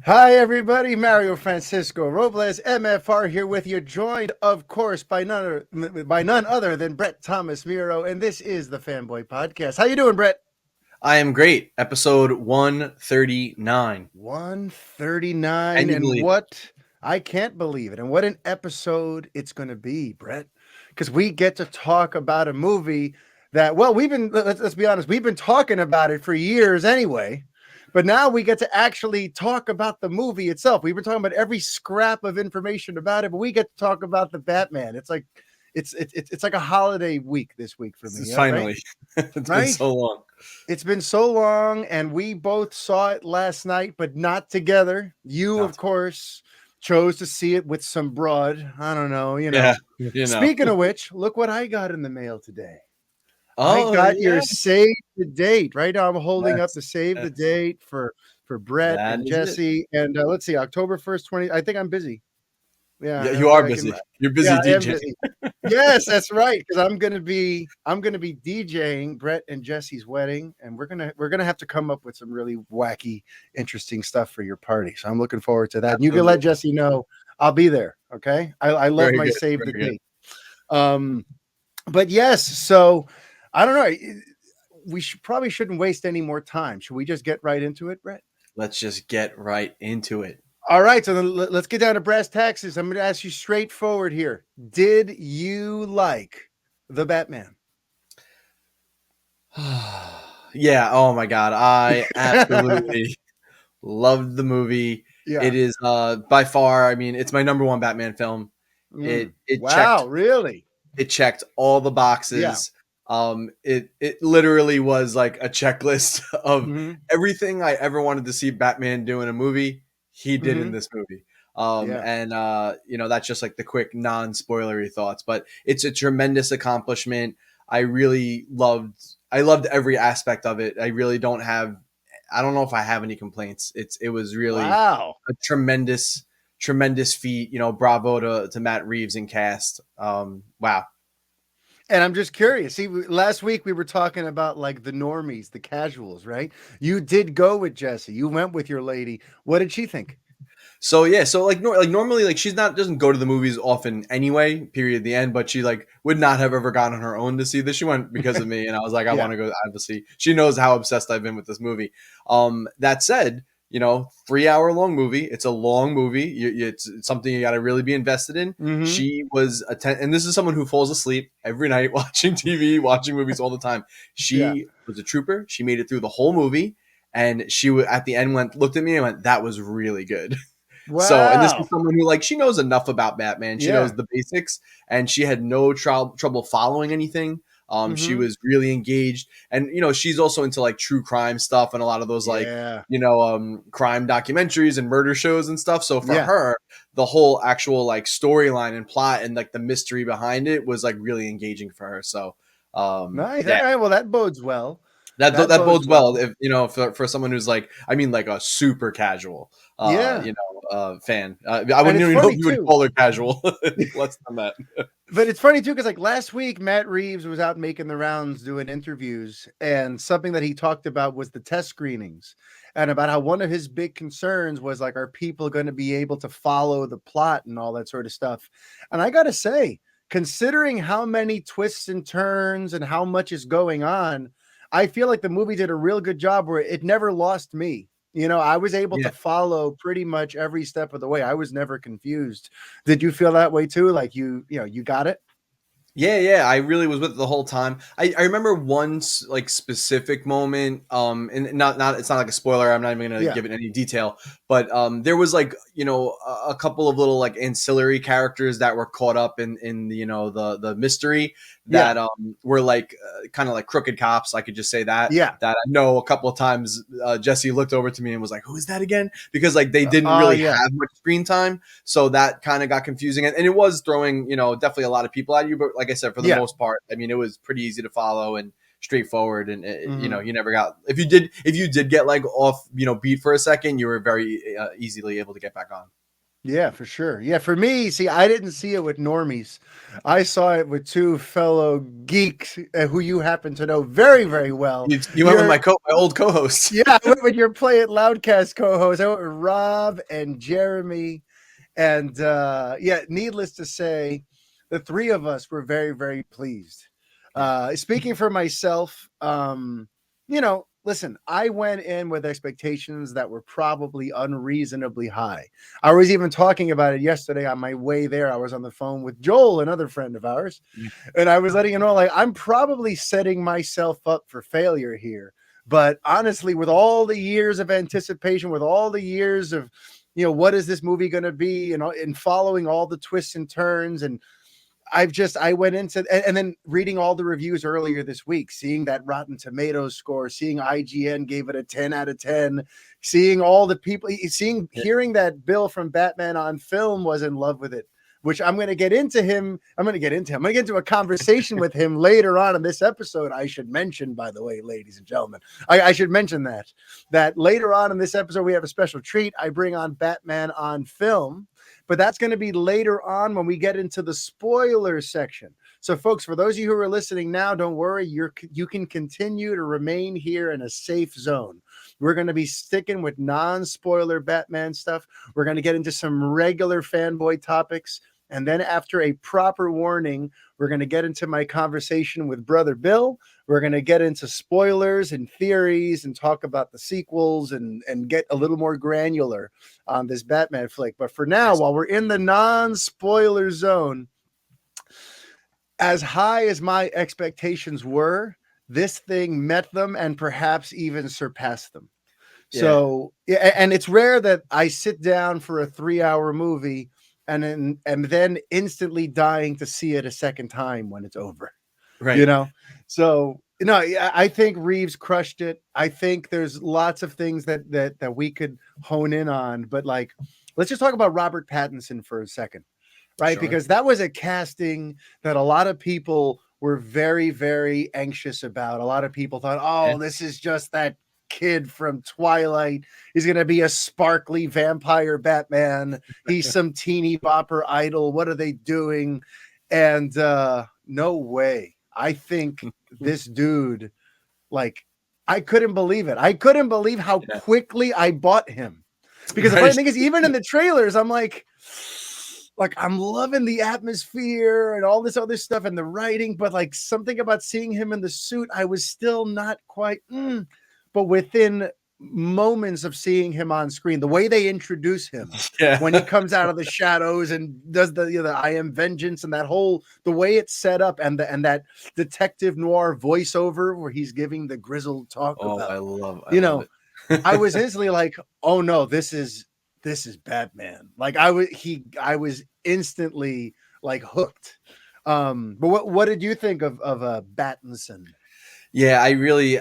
Hi, everybody. Mario Francisco Robles, MFR, here with you, joined, of course, by none other than Brett Thomas Miro, and this is the Fanboy Podcast. How you doing, Brett? I am great. Episode 139. 139, Can you and believe it? what I can't believe it, and what an episode it's going to be, Brett, because we get to talk about a movie that, well, let's be honest, we've been talking about it for years anyway. But now we get to actually talk about the movie itself. We've been talking about every scrap of information about it, but we get to talk about the Batman. It's like it's like a holiday week this week for This me, is yeah, right? finally. It's been Right? so long. It's been so long, and we both saw it last night, but not together. You, of Not course, chose to see it with some broad. I don't know, yeah, you know. Speaking of which, look what I got in the mail today. I Oh got your yeah, save the date. Right now, I'm holding up that's the save the that's date for Brett that and is it. Jesse. And let's see, October 1st, 20. I think I'm busy. Yeah, Yeah, you are I can. busy. You're Yeah, busy I am DJ. busy. Yes, that's right. Because I'm gonna be DJing Brett and Jesse's wedding, and we're gonna have to come up with some really wacky, interesting stuff for your party. So I'm looking forward to that. And you can let Absolutely. Jesse know I'll be there. Okay. I love Very my good. save the Very good. date. Um, but yes, so I don't know. We probably shouldn't waste any more time. Should we just get right into it, Brett? Let's just get right into it. All right, so then let's get down to brass taxes. I'm going to ask you straightforward here. Did you like the Batman? Yeah. Oh my God. I absolutely loved the movie. Yeah. It is by far. I mean, it's my number one Batman film. It checked Wow, really? It checked all the Yeah. boxes. It literally was like a checklist of Hmm. everything I ever wanted to see Batman do in a movie. He did in Hmm. this movie. Yeah. And that's just like the quick non-spoilery thoughts, but it's a tremendous accomplishment. I loved every aspect of it. I don't know if I have any complaints. It was really Wow. a tremendous feat. Bravo to Matt Reeves and cast. Wow. And I'm just curious. See, last week we were talking about like the normies, the casuals, right? You did go with Jesse. You went with your lady. What did she think? So yeah, so like normally like she's not doesn't go to the movies often anyway. Period. The end. But she like would not have ever gone on her own to see this. She went because of me, and I was like, I Yeah. want to go. Obviously, she knows how obsessed I've been with this movie. That said, 3 hour long movie. It's a long movie. It's something you got to really be invested in. Hmm. She was and this is someone who falls asleep every night watching TV, watching movies all the time. Yeah. She was a trooper. She made it through the whole movie, and at the end looked at me and went, "That was really good." So, and this is Wow. someone who like she knows enough about Batman. She knows Yeah. the basics, and she had no trouble following anything. She Hmm. was really engaged, and she's also into like true crime stuff and a lot of those like Yeah. crime documentaries and murder shows and stuff. So for Yeah. her, the whole actual like storyline and plot and like the mystery behind it was like really engaging for her. So, Nice. All yeah, right. Well, that bodes well. that That that bodes bodes well well. if for someone who's like I mean like a super casual Yeah. fan. I And wouldn't it's even know if funny you would too. call her casual. Less than that. But it's funny too, because like last week, Matt Reeves was out making the rounds doing interviews, and something that he talked about was the test screenings and about how one of his big concerns was like, are people going to be able to follow the plot and all that sort of stuff? And I got to say, considering how many twists and turns and how much is going on, I feel like the movie did a real good job where it never lost me. I was able Yeah. to follow pretty much every step of the way. I was never confused. Did you feel that way too? Like you got it? Yeah. I really was with it the whole time. I remember one like specific moment, and not it's not like a spoiler. I'm not even gonna Yeah. give it any detail, but there was like a couple of little like ancillary characters that were caught up in the mystery Yeah. that were like kind of like crooked cops. I could just say Yeah. that I know a couple of times Jesse looked over to me and was like, "Who is that again?" Because like they didn't Oh really yeah. have much screen time. So that kind of got confusing, and it was throwing, definitely a lot of people at you. But like I said, for the Yeah. most part, I mean, it was pretty easy to follow and straightforward. And Hmm. you never got if you did get like off, beat for a second, you were very easily able to get back on. Yeah, for sure. Yeah, for me, see, I didn't see it with normies. I saw it with two fellow geeks who you happen to know very, very well. You went with You're, my old co-host. yeah, I went with your Play It Loudcast co-host. I went with Rob and Jeremy. And yeah, needless to say, the three of us were very, very pleased. Yeah. Speaking for myself, listen, I went in with expectations that were probably unreasonably high. I was even talking about it yesterday on my way there. I was on the phone with Joel, another friend of ours, and I was letting him know, like, I'm probably setting myself up for failure here. But honestly, with all the years of anticipation, with all the years of, what is this movie going to be, and following all the twists and turns, and I went into, and then reading all the reviews earlier this week, seeing that Rotten Tomatoes score, seeing IGN gave it a 10 out of 10, seeing all the people, hearing that Bill from Batman on Film was in love with it, which I'm going to get into him. I'm going to get into a conversation with him later on in this episode. I should mention, by the way, ladies and gentlemen, I should mention that later on in this episode, we have a special treat. I bring on Batman on Film, but that's going to be later on when we get into the spoiler section. So, folks, for those of you who are listening now, don't worry. You can continue to remain here in a safe zone. We're going to be sticking with non-spoiler Batman stuff. We're going to get into some regular fanboy topics. And then after a proper warning, we're going to get into my conversation with Brother Bill. We're going to get into spoilers and theories and talk about the sequels and get a little more granular on this Batman flick. But for now, while we're in the non-spoiler zone, as high as my expectations were, this thing met them and perhaps even surpassed them. Yeah. So, yeah, and it's rare that I sit down for a 3-hour movie and then instantly dying to see it a second time when it's over. Right. So I think Reeves crushed it. I think there's lots of things that we could hone in on, but like, let's just talk about Robert Pattinson for a second, right? Sure. Because that was a casting that a lot of people were very, very anxious about. A lot of people thought, oh, this is just that kid from Twilight. He's going to be a sparkly vampire Batman. He's some teeny bopper idol. What are they doing? And no way. I think this dude, like, I couldn't believe it. I couldn't believe how quickly I bought him. Because the funny thing is, even in the trailers, I'm like, I'm loving the atmosphere and all this other stuff and the writing, but like something about seeing him in the suit, I was still not quite, but within moments of seeing him on screen, the way they introduce him when he comes out of the shadows and does the I am vengeance and the way it's set up and that detective noir voiceover where he's giving the grizzled talk about, I love it. I was instantly like, oh no, this is Batman. Like I was instantly like hooked. But what did you think of Battinson? Yeah, I really,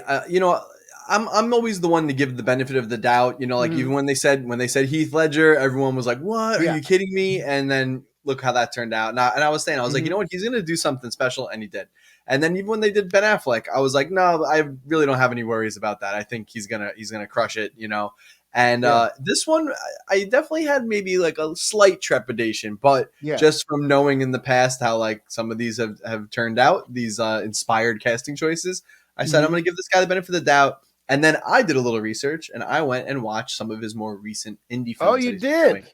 I'm always the one to give the benefit of the doubt. Even when they said Heath Ledger, everyone was like, "What? Are you kidding me?" And then look how that turned out. And I was saying, I was like, you know what? He's gonna do something special, and he did. And then even when they did Ben Affleck, I was like, no, I really don't have any worries about that. I think he's gonna crush it. And this one, I definitely had maybe like a slight trepidation, but just from knowing in the past how like some of these have turned out, these inspired casting choices, I said I'm going to give this guy the benefit of the doubt. And then I did a little research and I went and watched some of his more recent indie films. Oh, you did?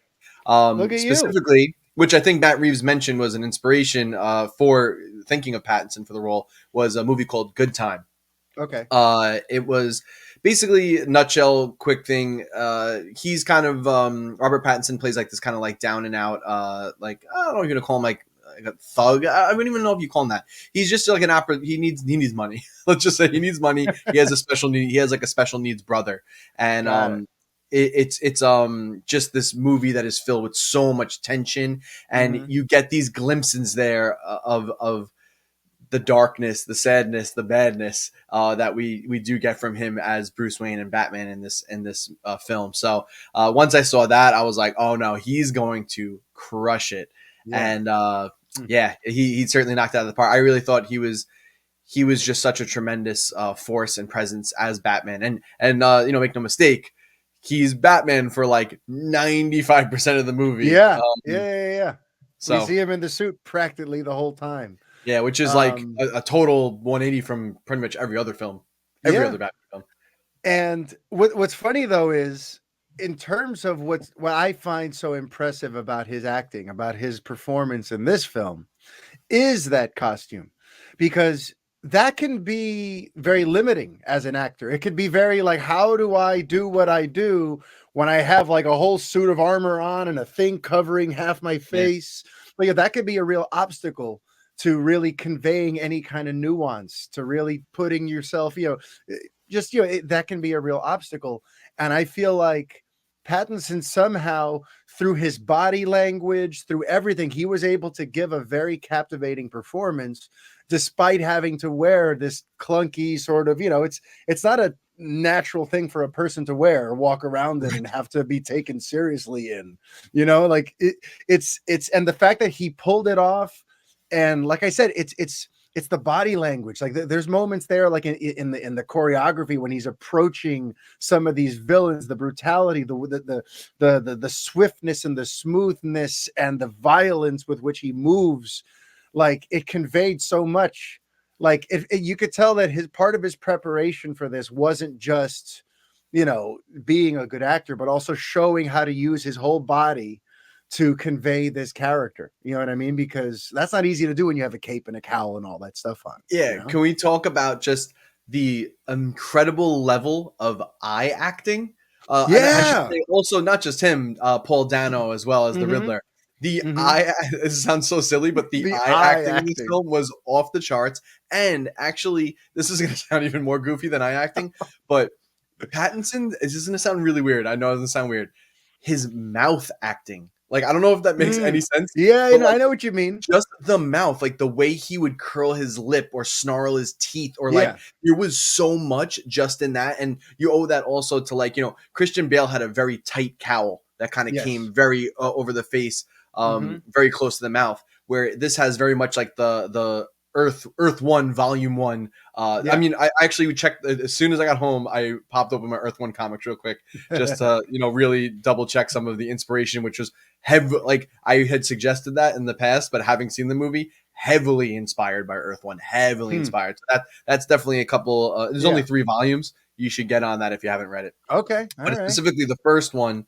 Look at specifically, which I think Matt Reeves mentioned was an inspiration for thinking of Pattinson for the role, was a movie called Good Time. Okay. It was basically, nutshell, quick thing. He's kind of Robert Pattinson plays like this kind of like down and out, like I don't know if you're gonna call him like a thug. I wouldn't even know if you call him that. He's just like an opera. He needs money. Let's just say he needs money. He has a special need. He has like a special needs brother, and it's just this movie that is filled with so much tension, and you get these glimpses there of the darkness, the sadness, the badness that we do get from him as Bruce Wayne and Batman in this film. So once I saw that, I was like, oh no, he's going to crush it. And he certainly knocked it out of the park. I really thought he was just such a tremendous force and presence as Batman. And make no mistake, he's Batman for like 95% of the movie. Yeah. Yeah. We So see him in the suit practically the whole time. yeah, which is like a total 180 from pretty much every other film, every other Batman film. And what's funny though is, in terms of what I find so impressive about his acting, about his performance in this film, is that costume, because that can be very limiting as an actor. It could be very like, how do I do what I do when I have like a whole suit of armor on and a thing covering half my face? Like, that could be a real obstacle to really conveying any kind of nuance, to really putting yourself, that can be a real obstacle. And I feel like Pattinson somehow, through his body language, through everything, he was able to give a very captivating performance, despite having to wear this clunky sort of, it's not a natural thing for a person to wear or walk around in and have to be taken seriously in, like it's and the fact that he pulled it off. And like I said, it's the body language. Like there's moments there, like in the choreography, when he's approaching some of these villains, the brutality, the swiftness and the smoothness and the violence with which he moves, like it conveyed so much. Like you could tell that part of his preparation for this wasn't just, being a good actor, but also showing how to use his whole body to convey this character. You know what I mean? Because that's not easy to do when you have a cape and a cowl and all that stuff on. Yeah. Can we talk about just the incredible level of eye acting? And I should say also not just him, Paul Dano as well as the Riddler. The eye, this sounds so silly, but the eye acting in this film was off the charts. And actually, this is going to sound even more goofy than eye acting, but Pattinson, this is going to sound really weird. I know it doesn't sound weird. His mouth acting. Like, I don't know if that makes any sense. Yeah, I know what you mean. Just the mouth, like the way he would curl his lip or snarl his teeth, or like there was so much just in that. And you owe that also to Christian Bale had a very tight cowl that kind of came very over the face, very close to the mouth, where this has very much like the Earth 1 Volume 1. I mean, I actually checked as soon as I got home. I popped open my Earth 1 comics real quick, just to really double check some of the inspiration, which was heavy. Like I had suggested that in the past, but having seen the movie, heavily inspired by Earth 1, heavily inspired. So that's definitely a couple. There's only 3 volumes. You should get on that if you haven't read it. Okay, but specifically the first one,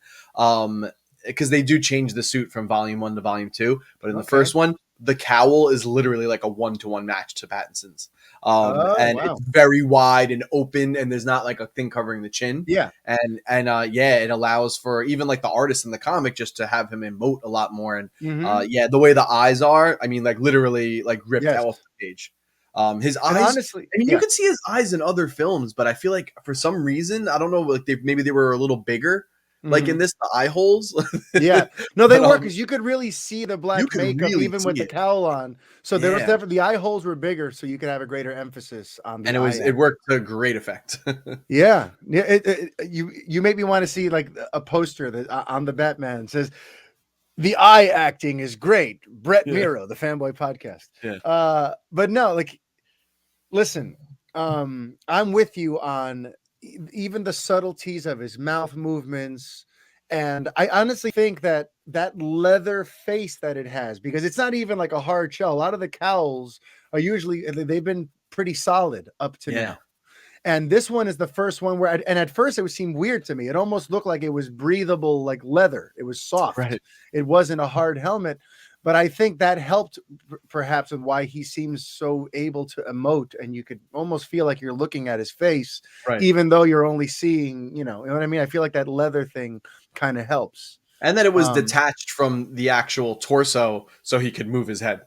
because they do change the suit from Volume 1 to Volume 2, but in the first one, the cowl is literally like a 1-to-1 match to Pattinson's. It's very wide and open, and there's not like a thing covering the chin. Yeah. And it allows for even like the artist in the comic just to have him emote a lot more. And the way the eyes are, I mean, like literally like ripped out off the page. His eyes, and honestly, I mean, you could see his eyes in other films, but I feel like for some reason, I don't know, like maybe they were a little bigger. Like in this, the eye holes. No, they were, because you could really see the black makeup even with the cowl on. So there was definitely, the eye holes were bigger, so you could have a greater emphasis on the eye. It worked to great effect. You make me want to see like a poster that on the Batman says, "The eye acting is great." Brett Miro, the Fanboy Podcast. But no, like, listen, I'm with you on even the subtleties of his mouth movements. And I honestly think that leather face that it has, because it's not even like a hard shell. A lot of the cowls are usually, they've been pretty solid up to now. And this one is the first one where, and at first it would seem weird to me. It almost looked like it was breathable, like leather. It was soft. Right. It wasn't a hard helmet. But I think that helped perhaps with why he seems so able to emote, and you could almost feel like you're looking at his face, even though you're only seeing, you know what I mean? I feel like that leather thing kind of helps. And that it was detached from the actual torso, so he could move his head.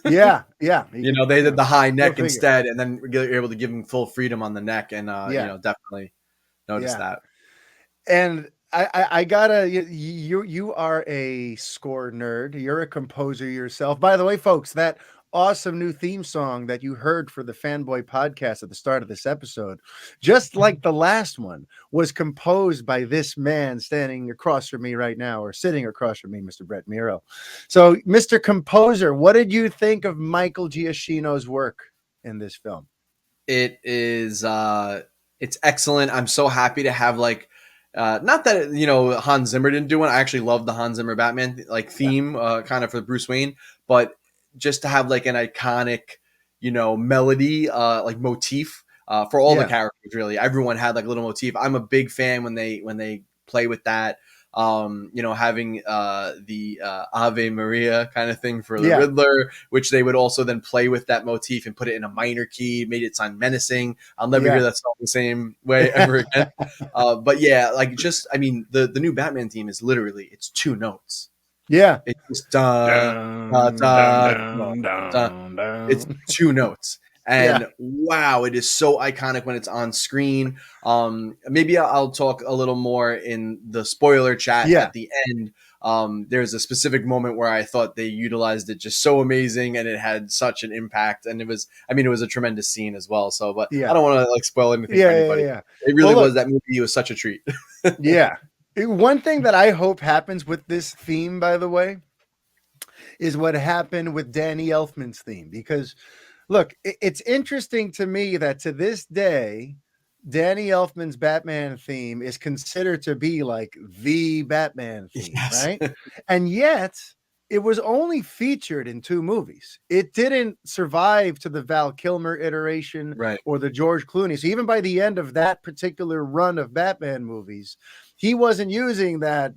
Yeah. They did the high neck instead, and then you're able to give him full freedom on the neck, and definitely notice that. And I gotta, you are a score nerd. You're a composer yourself. By the way, folks, that awesome new theme song that you heard for the Fanboy Podcast at the start of this episode, just like the last one, was composed by this man standing across from me right now, or sitting across from me, Mr. Brett Miro. So, Mr. Composer, what did you think of Michael Giacchino's work in this film? It is, it's excellent. I'm so happy to have like Not that Hans Zimmer didn't do one. I actually love the Hans Zimmer Batman like theme, kind of for Bruce Wayne, but just to have like an iconic, melody, like motif for all the characters. Really, everyone had like a little motif. I'm a big fan when they play with that. Having the Ave Maria kind of thing for the Riddler, which they would also then play with that motif and put it in a minor key, made it sound menacing. I'll never hear that song the same way ever again. But yeah, like the new Batman theme is literally, it's 2 notes. Yeah. It's just dun, dun, dun, dun, dun. It's 2 notes. And wow, it is so iconic when it's on screen. Maybe I'll talk a little more in the spoiler chat at the end. There's a specific moment where I thought they utilized it just so amazing, and it had such an impact. And it was a tremendous scene as well. So, but I don't want to like spoil anything for anybody. It really was, that movie. It was such a treat. One thing that I hope happens with this theme, by the way, is what happened with Danny Elfman's theme, because look, it's interesting to me that to this day, Danny Elfman's Batman theme is considered to be like the Batman theme, right? And yet it was only featured in 2 movies. It didn't survive to the Val Kilmer iteration or the George Clooney. So even by the end of that particular run of Batman movies, he wasn't using that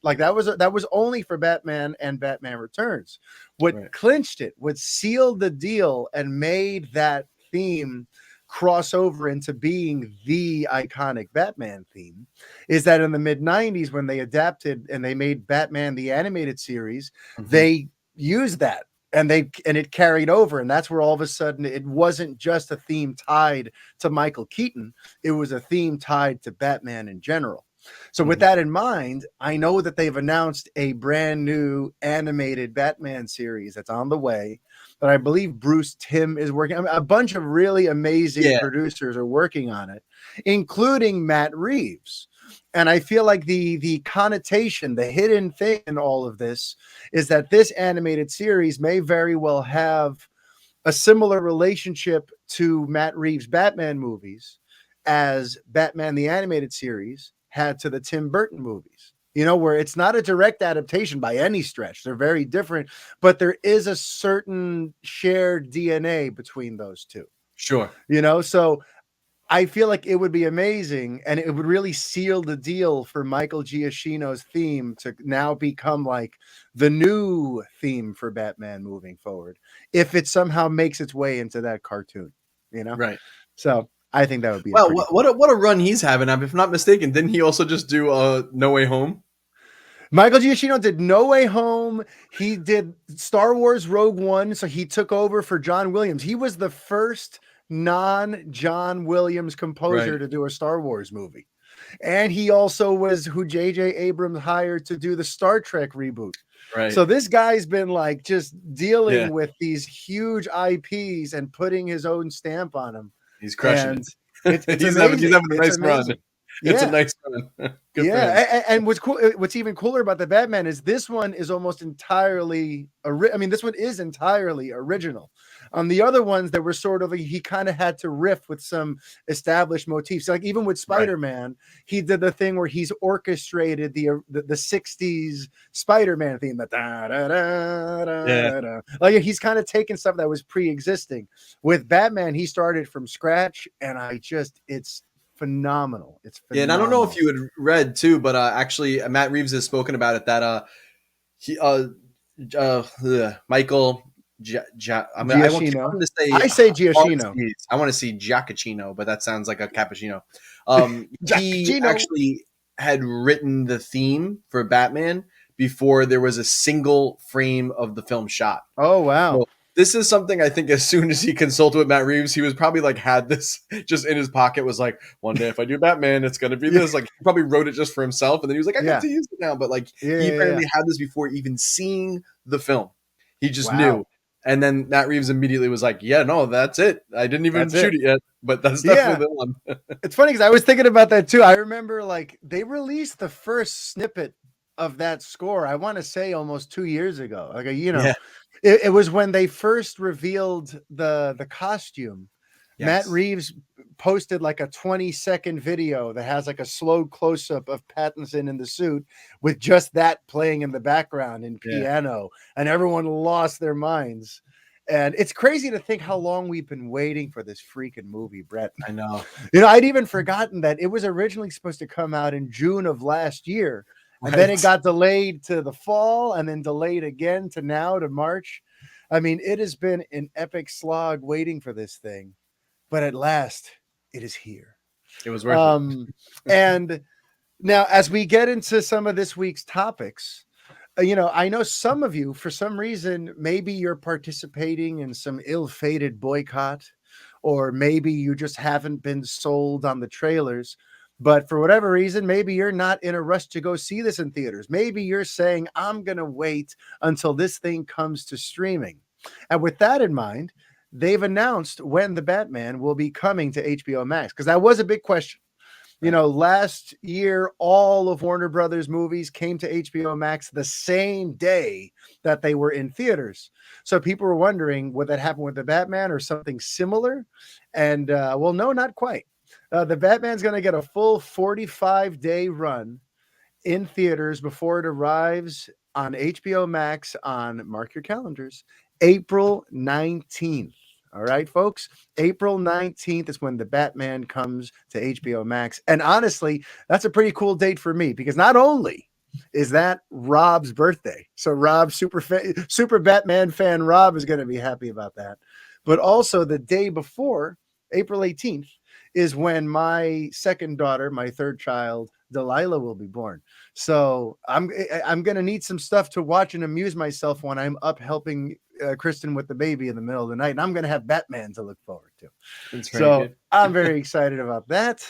like that was only for Batman and Batman Returns. What clinched it, what sealed the deal and made that theme cross over into being the iconic Batman theme, is that in the mid-90s, when they adapted and they made Batman the animated series, they used that and it carried over. And that's where all of a sudden it wasn't just a theme tied to Michael Keaton, it was a theme tied to Batman in general. So with that in mind, I know that they've announced a brand new animated Batman series that's on the way, that I believe Bruce Timm is working on. A bunch of really amazing producers are working on it, including Matt Reeves. And I feel like the connotation, the hidden thing in all of this is that this animated series may very well have a similar relationship to Matt Reeves' Batman movies as Batman the Animated Series had to the Tim Burton movies, where it's not a direct adaptation by any stretch. They're very different, but there is a certain shared DNA between those two. Sure. So I feel like it would be amazing, and it would really seal the deal for Michael Giacchino's theme to now become like the new theme for Batman moving forward, if it somehow makes its way into that cartoon, Right. So I think that would be what a run he's having. If I'm not mistaken, didn't he also just do No Way Home? Michael Giacchino did No Way Home. He did Star Wars Rogue One, so he took over for John Williams. He was the first non-John Williams composer to do a Star Wars movie. And he also was who J.J. Abrams hired to do the Star Trek reboot. Right. So this guy's been like just dealing with these huge IPs and putting his own stamp on them. He's crushing it. He's having a nice run. It's a nice run. And what's cool, what's even cooler about the Batman is this one is almost entirely this one is entirely original. On the other ones, there were sort of he kind of had to riff with some established motifs. Like even with Spider-Man, he did the thing where he's orchestrated the 60s Spider-Man theme. Like he's kind of taken stuff that was pre-existing. With Batman, he started from scratch, and it's phenomenal. It's phenomenal. Yeah, and I don't know if you had read too, but actually Matt Reeves has spoken about it that Michael I say Giacchino. I want to say Giacchino, but that sounds like a cappuccino. He actually had written the theme for Batman before there was a single frame of the film shot. Oh wow. So this is something I think as soon as he consulted with Matt Reeves, he was probably like had this just in his pocket, was like, one day if I do Batman, it's going to be this. Like he probably wrote it just for himself. And then he was like, I get to use it now. But like he apparently had this before even seeing the film. He just knew. And then Matt Reeves immediately was like, yeah, no, that's it. I didn't even shoot it yet, but that's definitely the one. It's funny because I was thinking about that too. I remember like they released the first snippet of that score, I want to say almost 2 years ago. Like, it was when they first revealed the costume. Matt Reeves posted like a 20-second video that has like a slow close-up of Pattinson in the suit with just that playing in the background in piano, and everyone lost their minds. And it's crazy to think how long we've been waiting for this freaking movie, Brett. I know. I'd even forgotten that it was originally supposed to come out in June of last year. And then it got delayed to the fall and then delayed again to now to March. I mean, it has been an epic slog waiting for this thing, but at last it is here. It was worth it. And now, as we get into some of this week's topics, I know some of you, for some reason, maybe you're participating in some ill-fated boycott, or maybe you just haven't been sold on the trailers. But for whatever reason, maybe you're not in a rush to go see this in theaters. Maybe you're saying, I'm going to wait until this thing comes to streaming. And with that in mind, they've announced when The Batman will be coming to HBO Max, because that was a big question. Last year, all of Warner Brothers movies came to HBO Max the same day that they were in theaters. So people were wondering, would that happen with The Batman or something similar? And well, no, not quite. The Batman's going to get a full 45-day run in theaters before it arrives on HBO Max on, mark your calendars, April 19th. All right, folks, April 19th is when The Batman comes to HBO Max. And honestly, that's a pretty cool date for me, because not only is that Rob's birthday, so Rob, super Batman fan Rob, is going to be happy about that, but also the day before, April 18th, is when my second daughter, my third child, Delilah, will be born. So I'm going to need some stuff to watch and amuse myself when I'm up helping Kristen with the baby in the middle of the night. And I'm going to have Batman to look forward to. So good. I'm very excited about that.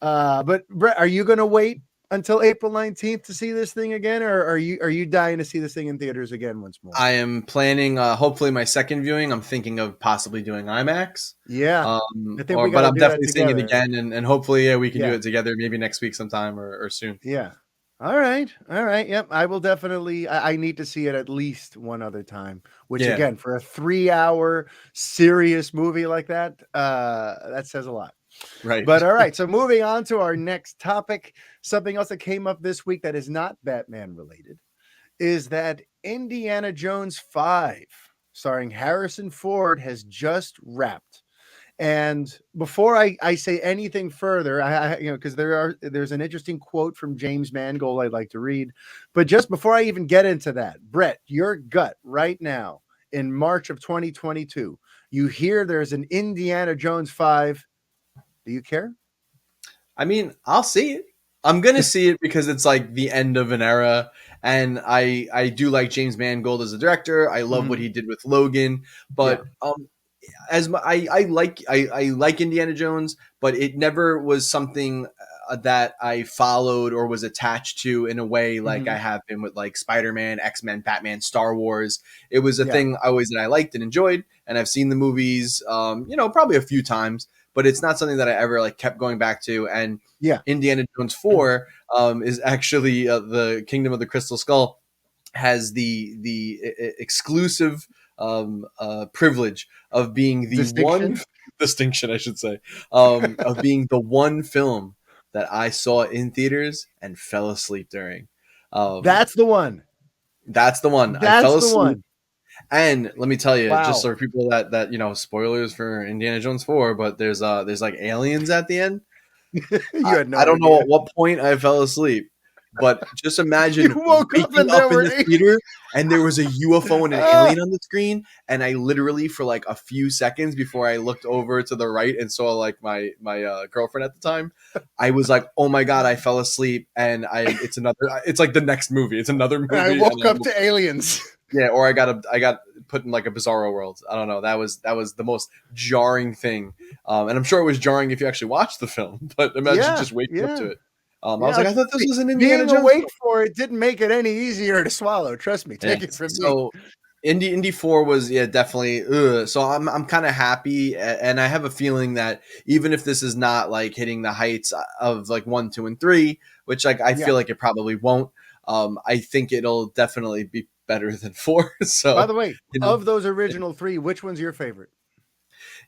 But Brett, are you going to wait until April 19th to see this thing again? Or are you dying to see this thing in theaters again once more? I am planning, hopefully my second viewing, I'm thinking of possibly doing IMAX. Yeah. But I'm definitely seeing it again. And hopefully we can do it together maybe next week sometime or soon. Yeah. All right. Yep. I will definitely, I need to see it at least one other time, which again, for a 3-hour serious movie like that says a lot. Right. But all right. So moving on to our next topic, something else that came up this week that is not Batman related is that Indiana Jones 5, starring Harrison Ford, has just wrapped. And before I say anything further, because there's an interesting quote from James Mangold I'd like to read, but just before I even get into that, Brett, your gut right now in March of 2022, you hear there's an Indiana Jones 5. Do you care? I mean, I'll see it. I'm gonna see it because it's like the end of an era, and I do like James Mangold as a director. I love what he did with Logan, but I like Indiana Jones, but it never was something that I followed or was attached to in a way like I have been with like Spider-Man, X-Men, Batman, Star Wars. It was a thing always that I liked and enjoyed, and I've seen the movies, probably a few times, but it's not something that I ever like kept going back to. And Indiana Jones 4 is actually the Kingdom of the Crystal Skull has the exclusive privilege of being the one distinction, I should say, of being the one film that I saw in theaters and fell asleep during. That's the one. That's the one. I fell asleep. And let me tell you, just so for people that spoilers for Indiana Jones 4, but there's like aliens at the end. I don't know at what point I fell asleep. But just imagine you woke up in the theater and there was a UFO and an alien on the screen, and I literally for like a few seconds before I looked over to the right and saw like my girlfriend at the time, I was like, oh my god, I fell asleep, and it's like the next movie. It's another movie. I woke up to aliens. Yeah, or I got put in like a bizarro world. I don't know. That was the most jarring thing, and I'm sure it was jarring if you actually watched the film. But imagine just waking up to it. I was like, I thought this was an Indiana Jones. Being awake for it didn't make it any easier to swallow. Trust me. Take it from me. So Indy 4 was definitely. So I'm kind of happy, and I have a feeling that even if this is not like hitting the heights of like 1, 2, and 3, which like I feel like it probably won't. I think it'll definitely be better than 4. So by the way, of those original 3, which one's your favorite?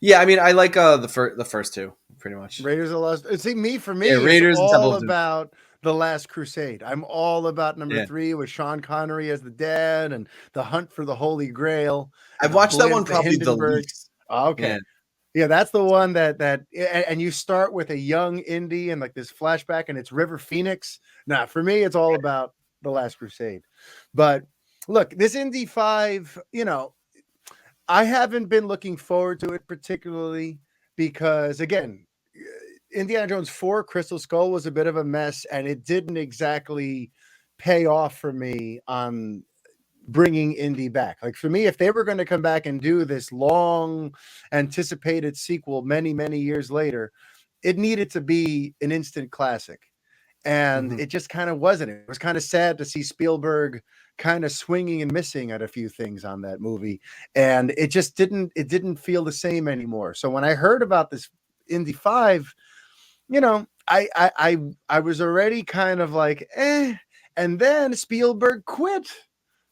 Yeah, I mean, I like the first two pretty much. Raiders of the Lost. See, for me, Yeah, it's Raiders and Temple all of Doom. about The Last Crusade. I'm all about number Yeah. 3 with Sean Connery as the dad and the hunt for the Holy Grail. I've watched that one The probably the Hindenburg. least. Okay. Yeah. Yeah, that's the one and you start with a young Indy and like this flashback, and it's River Phoenix. Nah, for me, it's all about The Last Crusade. But look, this Indy 5, I haven't been looking forward to it particularly because, again, Indiana Jones 4 Crystal Skull was a bit of a mess, and it didn't exactly pay off for me on bringing Indy back. Like for me, if they were going to come back and do this long anticipated sequel many years later, it needed to be an instant classic. And it just kind of wasn't. It was kind of sad to see Spielberg kind of swinging and missing at a few things on that movie, and it just didn't feel the same anymore. So when I heard about this Indy 5, I was already kind of like, and then Spielberg quit.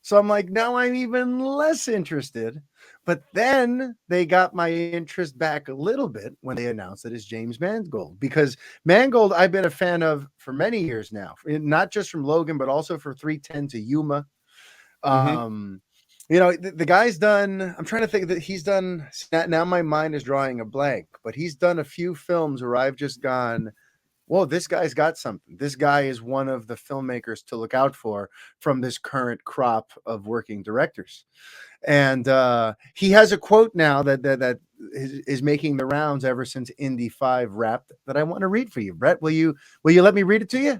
So I'm like, now I'm even less interested. But then they got my interest back a little bit when they announced that it's James Mangold, because Mangold I've been a fan of for many years now, not just from Logan, but also for 310 to Yuma. The guy's done, I'm trying to think that he's done, now my mind is drawing a blank, but he's done a few films where I've just gone, whoa, this guy's got something. This guy is one of the filmmakers to look out for from this current crop of working directors. And he has a quote now that is making the rounds ever since Indy 5 wrapped that I want to read for you. Brett, will you let me read it to you?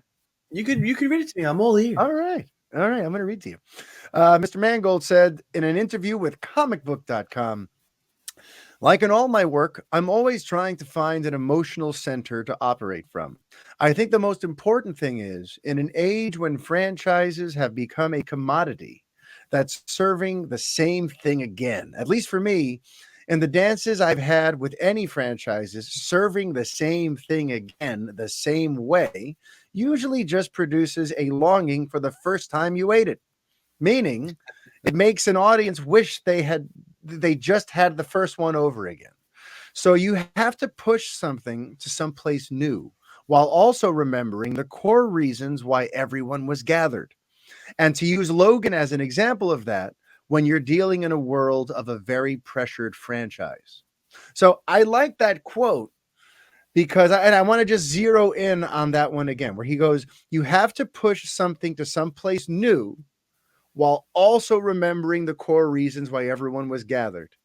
You could read it to me. I'm all ears. All right. I'm going to read to you. Mr. Mangold said in an interview with comicbook.com, like in all my work, I'm always trying to find an emotional center to operate from. I think the most important thing is, in an age when franchises have become a commodity that's serving the same thing again, at least for me, in the dances I've had with any franchises, serving the same thing again the same way usually just produces a longing for the first time you ate it. Meaning, it makes an audience wish they just had the first one over again. So you have to push something to someplace new while also remembering the core reasons why everyone was gathered. And to use Logan as an example of that, when you're dealing in a world of a very pressured franchise. So I like that quote because I want to just zero in on that one again, where he goes, you have to push something to someplace new while also remembering the core reasons why everyone was gathered.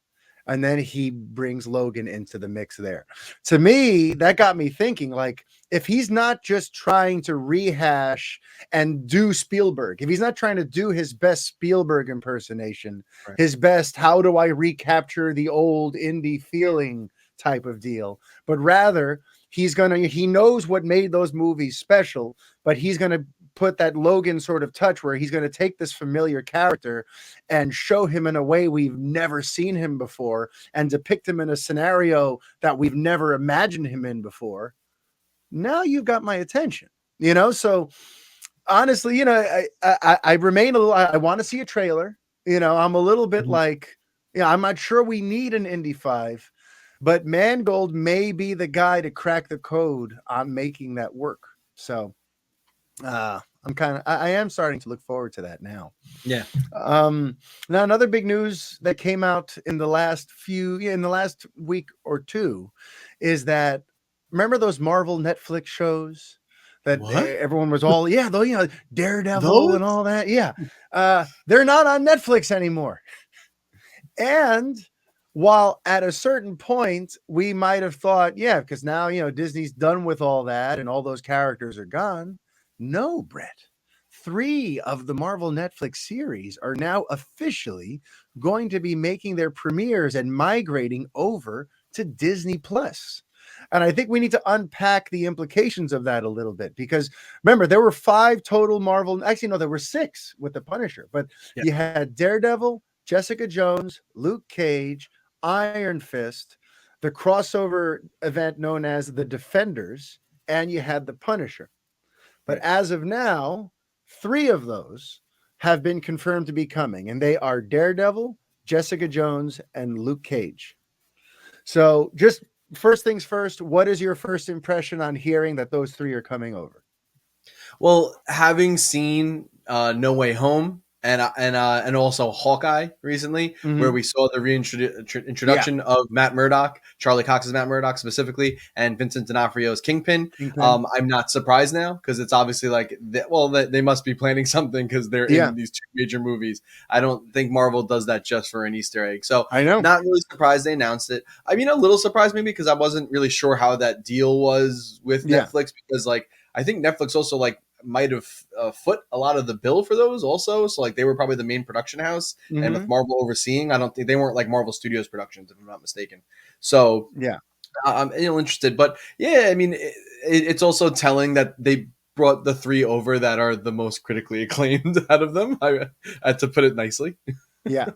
And then he brings Logan into the mix there. To me, that got me thinking, like, if he's not just trying to rehash and do Spielberg, if he's not trying to do his best Spielberg impersonation, right, his best, how do I recapture the old indie feeling type of deal, but rather he knows what made those movies special, but he's going to put that Logan sort of touch where he's going to take this familiar character and show him in a way we've never seen him before and depict him in a scenario that we've never imagined him in before. Now you've got my attention, so honestly, I remain a little, I want to see a trailer, I'm a little bit like, I'm not sure we need an Indy 5, but Mangold may be the guy to crack the code on making that work. So I am starting to look forward to that now. Yeah. Now another big news that came out in the last week or two is that, remember those Marvel Netflix shows that everyone was all, Daredevil and all that. Yeah. They're not on Netflix anymore. And while at a certain point we might have thought, because now, Disney's done with all that and all those characters are gone. No, Brett. 3 of the Marvel Netflix series are now officially going to be making their premieres and migrating over to Disney Plus. And I think we need to unpack the implications of that a little bit, because remember, there were 5 total Marvel. Actually, no, there were 6 with the Punisher, but you had Daredevil, Jessica Jones, Luke Cage, Iron Fist, the crossover event known as the Defenders, and you had the Punisher. But as of now, 3 of those have been confirmed to be coming, and they are Daredevil, Jessica Jones, and Luke Cage. So just first things first, what is your first impression on hearing that those three are coming over? Well, having seen No Way Home and also Hawkeye recently, where we saw the Yeah. reintroduction of Matt Murdock, Charlie Cox's Matt Murdock specifically, and Vincent D'Onofrio's Kingpin. I'm not surprised now because it's obviously like, they must be planning something because they're in these two major movies. I don't think Marvel does that just for an Easter egg. So I know. not really surprised they announced it. I mean, a little surprised maybe because I wasn't really sure how that deal was with Netflix because like I think Netflix also like might have foot a lot of the bill for those also. So like they were probably the main production house and with Marvel overseeing, I don't think they weren't like Marvel Studios productions, if I'm not mistaken. So yeah, I'm interested, but yeah, I mean, it's also telling that they brought the three over that are the most critically acclaimed out of them. I had to put it nicely. Yeah.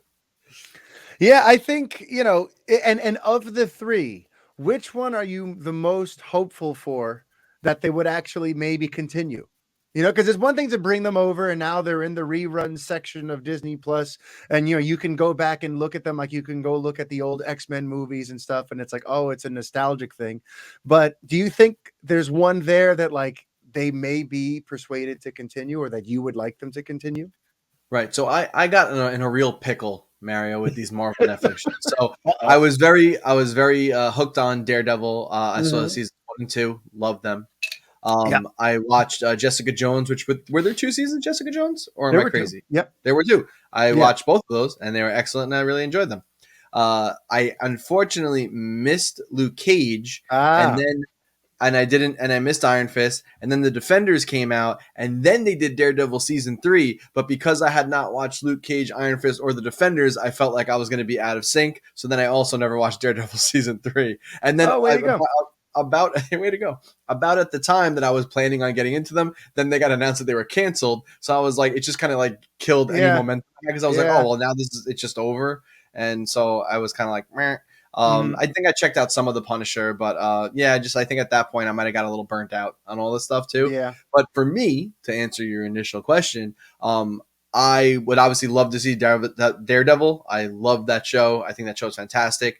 Yeah, I think, and of the three, which one are you the most hopeful for that they would actually maybe continue? Because it's one thing to bring them over and now they're in the rerun section of Disney Plus, and you can go back and look at them like you can go look at the old X-Men movies and stuff, and it's like, oh, it's a nostalgic thing. But do you think there's one there that like they may be persuaded to continue, or that you would like them to continue? Right. So I got in a real pickle, Mario, with these Marvel Netflix shows. So Uh-oh. I was very hooked on Daredevil. I saw season 1 and 2, loved them. I watched Jessica Jones, which were there 2 seasons, Jessica Jones, or am I crazy? 2. Yep. There were 2. I watched both of those, and they were excellent, and I really enjoyed them. I unfortunately missed Luke Cage, and I missed Iron Fist, and then the Defenders came out, and then they did Daredevil season 3. But because I had not watched Luke Cage, Iron Fist, or the Defenders, I felt like I was going to be out of sync. So then I also never watched Daredevil season 3, and then way to go. About way to go. About at the time that I was planning on getting into them, then they got announced that they were canceled. So I was like, it just kind of like killed any momentum because I was like, oh well, now it's just over. And so I was kind of like, meh. I think I checked out some of the Punisher, but I think at that point I might have got a little burnt out on all this stuff too. Yeah. But for me, to answer your initial question, I would obviously love to see Daredevil. I love that show. I think that show's fantastic.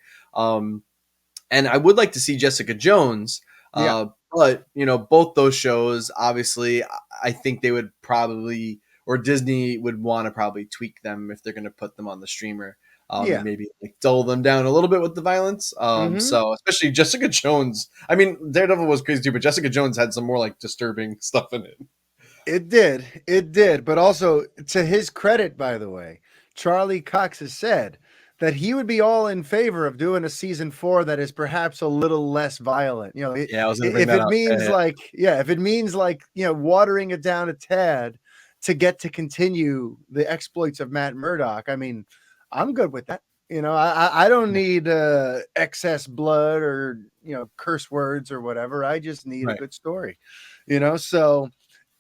And I would like to see Jessica Jones. But both those shows, obviously, I think they would probably, or Disney would want to probably tweak them if they're going to put them on the streamer. Maybe like dull them down a little bit with the violence. So especially Jessica Jones. I mean, Daredevil was crazy too, but Jessica Jones had some more like disturbing stuff in it. It did. But also, to his credit, by the way, Charlie Cox has said that he would be all in favor of doing a season 4 that is perhaps a little less violent. If it means like, watering it down a tad to get to continue the exploits of Matt Murdock. I mean, I'm good with that. I don't need excess blood or, curse words or whatever. I just need a good story, so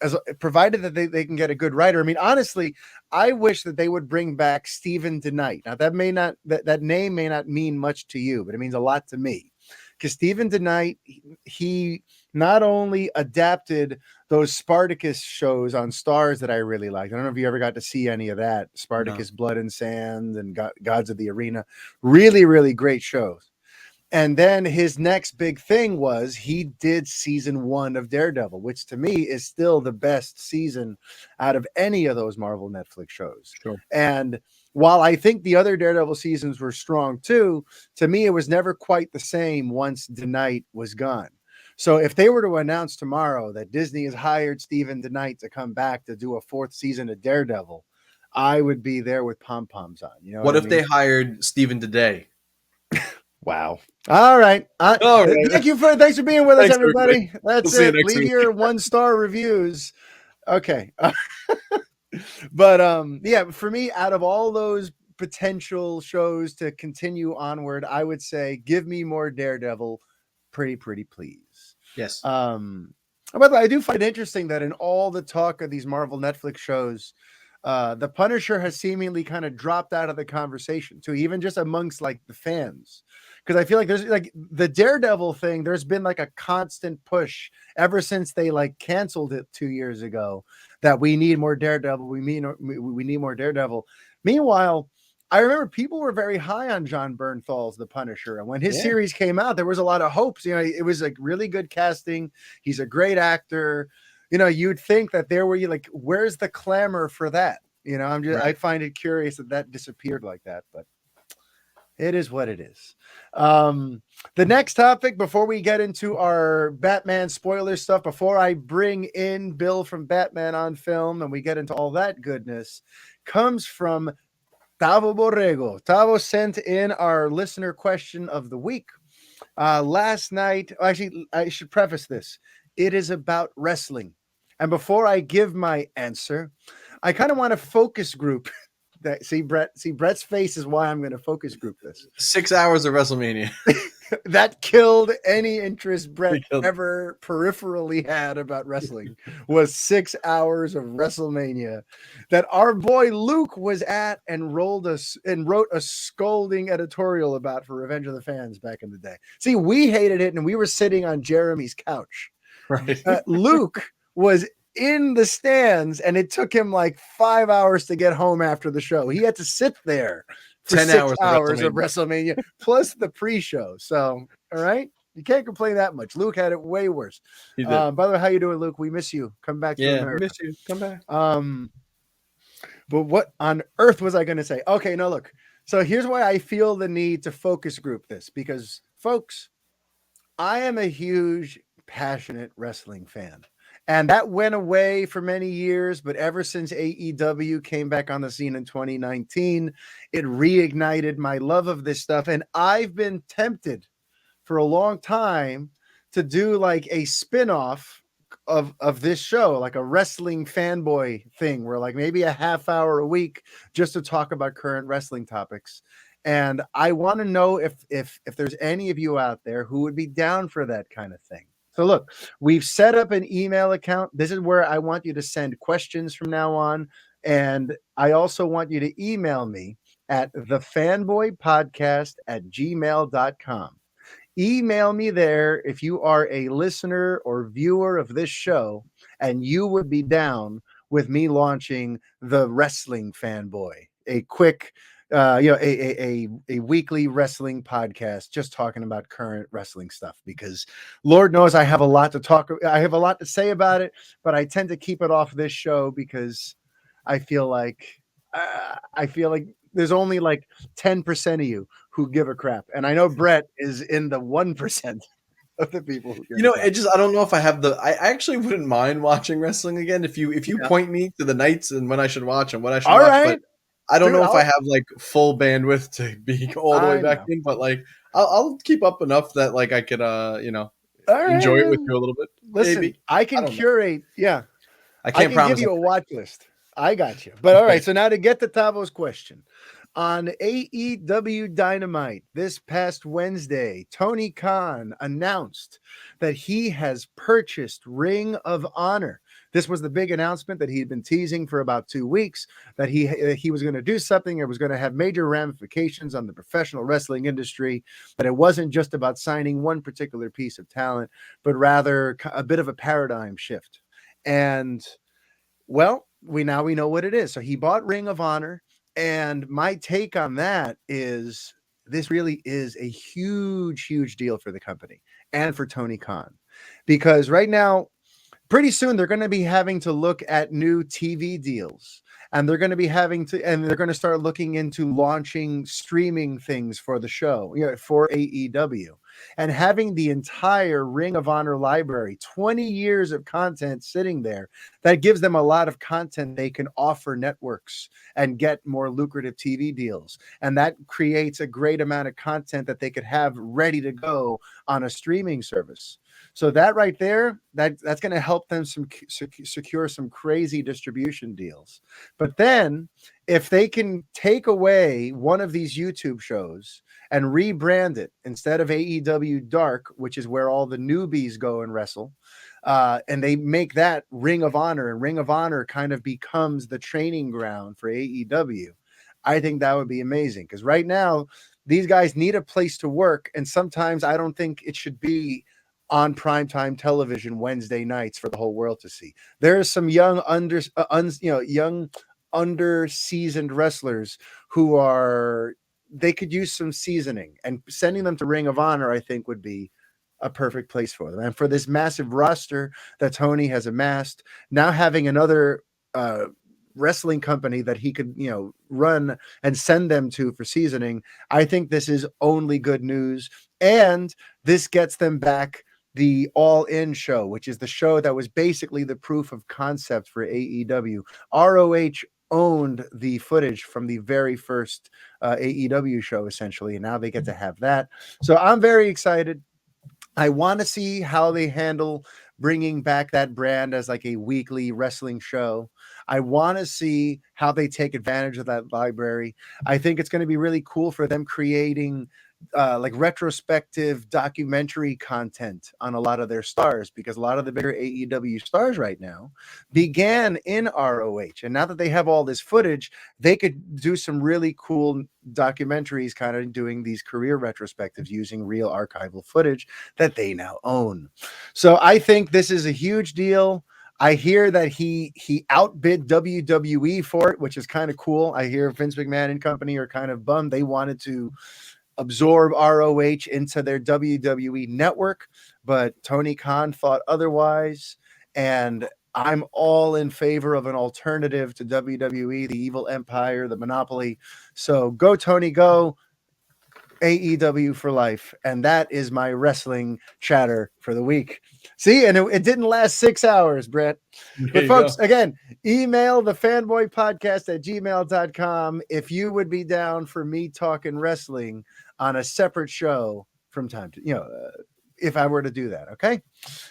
as provided that they can get a good writer. I mean, honestly, I wish that they would bring back Stephen DeKnight. Now that name may not mean much to you, but it means a lot to me, because Stephen DeKnight, he not only adapted those Spartacus shows on Stars that I really liked. I don't know if you ever got to see any of that. Spartacus, Blood and Sand, and Gods of the Arena. Really, really great shows. And then his next big thing was he did season 1 of Daredevil, which to me is still the best season out of any of those Marvel Netflix shows. Sure. And while I think the other Daredevil seasons were strong too, to me, it was never quite the same once DeKnight was gone. So if they were to announce tomorrow that Disney has hired Stephen DeKnight to come back to do a 4th season of Daredevil, I would be there with pom-poms on. What if they hired Stephen today? Wow. All right. Thanks for being with us, everybody. That's it. Leave your 1-star reviews. Okay. But for me, out of all those potential shows to continue onward, I would say give me more Daredevil, pretty please. Yes. But I do find it interesting that in all the talk of these Marvel Netflix shows, the Punisher has seemingly kind of dropped out of the conversation too, even just amongst like the fans. Because I feel like there's like the Daredevil thing, there's been like a constant push ever since they like canceled it 2 years ago that we need more Daredevil. We need more Daredevil. Meanwhile, I remember people were very high on John Bernthal's The Punisher. And when his series came out, there was a lot of hopes. You know, it was like really good casting. He's a great actor. You know, you'd think that there were like, where's the clamor for that? You know, I find it curious that disappeared like that, but it is what it is. The next topic, before we get into our Batman spoiler stuff, before I bring in Bill from Batman on Film and we get into all that goodness, comes from Tavo Borrego. Tavo sent in our listener question of the week. Last night, actually, I should preface this. It is about wrestling. And before I give my answer, I kind of want to focus group that. See, Brett's face is why I'm going to focus group this. 6 hours of WrestleMania. That killed any interest Brett ever peripherally had about wrestling. Was 6 hours of WrestleMania that our boy Luke was at and wrote a scolding editorial about for Revenge of the Fans back in the day. See, we hated it and we were sitting on Jeremy's couch. Right. Luke was in the stands and it took him like 5 hours to get home after the show. He had to sit there for 10 hours of WrestleMania plus the pre-show. So, all right, you can't complain that much. Luke had it way worse. By the way, how you doing, Luke? We miss you. Come back to America. Miss you. Come back. But what on earth was I going to say? Okay, no, look. So here's why I feel the need to focus group this, because folks, I am a huge, passionate wrestling fan. And that went away for many years, but ever since AEW came back on the scene in 2019, it reignited my love of this stuff. And I've been tempted for a long time to do like a spin-off of this show, like a wrestling fanboy thing, where like maybe a half hour a week just to talk about current wrestling topics. And I want to know if there's any of you out there who would be down for that kind of thing. So look, we've set up an email account. This is where I want you to send questions from now on. And I also want you to email me at thefanboypodcast@gmail.com. Email me there if you are a listener or viewer of this show and you would be down with me launching the Wrestling Fanboy, a quick a weekly wrestling podcast just talking about current wrestling stuff, because Lord knows I have a lot to say about it, but I tend to keep it off this show because I feel like there's only like 10% of you who give a crap, and I know Brett is in the 1% of the people who give a crap. I don't know if I have I actually wouldn't mind watching wrestling again if you point me to the nights and when I should watch and what I should watch. Right. But I don't know if I have like full bandwidth to be all the way back in, but like I'll keep up enough that like I could enjoy it with you a little bit. Listen, maybe. I can curate. Yeah, I can't promise. Give you a watch list. I got you. But all right, so now to get to Tavo's question. On AEW Dynamite this past Wednesday, Tony Khan announced that he has purchased Ring of Honor. This was the big announcement that he had been teasing for about 2 weeks, that he was going to do something. It was going to have major ramifications on the professional wrestling industry, that it wasn't just about signing one particular piece of talent, but rather a bit of a paradigm shift. And, well, we know what it is. So he bought Ring of Honor. And my take on that is this really is a huge, huge deal for the company and for Tony Khan, because right now, pretty soon they're going to be having to look at new TV deals, and they're going to start looking into launching streaming things for the show, for AEW, and having the entire Ring of Honor library, 20 years of content sitting there, that gives them a lot of content they can offer networks and get more lucrative TV deals. And that creates a great amount of content that they could have ready to go on a streaming service. So that right there, that's going to help them secure some crazy distribution deals. But then if they can take away one of these YouTube shows and rebrand it, instead of AEW Dark, which is where all the newbies go and wrestle, and they make that Ring of Honor, and Ring of Honor kind of becomes the training ground for AEW, I think that would be amazing. Because right now, these guys need a place to work, and sometimes I don't think it should be on primetime television Wednesday nights for the whole world to see. There's some young under seasoned wrestlers they could use some seasoning, and sending them to Ring of Honor, I think, would be a perfect place for them. And for this massive roster that Tony has amassed, now having another wrestling company that he could, run and send them to for seasoning, I think this is only good news. And this gets them back the All In show, which is the show that was basically the proof of concept for AEW. ROH owned the footage from the very first AEW show, essentially, and now they get to have that. So I'm very excited. I want to see how they handle bringing back that brand as like a weekly wrestling show. I want to see how they take advantage of that library. I think it's going to be really cool for them creating like retrospective documentary content on a lot of their stars, because a lot of the bigger AEW stars right now began in ROH. And now that they have all this footage, they could do some really cool documentaries, kind of doing these career retrospectives using real archival footage that they now own. So I think this is a huge deal. I hear that he outbid WWE for it, which is kind of cool. I hear Vince McMahon and company are kind of bummed. They wanted to absorb ROH into their WWE network, but Tony Khan thought otherwise. And I'm all in favor of an alternative to WWE, the evil empire, the monopoly. So go, Tony, go. AEW for life. And that is my wrestling chatter for the week. See, and it didn't last 6 hours, Brett. But folks, again, email the Fanboy Podcast at gmail.com if you would be down for me talking wrestling on a separate show from time to, if I were to do that. Okay.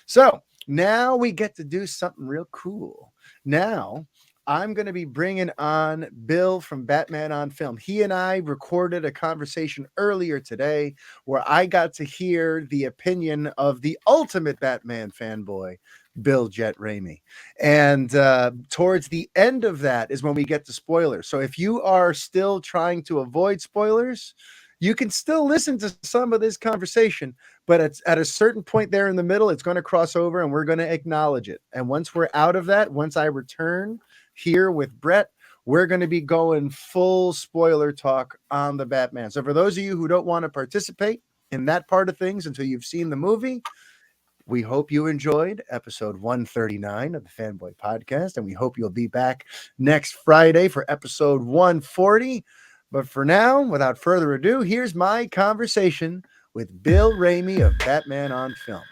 So now we get to do something real cool. Now I'm going to be bringing on Bill from Batman on Film. He and I recorded a conversation earlier today where I got to hear the opinion of the ultimate Batman fanboy, Bill Jet Ramey. And towards the end of that is when we get to spoilers. So if you are still trying to avoid spoilers, you can still listen to some of this conversation, but at a certain point there in the middle, it's going to cross over and we're going to acknowledge it. And once we're out of that, once I return here with Brett, we're going to be going full spoiler talk on the Batman. So for those of you who don't want to participate in that part of things until you've seen the movie, we hope you enjoyed episode 139 of the Fanboy Podcast, and we hope you'll be back next Friday for episode 140. But for now, without further ado, here's my conversation with Bill Ramey of Batman on Film.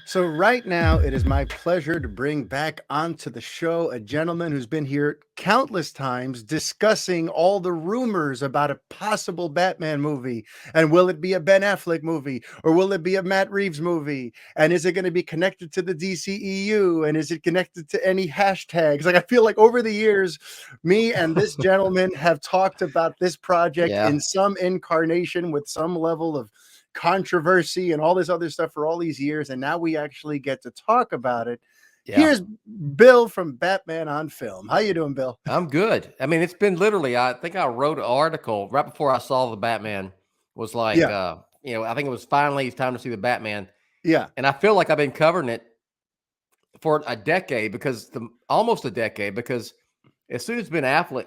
So right now, it is my pleasure to bring back onto the show a gentleman who's been here countless times discussing all the rumors about a possible Batman movie. And will it be a Ben Affleck movie? Or will it be a Matt Reeves movie? And is it going to be connected to the DCEU? And is it connected to any hashtags? Like, I feel like over the years, me and this gentleman have talked about this project in some incarnation with some level of controversy and all this other stuff for all these years, and now we actually get to talk about it. Here's Bill from Batman on Film. How you doing, Bill? I'm good. I mean, it's been literally, I think I wrote an article right before I saw the Batman, was like, I think it was finally it's time to see the Batman. Yeah. And I feel like I've been covering it for a decade, because almost a decade, because as soon as Ben Affleck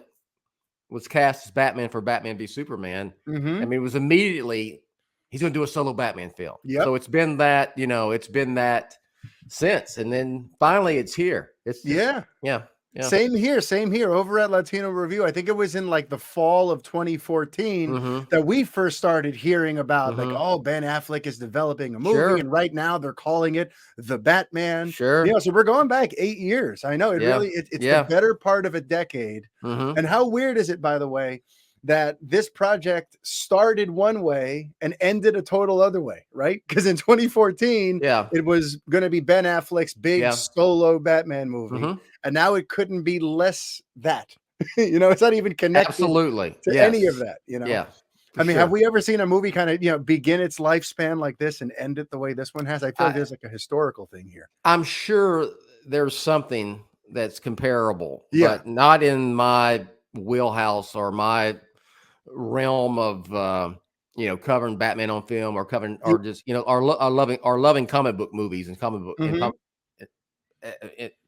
was cast as Batman for Batman v Superman, I mean, it was immediately, he's going to do a solo Batman film. Yep. So it's been that, it's been that since. And then finally it's here. It's just, yeah. Same here over at Latino Review. I think it was in like the fall of 2014 that we first started hearing about like, oh, Ben Affleck is developing a movie. And right now they're calling it The Batman. Sure. So we're going back 8 years. I know it's the better part of a decade. And how weird is it, by the way, that this project started one way and ended a total other way, right? Because in 2014, it was going to be Ben Affleck's big solo Batman movie. And now it couldn't be less that. It's not even connected to any of that, Yeah. I mean, have we ever seen a movie kind of, begin its lifespan like this and end it the way this one has? I feel like there's like a historical thing here. I'm sure there's something that's comparable, but not in my wheelhouse or my realm of covering Batman on Film, or covering, or just our loving comic book movies and comic book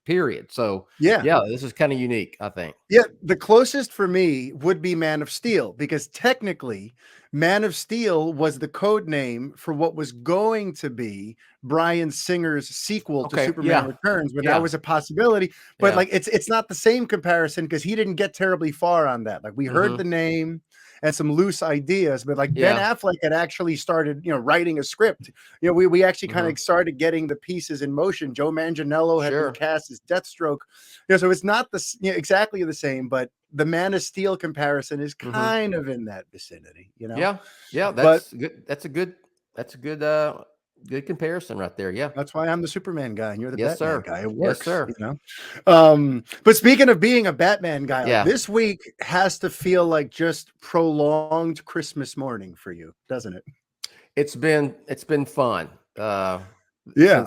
period. So Yeah. this is kind of unique, I think. Yeah, the closest for me would be Man of Steel, because technically Man of Steel was the code name for what was going to be Bryan Singer's sequel to Okay, Superman yeah. Returns, but Yeah. that was a possibility. But Yeah. like it's not the same comparison because he didn't get terribly far on that. Like we heard the name and some loose ideas, but like Ben Yeah. Affleck had actually started, writing a script. We actually kind of started getting the pieces in motion. Joe Manganiello had been cast as Deathstroke. So it's not exactly the same, but the Man of Steel comparison is kind of in that vicinity, Yeah. But Good. That's a good good comparison right there. Yeah. that's why I'm the Superman guy and you're the Yes, Batman sir. guy. It Yes, works, sir. But speaking of being a Batman guy, like, Yeah. this week has to feel like just prolonged Christmas morning for you, doesn't it? It's been fun. Yeah.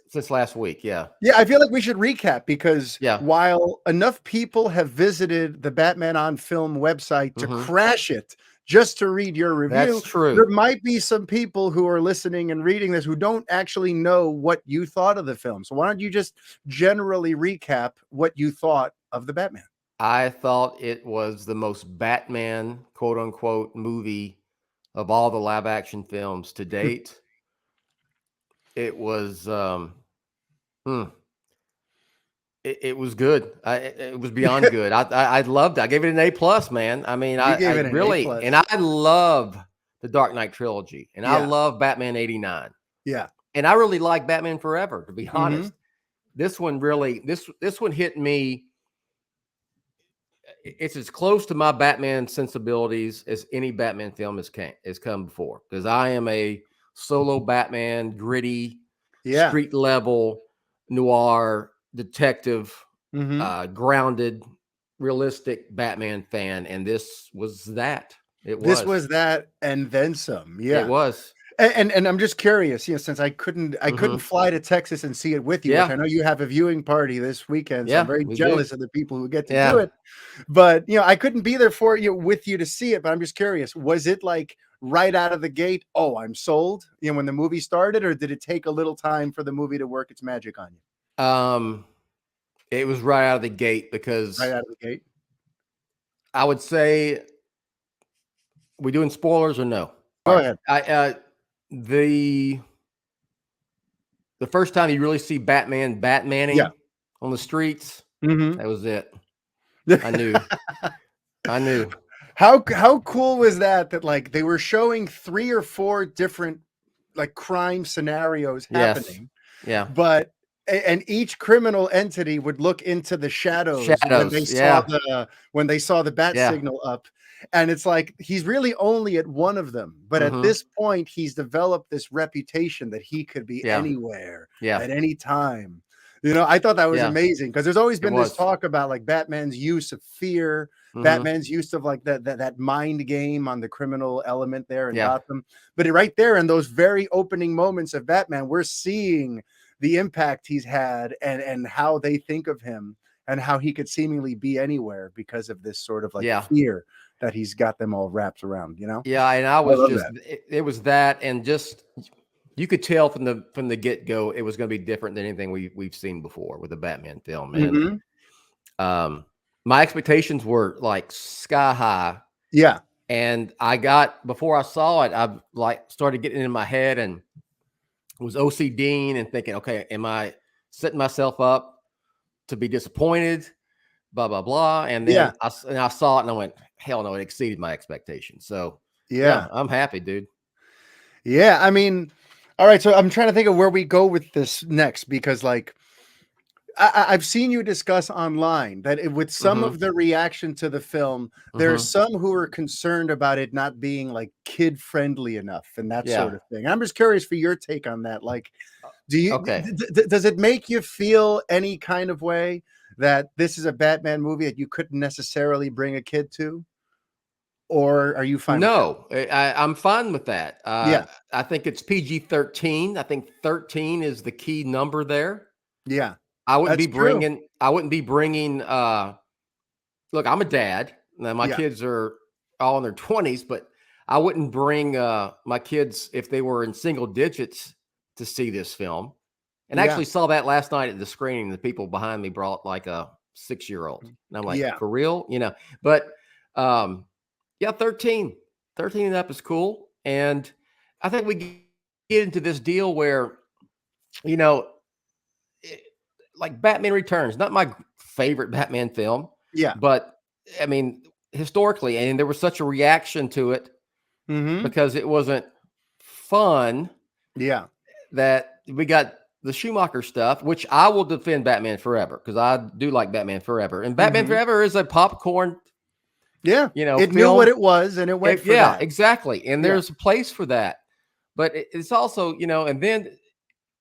Since last week. Yeah. Yeah, I feel like we should recap because Yeah. while enough people have visited the Batman on Film website to crash it just to read your review, That's true. there might be some people who are listening and reading this who don't actually know what you thought of the film. So why don't you just generally recap what you thought of the Batman? I thought it was the most Batman, quote unquote, movie of all the live action films to date. It was it was good. It was beyond good. I loved it. I gave it an A+, man. I mean, I really, and I love the Dark Knight trilogy, and I love Batman 89. Yeah. And I really like Batman Forever, to be honest. This one really, this one hit me. It's as close to my Batman sensibilities as any Batman film has come before, because I am a solo Batman, gritty, street level, noir, detective, grounded, realistic Batman fan, and this was that. This was that, and then some. Yeah, it was. And I'm just curious, since I couldn't fly to Texas and see it with you. Which I know you have a viewing party this weekend, so I'm very jealous of the people who get to do it. But I couldn't be there for you with you to see it. But I'm just curious, was it like right out of the gate? Oh, I'm sold. When the movie started, or did it take a little time for the movie to work its magic on you? It was right out of the gate, because right out of the gate. I would say, we doing spoilers or no? Go ahead. The first time you really see Batmaning on the streets, that was it. I knew. How cool was that? That like they were showing 3 or 4 different like crime scenarios happening. Yeah. But and each criminal entity would look into the shadows when they saw the bat signal up. And it's like he's really only at one of them, but at this point he's developed this reputation that he could be anywhere at any time. I thought that was amazing, because there's always been this talk about like Batman's use of fear, Batman's use of like that mind game on the criminal element there in Gotham. But right there in those very opening moments of Batman, we're seeing the impact he's had and how they think of him and how he could seemingly be anywhere because of this sort of like fear that he's got them all wrapped around, Yeah, and I was it was that, and just you could tell from the get-go it was going to be different than anything we've seen before with the Batman film. And my expectations were like sky high. Yeah. And before I saw it, I like started getting in my head and was OCDing and thinking, okay, am I setting myself up to be disappointed? Blah, blah, blah. And then I saw it and I went, hell no, it exceeded my expectations. So yeah, I'm happy, dude. Yeah. I mean, all right. So I'm trying to think of where we go with this next, because like I've seen you discuss online that with some of the reaction to the film, there's some who are concerned about it not being like kid friendly enough and that sort of thing. I'm just curious for your take on that. Like, does it make you feel any kind of way that this is a Batman movie that you couldn't necessarily bring a kid to? Or are you fine? No, I'm fine with that. I think it's PG-13. I think 13 is the key number there. Yeah. I wouldn't be bringing, look, I'm a dad. Now my kids are all in their 20s, but I wouldn't bring my kids if they were in single digits to see this film. And I actually saw that last night at the screening. The people behind me brought like a 6-year-old. And I'm like, for real? But 13 and up is cool. And I think we get into this deal where, like Batman Returns, not my favorite Batman film. Yeah. But I mean, historically, and there was such a reaction to it because it wasn't fun. Yeah. That we got the Schumacher stuff, which I will defend Batman Forever because I do like Batman Forever. And Batman Forever is a popcorn. Yeah. It knew what it was and it went for that. Exactly. And there's a place for that. But it's also, and then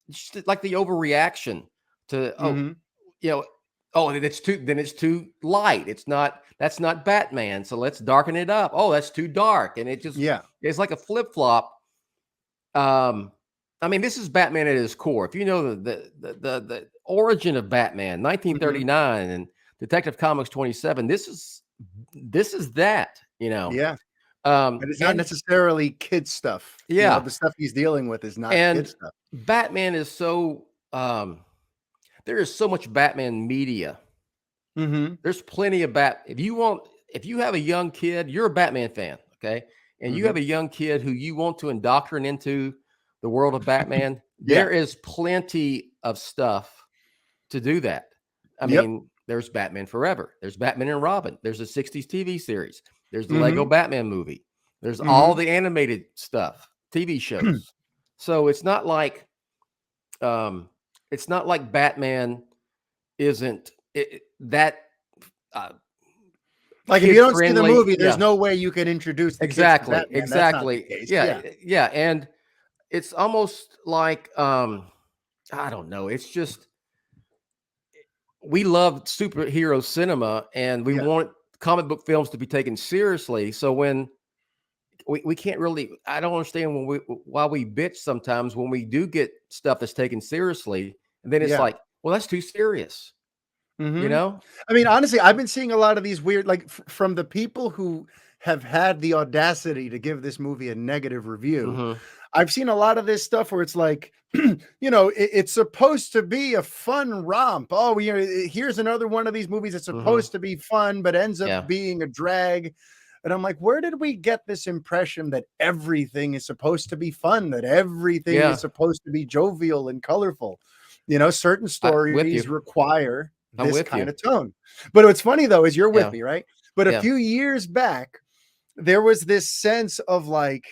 just like the overreaction to, it's too light. That's not Batman. So let's darken it up. Oh, that's too dark. And it just, it's like a flip flop. I mean, this is Batman at his core. If you know the origin of Batman, 1939 and Detective Comics 27, this is that, Yeah. And it's not necessarily kid stuff. Yeah. The stuff he's dealing with is not kid stuff. Batman is so there is so much Batman media. There's plenty of if you have a young kid, you're a Batman fan, okay? And you have a young kid who you want to indoctrinate into the world of Batman, there is plenty of stuff to do that. I mean, there's Batman Forever. There's Batman and Robin. There's a 60s TV series. There's the Lego Batman movie. There's all the animated stuff, TV shows. So it's not like Batman isn't that like if you don't see the movie, there's no way you can introduce the exactly. Yeah. And it's almost like I don't know. It's just we love superhero cinema and we want comic book films to be taken seriously. So when we can't really, I don't understand why we bitch sometimes when we do get stuff that's taken seriously, and then it's like, well, that's too serious. I mean, honestly, I've been seeing a lot of these weird, like from the people who have had the audacity to give this movie a negative review. I've seen a lot of this stuff where it's like, it's supposed to be a fun romp. Oh, here's another one of these movies that's supposed to be fun, but ends up being a drag. And I'm like, where did we get this impression that everything is supposed to be fun, that everything is supposed to be jovial and colorful? Certain stories require this kind of tone. But what's funny, though, is you're with me, right? But a few years back, there was this sense of like,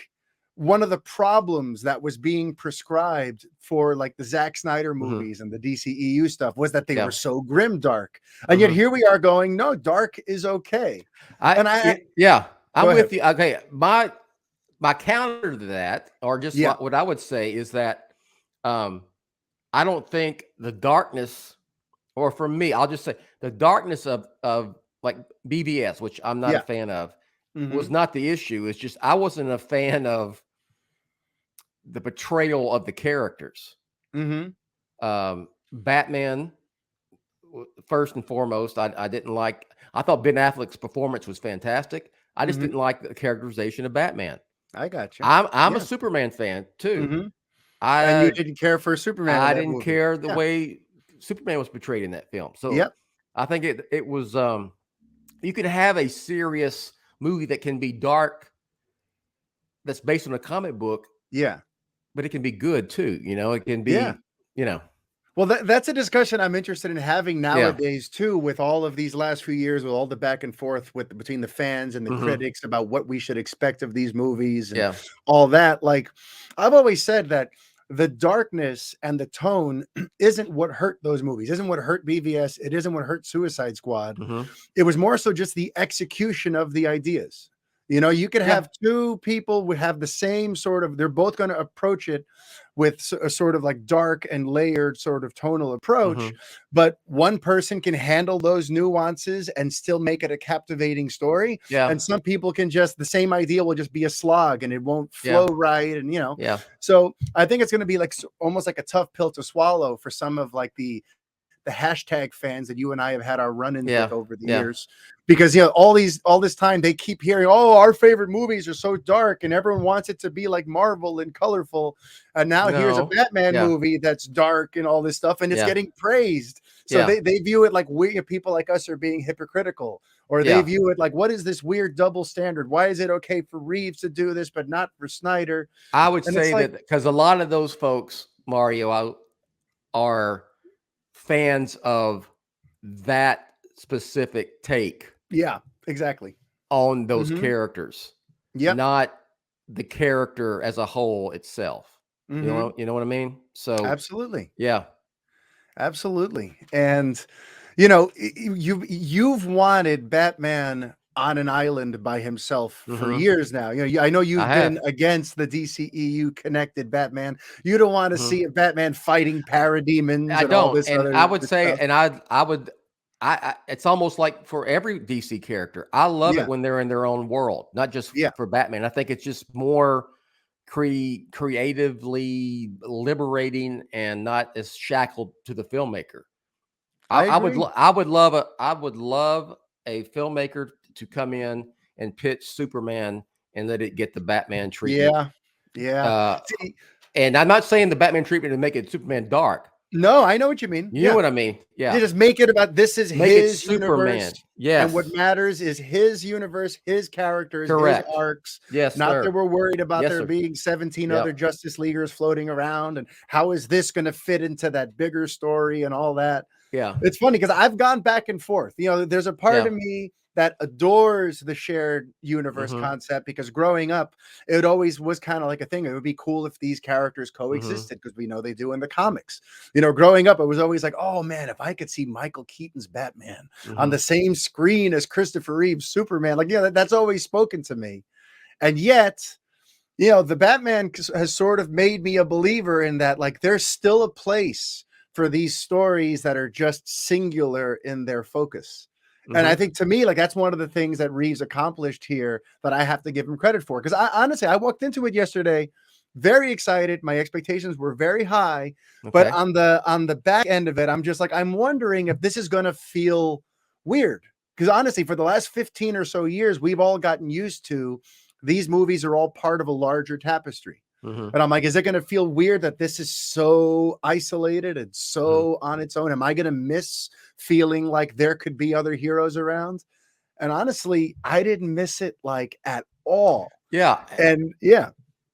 one of the problems that was being prescribed for like the Zack Snyder movies and the DCEU stuff was that they were so grim dark. And yet here we are going, no, dark is okay. I'm with you. Okay. My counter to that, or just what I would say is that I don't think the darkness, or for me, I'll just say the darkness of like BVS, which I'm not a fan of, was not the issue. It's just I wasn't a fan of the portrayal of the characters. Batman, first and foremost, I didn't like. I thought Ben Affleck's performance was fantastic. I just didn't like the characterization of Batman. I got you. I'm a Superman fan too. And you didn't care for Superman. I didn't care the way Superman was portrayed in that film. So I think it was. You could have a serious movie that can be dark, that's based on a comic book. But it can be good too. It can be, Well, that's a discussion I'm interested in having nowadays too, with all of these last few years, with all the back and forth between the fans and the critics about what we should expect of these movies and all that. Like, I've always said that the darkness and the tone isn't what hurt those movies, isn't what hurt BVS. It isn't what hurt Suicide Squad. It was more so just the execution of the ideas. You could have two people would have the same sort of, they're both going to approach it with a sort of like dark and layered sort of tonal approach, but one person can handle those nuances and still make it a captivating story. And some people can just, the same idea will just be a slog and it won't flow right. And, So I think it's going to be like almost like a tough pill to swallow for some of like the the hashtag fans that you and I have had our run-ins Yeah, with over the yeah. years, because all this time they keep hearing, oh, our favorite movies are so dark, and everyone wants it to be like Marvel and colorful, and now here's a No. Batman Yeah. movie that's dark and all this stuff, and it's Yeah. getting praised. So Yeah. they view it like people like us are being hypocritical, or they Yeah. view it like, what is this weird double standard? Why is it okay for Reeves to do this but not for Snyder? I would And say it's like, that because a lot of those folks, Mario, are fans of that specific take yeah, exactly. on those Mhm. characters, Yep. not the character as a whole itself. Mhm. You know what I mean? So Absolutely. yeah. Absolutely. And you've wanted Batman on an island by himself for Mhm. years now. I know I you've been have. against the DCEU connected Batman. You don't want to Mhm. see a Batman fighting parademons I and all don't, this and I other would say, stuff. and I would, it's almost like for every DC character, I love Yeah. it when they're in their own world, not just Yeah. for Batman. I think it's just more creatively liberating and not as shackled to the filmmaker. I agree. I would love a filmmaker to come in and pitch Superman and let it get the Batman treatment. Yeah. Yeah. Uh, See, and I'm not saying the Batman treatment to make it Superman dark. no, I know what you mean. You know Yeah. what I mean? You Yeah. just make it about this is Make it his universe. Superman. Yes. And what matters is his universe, his characters, Correct. his arcs. Yes, Not sir. that we're worried about Yes, there sir. being 17 Yep. other Justice Leaguers floating around and how is this going to fit into that bigger story and all that. Yeah. It's funny because I've gone back and forth. There's a part Yeah. of me that adores the shared universe Mhm. concept, because growing up, it always was kind of like a thing. It would be cool if these characters Mm-hmm. coexisted, because we know they do in the comics. Growing up, it was always like, oh man, if I could see Michael Keaton's Batman on Mhm. the same screen as Christopher Reeve's Superman, like, that's always spoken to me. And yet, the Batman has sort of made me a believer in that, like, there's still a place for these stories that are just singular in their focus. And I Mhm. think, to me, like, that's one of the things that Reeves accomplished here that I have to give him credit for. Because honestly, I walked into it yesterday very excited. My expectations were very high, but Okay. on the back end of it, I'm just like, I'm wondering if this is going to feel weird. Because honestly, for the last 15 or so years, we've all gotten used to these movies are all part of a larger tapestry. Mhm. And I'm like, is it going to feel weird that this is so isolated and so on its own? Am I going to miss feeling like there could be other heroes around? And honestly, I didn't miss it like at all. Yeah. And yeah,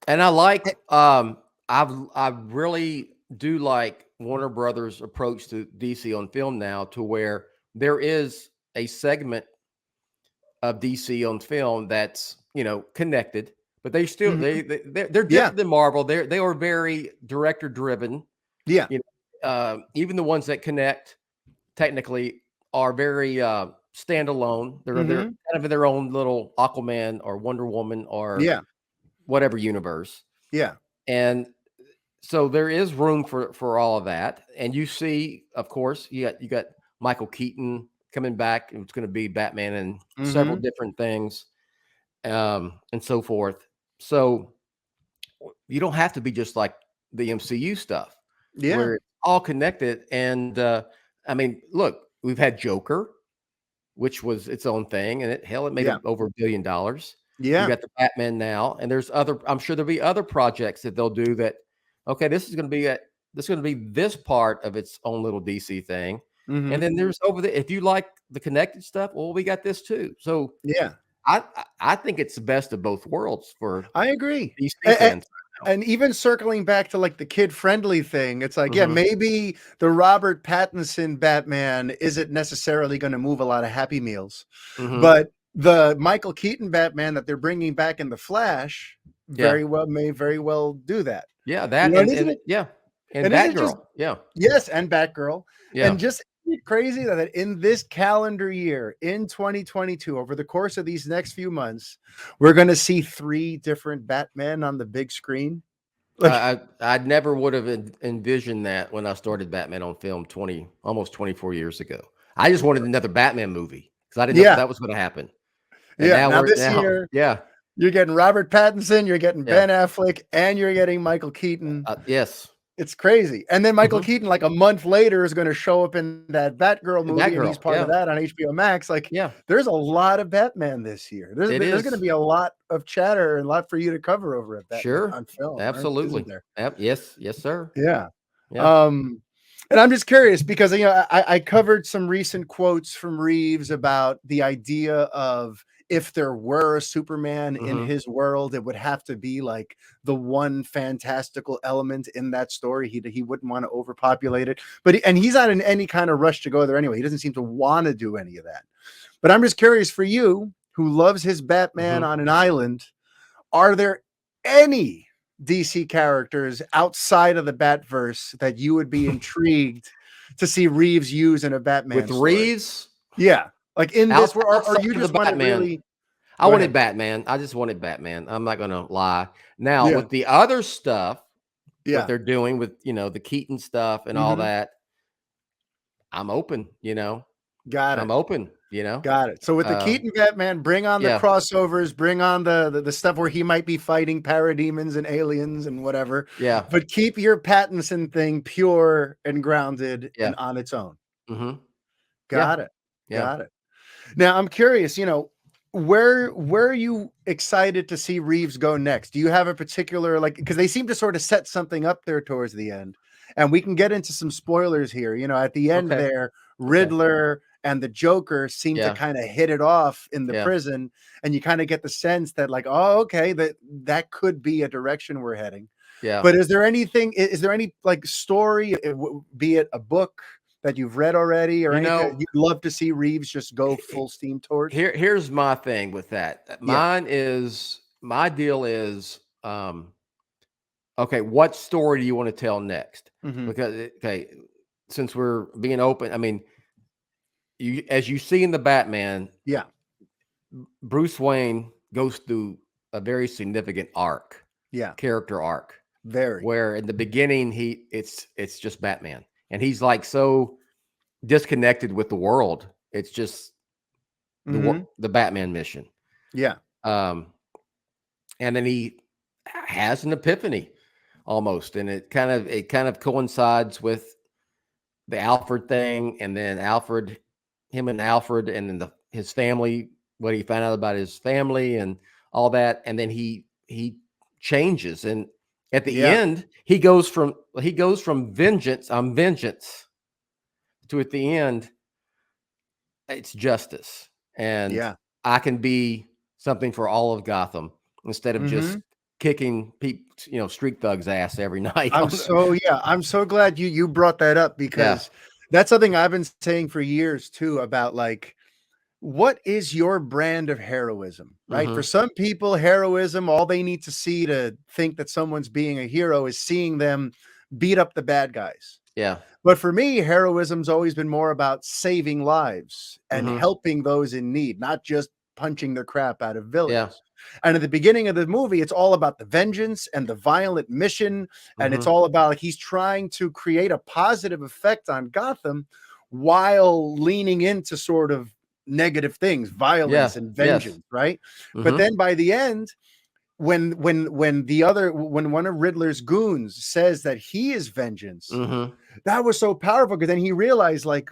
And I like I really do like Warner Brothers' approach to DC on film now, to where there is a segment of DC on film that's, connected, but they still Mhm. they're Yeah. different than Marvel. They are very director driven. Yeah. Even the ones that connect technically are very standalone. They're Mhm. kind of in their own little Aquaman or Wonder Woman or Yeah. whatever universe. Yeah. And so there is room for all of that. And you see, of course, you got Michael Keaton coming back, and it's going to be Batman and several Mhm. different things, and so forth. So you don't have to be just like the MCU stuff, Yeah. where it's all connected. And I mean, look, we've had Joker, which was its own thing, and it made Yeah. over $1 billion. You Yeah. got the Batman now, and there's other. I'm sure there'll be other projects that they'll do that. Okay, this is going to be this part of its own little DC thing, and Mhm. then there's if you like the connected stuff, well, we got this too. So Yeah. I think it's the best of both worlds for I agree. DC And, fans. and even circling back to like the kid friendly thing, it's like, yeah, Mhm. maybe the Robert Pattinson Batman isn't necessarily going to move a lot of Happy Meals, Mhm. but the Michael Keaton Batman that they're bringing back in the Flash Yeah, may very well do that. yeah, that And isn't it? and And isn't it just Batgirl, yeah, yes, and Batgirl. yeah. And just isn't it crazy that in this calendar year, in 2022, over the course of these next few months, we're going to see 3 different Batman on the big screen? Like, I never would have envisioned that when I started Batman on film almost 24 years ago. I just wanted another Batman movie because I didn't know yeah, that was going to happen. And yeah. Now this now, year, yeah, you're getting Robert Pattinson, you're getting yeah, Ben Affleck, and you're getting Michael Keaton. yes, It's crazy. And then Michael Mhm. Keaton, like a month later, is going to show up in that Batgirl movie, and he's Batgirl, part of yeah. that on HBO Max. Like, Yeah, there's a lot of Batman this year. it There's going to is. be a lot of chatter and a lot for you to cover over at Batman Sure. on film, isn't Absolutely. there? Yes. Yes, sir. Yeah. Yeah. And I'm just curious because I covered some recent quotes from Reeves about the idea of if there were a Superman in Mhm. his world, it would have to be like the one fantastical element in that story. He wouldn't want to overpopulate it, but he's not in any kind of rush to go there anyway. He doesn't seem to want to do any of that. But I'm just curious for you, who loves his Batman Mhm. on an island, are there any DC characters outside of the Batverse that you would be intrigued to see Reeves use in a Batman With story? Reeves, Yeah, like in this, or outside you of the just want it Batman, really. I Go wanted ahead. Batman. I just wanted Batman. I'm not gonna lie. Now, Yeah, with the other stuff, what yeah. they're doing with, the Keaton stuff and all Mhm. that, I'm open, Got I'm it. open, Got it. So with the Keaton Batman, bring on the yeah, crossovers, bring on the stuff where he might be fighting parademons and aliens and whatever, yeah, but keep your Pattinson thing pure and grounded yeah, and on its own. mhm, yeah, Got it. yeah. Got it. Now I'm curious, where are you excited to see Reeves go next? Do you have a particular, like, because they seem to sort of set something up there towards the end, and we can get into some spoilers here. At the end Okay, there, okay. Riddler and the Joker seem to Yeah, kind of hit it off in the yeah, prison, and you kind of get the sense that, like, oh, okay, that could be a direction we're heading. yeah. But is there anything? Is there any like story, be it a book that you've read already, or You anything know, that you'd love to see Reeves just go full steam towards? here's my thing with that. Yeah. My deal is, okay, what story do you want to tell next? Hmm. Because okay, since we're being open, I mean, as you see in the Batman, Yeah. Bruce Wayne goes through a very significant Yeah. character arc, Very. where in the beginning it's just Batman, and he's like so disconnected with the world. It's just Hmm. the Batman mission. Yeah. Um, and then he has an epiphany almost, and it kind of coincides with the Alfred thing, and then him and Alfred, and then his family, what he found out about his family and all that, and then he changes, and at the Yeah. end he goes from vengeance to, at the end, it's justice, and Yeah. I can be something for all of Gotham instead of just Hmm. kicking street thugs ass every night. I'm so glad you brought that up, Yeah. because that's something I've been saying for years too, about like, what is your brand of heroism, right? For Hmm. some people, heroism, all they need to see to think that someone's being a hero is seeing them beat up the bad guys. Yeah. But for me, heroism's always been more about saving lives and Hmm. helping those in need, not just punching the crap out of Yeah. villains. And at the beginning of the movie, it's all about the vengeance and the violent mission. And it's Hmm. all about, like, he's trying to create a positive effect on Gotham while leaning into sort of negative things, Yeah. violence and Yes. vengeance, right? But Hmm. then by the end, when one of Riddler's goons says that he is vengeance, Hmm. that was so powerful, because then he realized, like,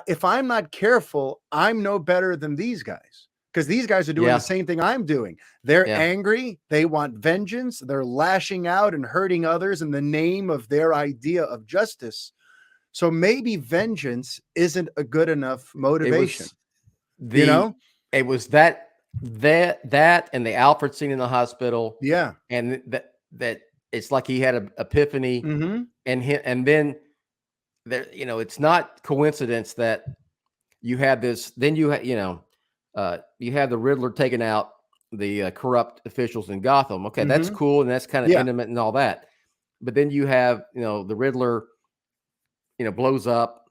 if I'm not careful, I'm no better than these guys, because these guys are doing the Yeah. same thing I'm doing. They're Yeah. angry. They want vengeance. They're lashing out and hurting others in the name of their idea of justice. So maybe vengeance isn't a good enough It motivation, was you the know? it was that and the Alfred scene in the hospital, Yeah. and that it's like he had an epiphany, Hmm. and then there, it's not coincidence that you had this. Then you have the Riddler taking out the corrupt officials in Gotham. Okay, that's Hmm. cool, and that's kind of Yeah. intimate and all that. But then you have, the Riddler, blows up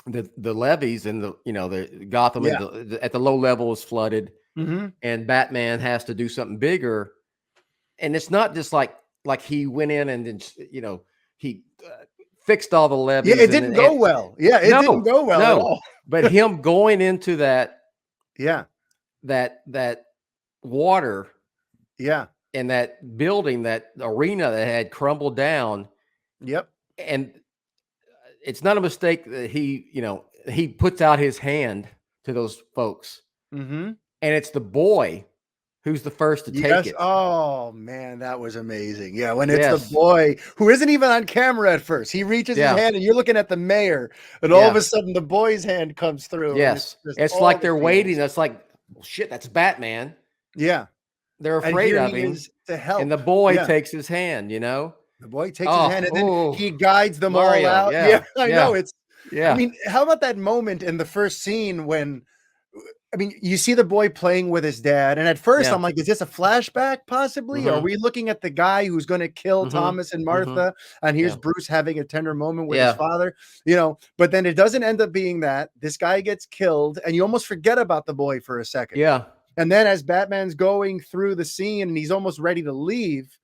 the levees, and the Gotham, and Yeah. at the low level is flooded, Hmm. and Batman has to do something bigger. And it's not just like he went in and then he fixed all the Yeah. levees, It and didn't go well. Yeah. It didn't no, go well at no, all. but him going into Yeah. that water Yeah. in that building, that arena that had crumbled down, Yep. And it's not a mistake that he puts out his hand to those folks. Mm-hmm. And it's the boy who's the first to take it. Oh man, that was amazing. Yeah, when it's the Yes. boy who isn't even on camera at first. He reaches his hand and you're looking at the mayor, and all of a sudden the boy's hand comes through. Yes. And it's like they're waiting. It's like, well, shit, that's Batman. Yeah. They're afraid of him to help. And the boy takes his hand, The boy takes his hand and then he guides them Mario, all out. Yeah, I know. I mean, how about that moment in the first scene when you see the boy playing with his dad, and at first I'm like, is this a flashback possibly? Are we looking at the guy who's going to kill Thomas and Martha? And here's Bruce having a tender moment with his father, but then it doesn't end up being that. This guy gets killed, and you almost forget about the boy for a second. Yeah. And then as Batman's going through the scene and he's almost ready to leave,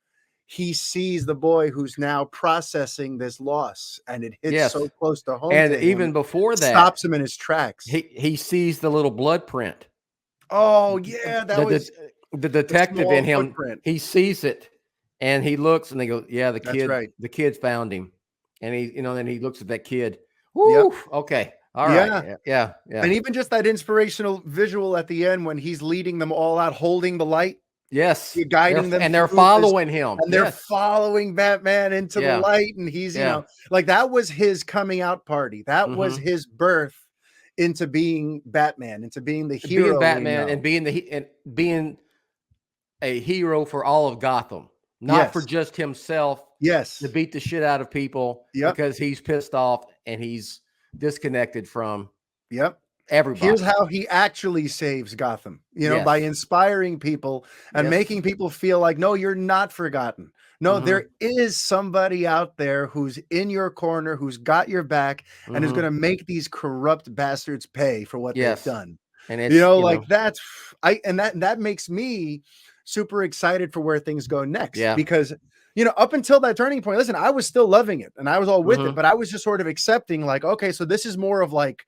he sees the boy who's now processing this loss, and it hits so close to home. And even before that, stops him in his tracks. He sees the little blood print. Oh yeah, that was the detective in him. Footprint. He sees it, and he looks, and they go, "Yeah, the kid. Right. The kid found him." And then he looks at that kid. Woo, okay. All right. Yeah. And even just that inspirational visual at the end when he's leading them all out, holding the light. Yes. You're guiding them. And they're following him. And they're following Batman into the light. And he's, like that was his coming out party. That was his birth into being Batman, into being the hero. Being Batman and being a hero for all of Gotham. Not for just himself. Yes. To beat the shit out of people because he's pissed off and he's disconnected from everybody. Here's how he actually saves Gotham, by inspiring people and making people feel like, no, you're not forgotten. No, there is somebody out there who's in your corner, who's got your back, and is going to make these corrupt bastards pay for what they've done. And it's, that makes me super excited for where things go next. Because up until that turning point, listen, I was still loving it and I was all with it, but I was just sort of accepting like, okay, so this is more of like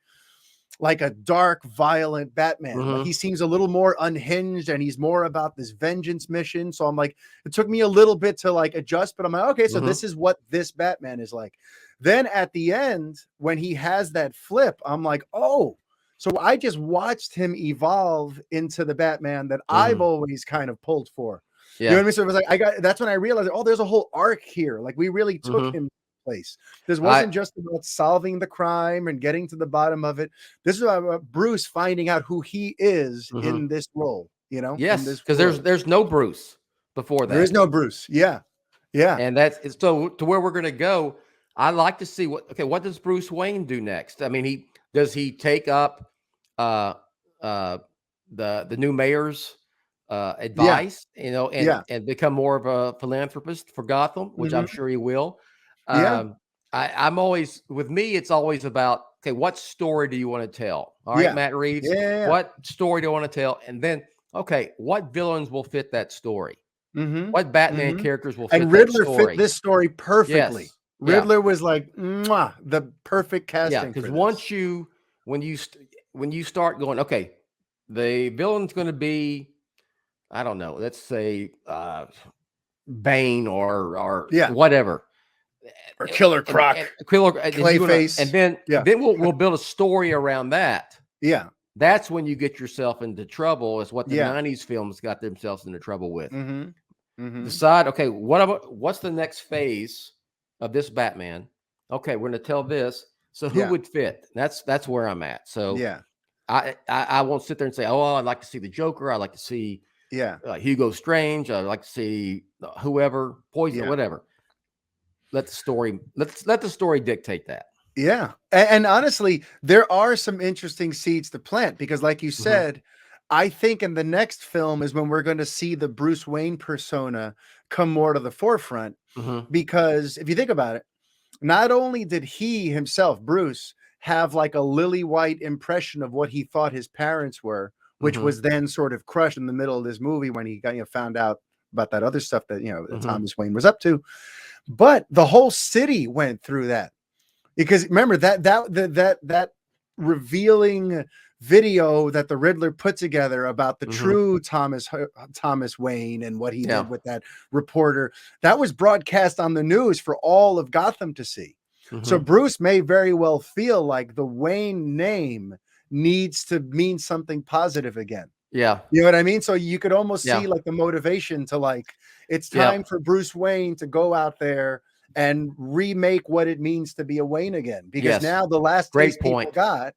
a dark, violent Batman. Like he seems a little more unhinged and he's more about this vengeance mission. So I'm like, it took me a little bit to like adjust, but I'm like, okay, so this is what this Batman is like. Then at the end, when he has that flip, I'm like, oh, so I just watched him evolve into the Batman that I've always kind of pulled for. You know what I mean? So it was like, that's when I realized, oh, there's a whole arc here. Like we really took him place. This wasn't just about solving the crime and getting to the bottom of it. This is about Bruce finding out who he is in this role, Yes, because there's no Bruce before that. There is no Bruce. Yeah. And that's so to where we're going to go. I like to see what does Bruce Wayne do next? I mean, does he take up the new mayor's advice, and become more of a philanthropist for Gotham, which I'm sure he will. I'm always, with me, it's always about, okay, what story do you want to tell? All right, Matt Reeves, what story do you want to tell? And then, okay, what villains will fit that story? What Batman characters will fit and Riddler that story? Fit this story perfectly. Yes. Riddler was like, mwah, the perfect casting. Yeah, because once when you start going, okay, the villain's going to be, I don't know, let's say Bane or whatever, or Killer Croc, Clayface, and then we'll build a story around that. Yeah, that's when you get yourself into trouble. Is what the '90s films got themselves into trouble with. Decide, okay, what's the next phase of this Batman? Okay, we're going to tell this. So who would fit? That's where I'm at. So I won't sit there and say, oh, I'd like to see the Joker. I'd like to see Hugo Strange. I'd like to see whoever, Poison, whatever. Let the story dictate that. Yeah. And honestly, there are some interesting seeds to plant because like you said, I think in the next film is when we're going to see the Bruce Wayne persona come more to the forefront because if you think about it, not only did he himself, Bruce, have like a lily white impression of what he thought his parents were, which was then sort of crushed in the middle of this movie when he got found out about that other stuff that that Thomas Wayne was up to. But the whole city went through that because remember that revealing video that the Riddler put together about the Mhm. true Thomas Wayne and what he Yeah. did with that reporter, that was broadcast on the news for all of Gotham to see. So Mhm. Bruce may very well feel like the Wayne name needs to mean something positive again. Yeah. You know what I mean? So you could almost Yeah. see like the motivation to like, it's Yeah. time for Bruce Wayne to go out there and remake what it means to be a Wayne again. Because Yes. now the last Great taste people point. got,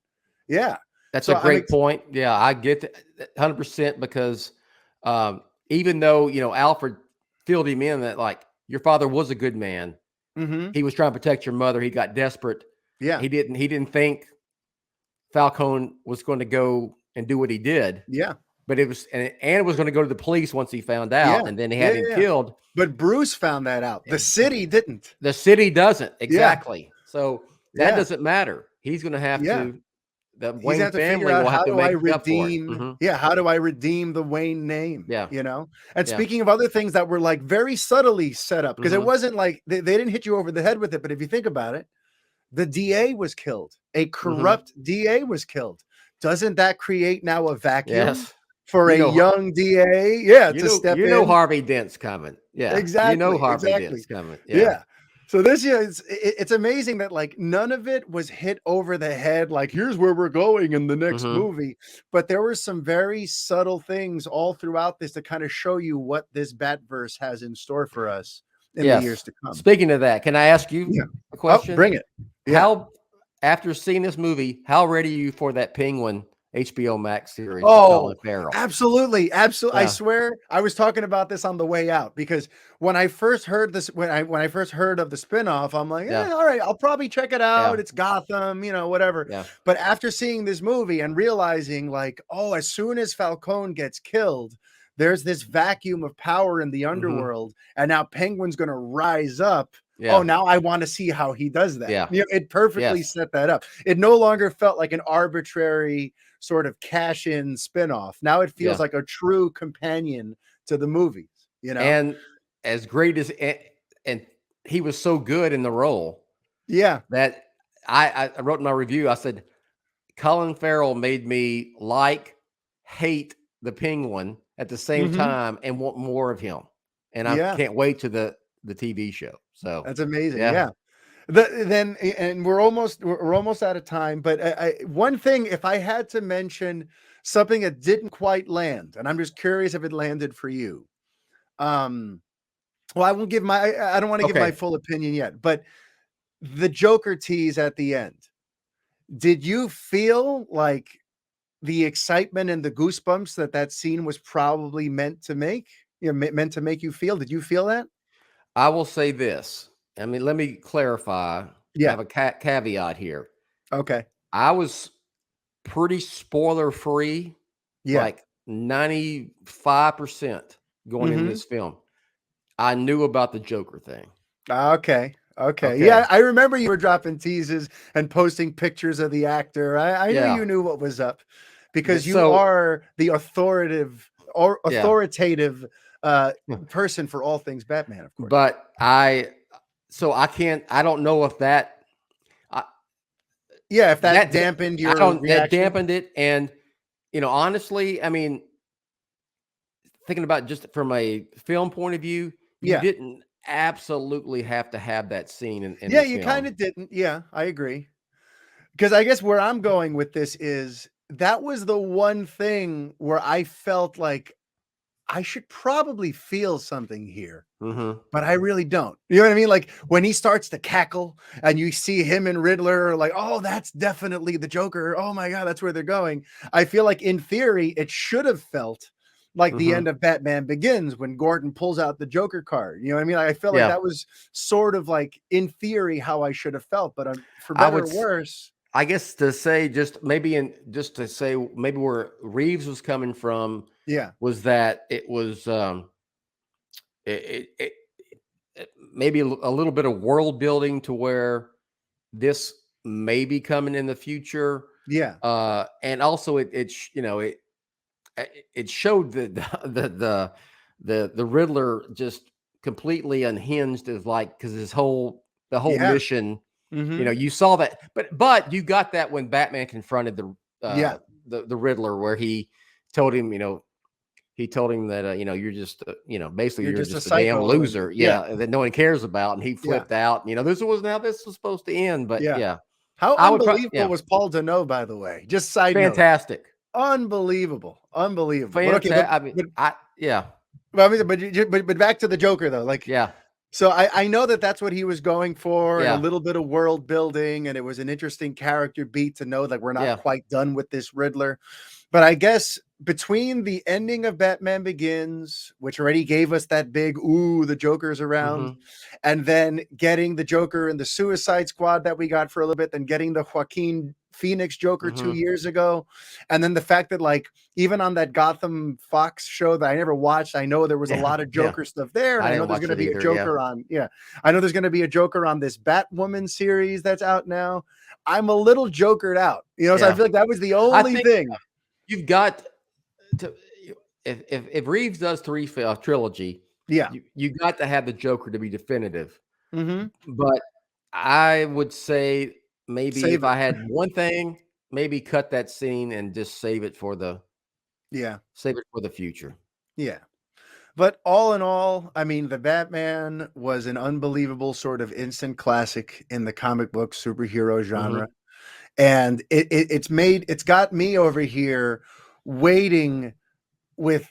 yeah. That's So a great point. Yeah, I get that 100% because even though, Alfred filled him in that like your father was a good man. Mhm. He was trying to protect your mother. He got desperate. Yeah. He didn't think Falcone was going to go and do what he did. Yeah. But it was and it was going to go to the police once he found out, Yeah. and then he had him killed. But Bruce found that out. The city didn't. The city doesn't. Exactly. So that Yeah. doesn't matter. He's going to have Yeah. to the He's Wayne have to figure family out will have how to do I make up for it. redeem, Mhm. how do I redeem the Wayne name? Yeah. You know? And Yeah. speaking of other things that were like very subtly set up, because it Mhm. wasn't like they didn't hit you over the head with it, but if you think about it, the DA was killed. A corrupt DA was killed. Doesn't that create now a vacuum Yes. for You a know- young DA? To step you in. know Harvey Dent's coming. Yeah. Exactly. You know Harvey exactly. Dent's coming. Yeah. So this year, it's amazing that like none of it was hit over the head. Like here's where we're going in the next Mhm. movie, but there were some very subtle things all throughout this to kind of show you what this Batverse has in store for us in the years to come. Speaking of that, can I ask you Yeah. a question? Bring it. Yeah. How, after seeing this movie, how ready are you for that Penguin HBO Max series? with Oh, Colin Farrell? absolutely. Absolutely. Yeah. I swear I was talking about this on the way out because when I first heard this, when I first heard of the spinoff, I'm like, Yeah. all right, I'll probably check it out. Yeah. It's Gotham, whatever. Yeah. But after seeing this movie and realizing like, oh, as soon as Falcone gets killed, there's this vacuum of power in the underworld. And now Penguin's going to rise up. Yeah. Oh, now I want to see how he does that. Yeah. It perfectly Yes. set that up. It no longer felt like an arbitrary sort of cash-in spinoff. Now it feels Yeah. like a true companion to the movies, And as great as and he was so good in the role Yeah. that I wrote in my review, I said, Colin Farrell made me hate the Penguin at the same Mhm. time and want more of him. And I Yeah. can't wait to the TV show. So That's amazing. Yeah. Yeah. And we're almost out of time, but one thing, if I had to mention something that didn't quite land, and I'm just curious if it landed for you. Well, I won't give I don't want to give my Okay. full opinion yet, but the Joker tease at the end. Did you feel like the excitement and the goosebumps that scene was probably meant to make? Meant to make you feel? Did you feel that? I will say this. I mean, let me clarify. Yeah. I have a caveat here. Okay. I was pretty spoiler free, Yeah. like 95% going into Mhm. this film. I knew about the Joker thing. Okay. Okay. Yeah, I remember you were dropping teases and posting pictures of the actor. I Yeah. knew you knew what was up because you So- are the authoritative person for all things Batman, of course. But I don't know if that Yeah, if that that dampened your that reaction. dampened it. And, honestly, I mean, thinking about just from a film point of view, you Yeah. didn't absolutely have to have that scene in Yeah, the you film. kind of didn't. Yeah, I agree. Because I guess where I'm going with this is that was the one thing where I felt like I should probably feel something here, Mhm. but I really don't. You know what I mean? Like when he starts to cackle and you see him and Riddler, like, oh, that's definitely the Joker. Oh my God, that's where they're going. I feel like in theory, it should have felt like the Mhm. end of Batman Begins when Gordon pulls out the Joker card. You know what I mean? I feel like Yeah. that was sort of like in theory how I should have felt, but for I better would or s- worse. I guess to say maybe where Reeves was coming from Yeah. was that it was it maybe a little bit of world building to where this may be coming in the future. Yeah. And also it showed the Riddler just completely unhinged, as like because the whole Yeah. mission Mhm. You saw that, but you got that when Batman confronted Yeah. the Riddler, where he told him, he told him that you're just basically You're you're just a just a damn psycho and loser, yeah. that no one cares about, and he Yeah. flipped out. This was now this was supposed to end, but Yeah. yeah, How I would unbelievable was Paul Dano, by the way? Just side note. fantastic, Unbelievable. Unbelievable. But okay, fantastic. I mean, yeah, but I mean, but back to the Joker though. Like, yeah, so I know that that's what he was going for, and a yeah, little bit of world building, and it was an interesting character beat to know that we're not yeah, quite done with this Riddler. But I guess between the ending of Batman Begins, which already gave us that big "ooh, the Joker's around," mhm, and then getting the Joker in the Suicide Squad that we got for a little bit, then getting the Joaquin Phoenix Joker 2 mhm, years ago, and then the fact that like even on that Gotham Fox show that I never watched, I know there was a yeah, lot of yeah. Joker stuff there, and I I know didn't there's watch going to it be a either. Yeah, Joker on. Yeah, I know there's going to be a Joker on this Batwoman series that's out now. I'm a little jokered out, so I yeah. feel like that was the I only think thing. you've got to if Reeves does trilogy, Yeah. you got to have the Joker to be definitive. Mm-hmm. But I would say maybe if Save it. I had one thing, maybe cut that scene and just Yeah. save it for the future. Yeah. But all in all, I mean, the Batman was an unbelievable sort of instant classic in the comic book superhero genre. Mhm. And it's got me over here waiting with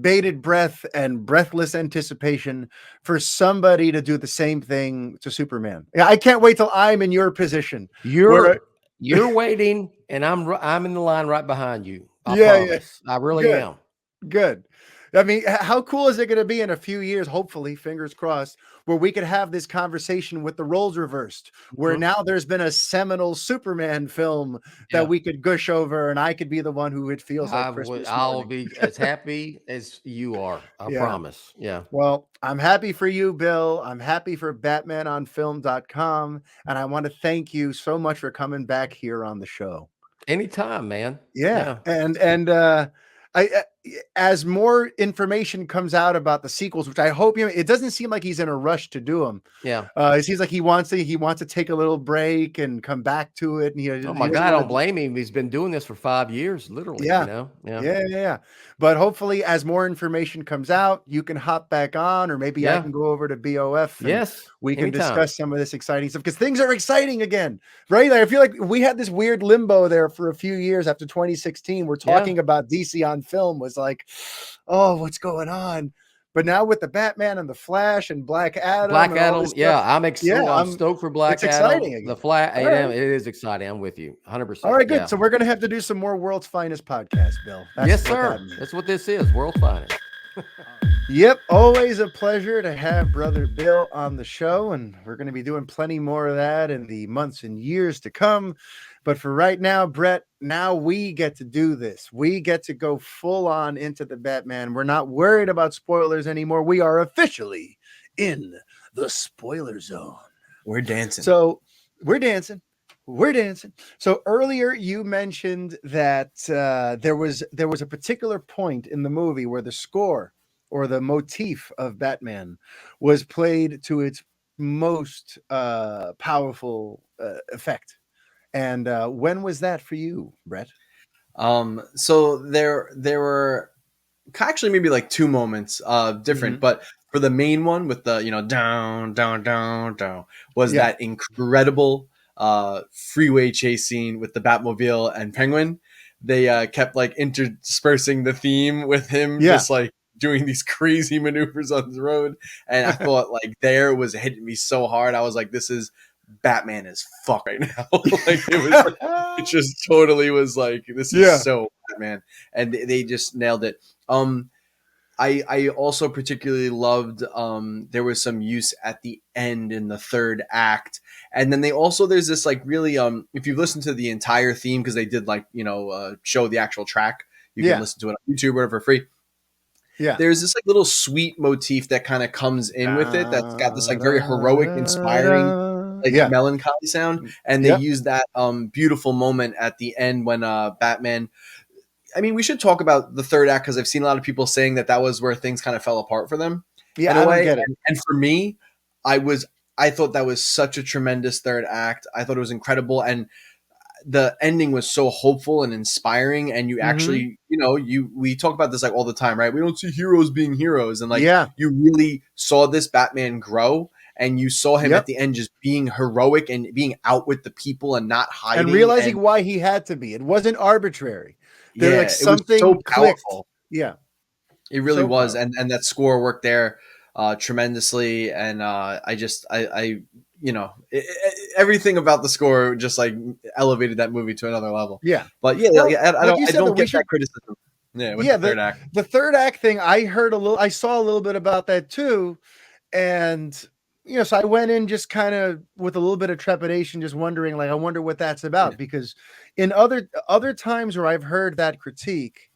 bated breath and breathless anticipation for somebody to do the same thing to Superman. Yeah, I can't wait till I'm in your position. Where You're waiting, and I'm in the line right behind you. I yeah, promise. I really good. am. Good. I mean, how cool is it going to be in a few years, hopefully, fingers crossed, where we could have this conversation with the roles reversed, where Mhm. now there's been a seminal Superman film that Yeah. we could gush over, and I could be the one who it feels like Christmas I'll morning. be as happy as you are. I Yeah. promise. Yeah. Well, I'm happy for you, Bill. I'm happy for BatmanOnFilm.com. And I want to thank you so much for coming back here on the show. Anytime, man. Yeah, Yeah. and as more information comes out about the sequels, which I hope it doesn't seem like he's in a rush to do them. Yeah. It seems like he wants to take a little break and come back to it. And he Oh my doesn't God, I wanna don't blame him. He's been doing this for 5 years, literally, Yeah. Yeah. Yeah. But hopefully, as more information comes out, you can hop back on, or maybe I Yeah. can go over to BOF and Yes. we can Anytime. discuss some of this exciting stuff because things are exciting again, right? Like, I feel like we had this weird limbo there for a few years after 2016. We're talking about DC on film was like, oh, what's going on? But now with the Batman and the Flash and Black Adam and all this Yeah, stuff, I'm stoked for Black it's Adam. exciting again. The Flash, All right. it is exciting. I'm with you 100%. All right, good. Yeah. So we're going to have to do some more World's Finest podcast, Bill. That's Yes, what sir. that means. That's what this is. World Finest. Yep, always a pleasure to have Brother Bill on the show, and we're going to be doing plenty more of that in the months and years to come. But for right now, Brett, now we get to do this. We get to go full on into the Batman. We're not worried about spoilers anymore. We are officially in the spoiler zone. We're dancing. So we're dancing. We're dancing. So earlier you mentioned that there was a particular point in the movie where the score or the motif of Batman was played to its most powerful effect. And when was that for you, Brett? So there were actually maybe like two moments different, but for the main one with the down was that incredible freeway chase scene with the Batmobile and Penguin. They kept like interspersing the theme with him just like doing these crazy maneuvers on the road, and I thought like there was hitting me so hard. I was like, this is Batman as fuck right now. Like it was like, it just totally was like, this is so Batman, and they just nailed it. I also particularly loved there was some use at the end in the third act, and then there's this like really if you listen to the entire theme, because they did like show the actual track, you can listen to it on YouTube or whatever for free. Yeah, there's this like little sweet motif that kind of comes in with it that's got this like very heroic, inspiring, like melancholy sound, and they use that beautiful moment at the end when Batman. I mean, we should talk about the third act because I've seen a lot of people saying that was where things kind of fell apart for them. Yeah, in a way. I don't get it. And for me, I was I thought that was such a tremendous third act. I thought it was incredible, and the ending was so hopeful and inspiring. And you actually, we talk about this like all the time, right? We don't see heroes being heroes, and like you really saw this Batman grow, and you saw him at the end just being heroic and being out with the people and not hiding and realizing why he had to be. It wasn't arbitrary. There, like something it was so powerful. Yeah, it really was, and that score worked there tremendously. And everything about the score just like elevated that movie to another level. Yeah, but I don't get that criticism. Yeah, with the third act. The third act thing, I saw a little bit about that too, and so I went in just kind of with a little bit of trepidation, just wondering, like, I wonder what that's about, because in other times where I've heard that critique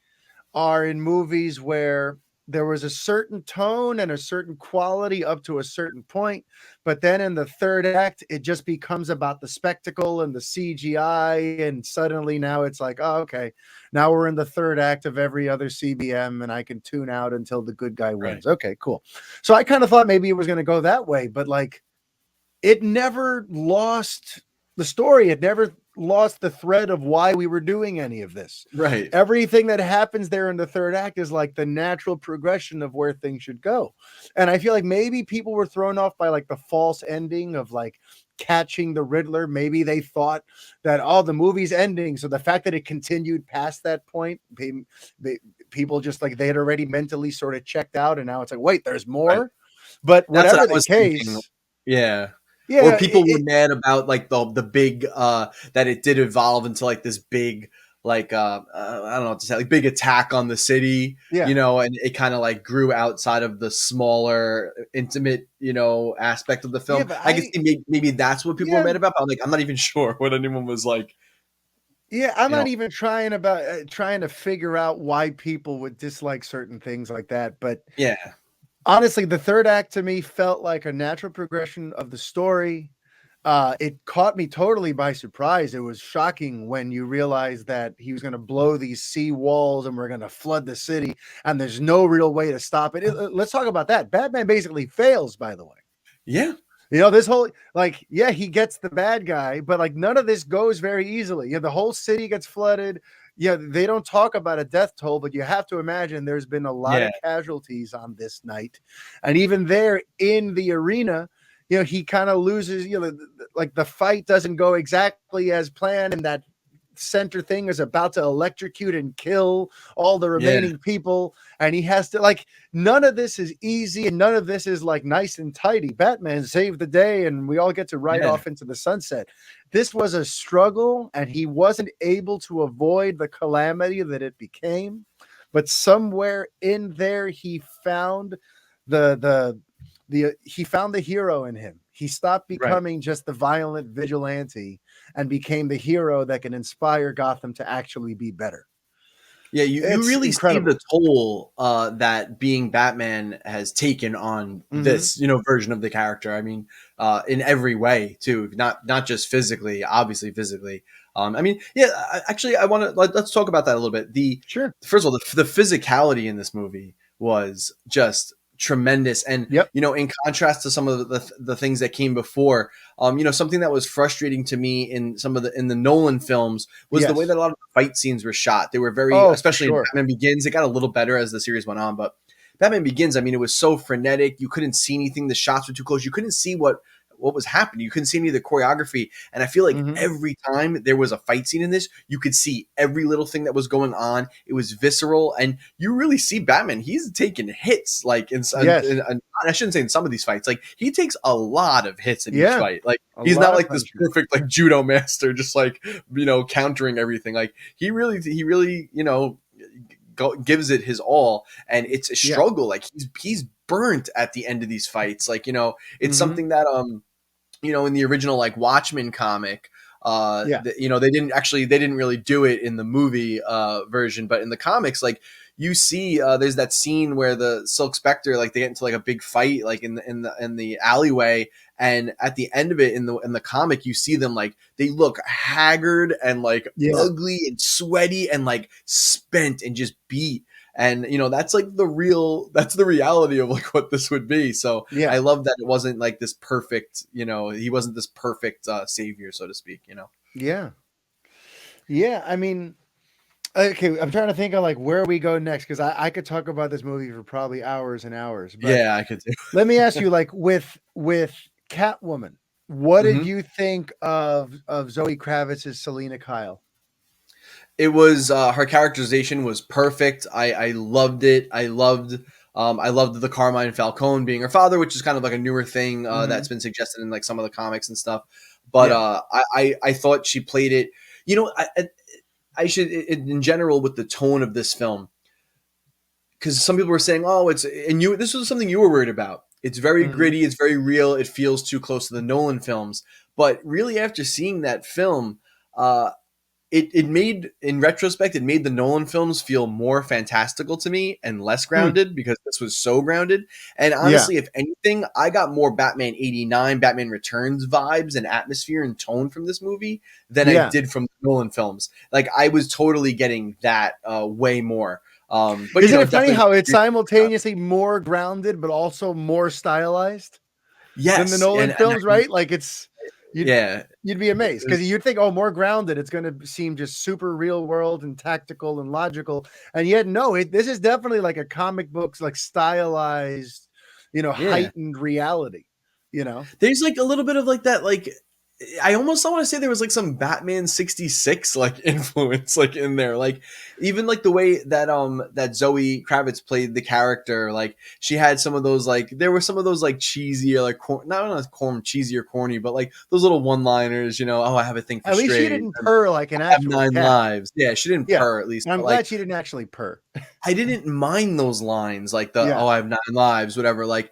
are in movies where there was a certain tone and a certain quality up to a certain point, but then in the third act, it just becomes about the spectacle and the CGI, and suddenly now it's like, oh, okay, now we're in the third act of every other CBM, and I can tune out until the good guy wins. Right. Okay, cool. So I kind of thought maybe it was going to go that way, but like, it never lost the story. It never lost the thread of why we were doing any of this. Right. Everything that happens there in the third act is like the natural progression of where things should go. And I feel like maybe people were thrown off by like the false ending of like catching the Riddler. Maybe they thought that, oh, the movie's ending. So the fact that it continued past that point, people just like they had already mentally sort of checked out. And now it's like, wait, there's more. Right. But whatever the case. Thinking. Yeah. Yeah, or people were mad about like the big that it did evolve into like this big like I don't know what to say, like big attack on the city, and it kind of like grew outside of the smaller intimate aspect of the film. I guess maybe that's what people were mad about. But I'm not even sure what anyone was like. Yeah, I'm not even trying to figure out why people would dislike certain things like that, but yeah. Honestly, the third act to me felt like a natural progression of the story. It caught me totally by surprise. It was shocking when you realize that he was going to blow these sea walls and we're going to flood the city, and there's no real way to stop it. Let's talk about that. Batman basically fails, by the way. Yeah. This whole, like, he gets the bad guy, but like none of this goes very easily. The whole city gets flooded. They don't talk about a death toll, but you have to imagine there's been a lot of casualties on this night. And even there in the arena, he kind of loses, like the fight doesn't go exactly as planned, and that center thing is about to electrocute and kill all the remaining people. And he has to, like, none of this is easy, and none of this is like nice and tidy. Batman saved the day and we all get to ride off into the sunset. This was a struggle, and he wasn't able to avoid the calamity that it became. But somewhere in there, he found he found the hero in him. He stopped becoming just the violent vigilante and became the hero that can inspire Gotham to actually be better. Yeah, you really incredible. See the toll that being Batman has taken on this, version of the character. I mean, in every way too, not just physically, obviously physically. Actually, I want to let's talk about that a little bit. First of all, the physicality in this movie was just tremendous, and in contrast to some of the things that came before, something that was frustrating to me in the Nolan films was the way that a lot of the fight scenes were shot. They were very, especially in Batman Begins, it got a little better as the series went on, but Batman Begins, I mean, it was so frenetic. You couldn't see anything. The shots were too close. You couldn't see what was happening. You couldn't see any of the choreography. And I feel like every time there was a fight scene in this, you could see every little thing that was going on. It was visceral. And you really see Batman. He's taking hits. Like, I shouldn't say in some of these fights. Like, he takes a lot of hits in each fight. Like, he's not like this perfect, like, judo master, just like, countering everything. Like, he really, gives it his all. And it's a struggle. Like, he's burnt at the end of these fights. Like, it's something that, in the original like Watchmen comic, they didn't really do it in the movie version, but in the comics, like you see, there's that scene where the Silk Spectre, like they get into like a big fight, like in the alleyway, and at the end of it in the comic, you see them like they look haggard and like ugly and sweaty and like spent and just beat. And that's like that's the reality of like what this would be. So Yeah. I love that it wasn't like this perfect, he wasn't this perfect savior, so to speak. Yeah. Yeah. I mean, okay, I'm trying to think of like where we go next, because I could talk about this movie for probably hours and hours. But Yeah, I could too. let me ask you, like with Catwoman, what did Mhm. you think of Zoe Kravitz's Selena Kyle? It was her characterization was perfect. I loved it. I loved the Carmine Falcone being her father, which is kind of like a newer thing that's been suggested in like some of the comics and stuff. But Yeah. I thought she played it. I should in general with the tone of this film, because some people were saying, "Oh, this was something you were worried about. It's very Mhm. gritty. It's very real. It feels too close to the Nolan films." But really, after seeing that film, it made, in retrospect, it made the Nolan films feel more fantastical to me and less Hmm. grounded, because this was so grounded. And Yeah. honestly, if anything, I got more Batman 89, Batman Returns vibes and atmosphere and tone from this movie than I Yeah. did from the Nolan films. Like, I was totally getting that way more. But Isn't it funny definitely, how it's simultaneously more grounded but also more stylized than the yes, Nolan films, right? Like you'd yeah, you'd be amazed, because you'd think, oh, more grounded, it's going to seem just super real world and tactical and logical, and yet no, this is definitely like a comic books, like stylized, yeah. heightened reality. You know, There's like a little bit of like that, like I almost want to say there was like some Batman 66 like influence like in there. Like even like the way that Zoe Kravitz played the character, like she had some of those, like there were some of those like cheesy or like cheesy or corny, but like those little one-liners, oh, I have a thing for at least she straight. didn't purr like an I have actual 9 cat. lives. Yeah, she didn't Yeah, purr at least, and I'm but like glad she didn't actually purr. I didn't mind those lines, like Yeah. I have 9 lives, whatever. Like,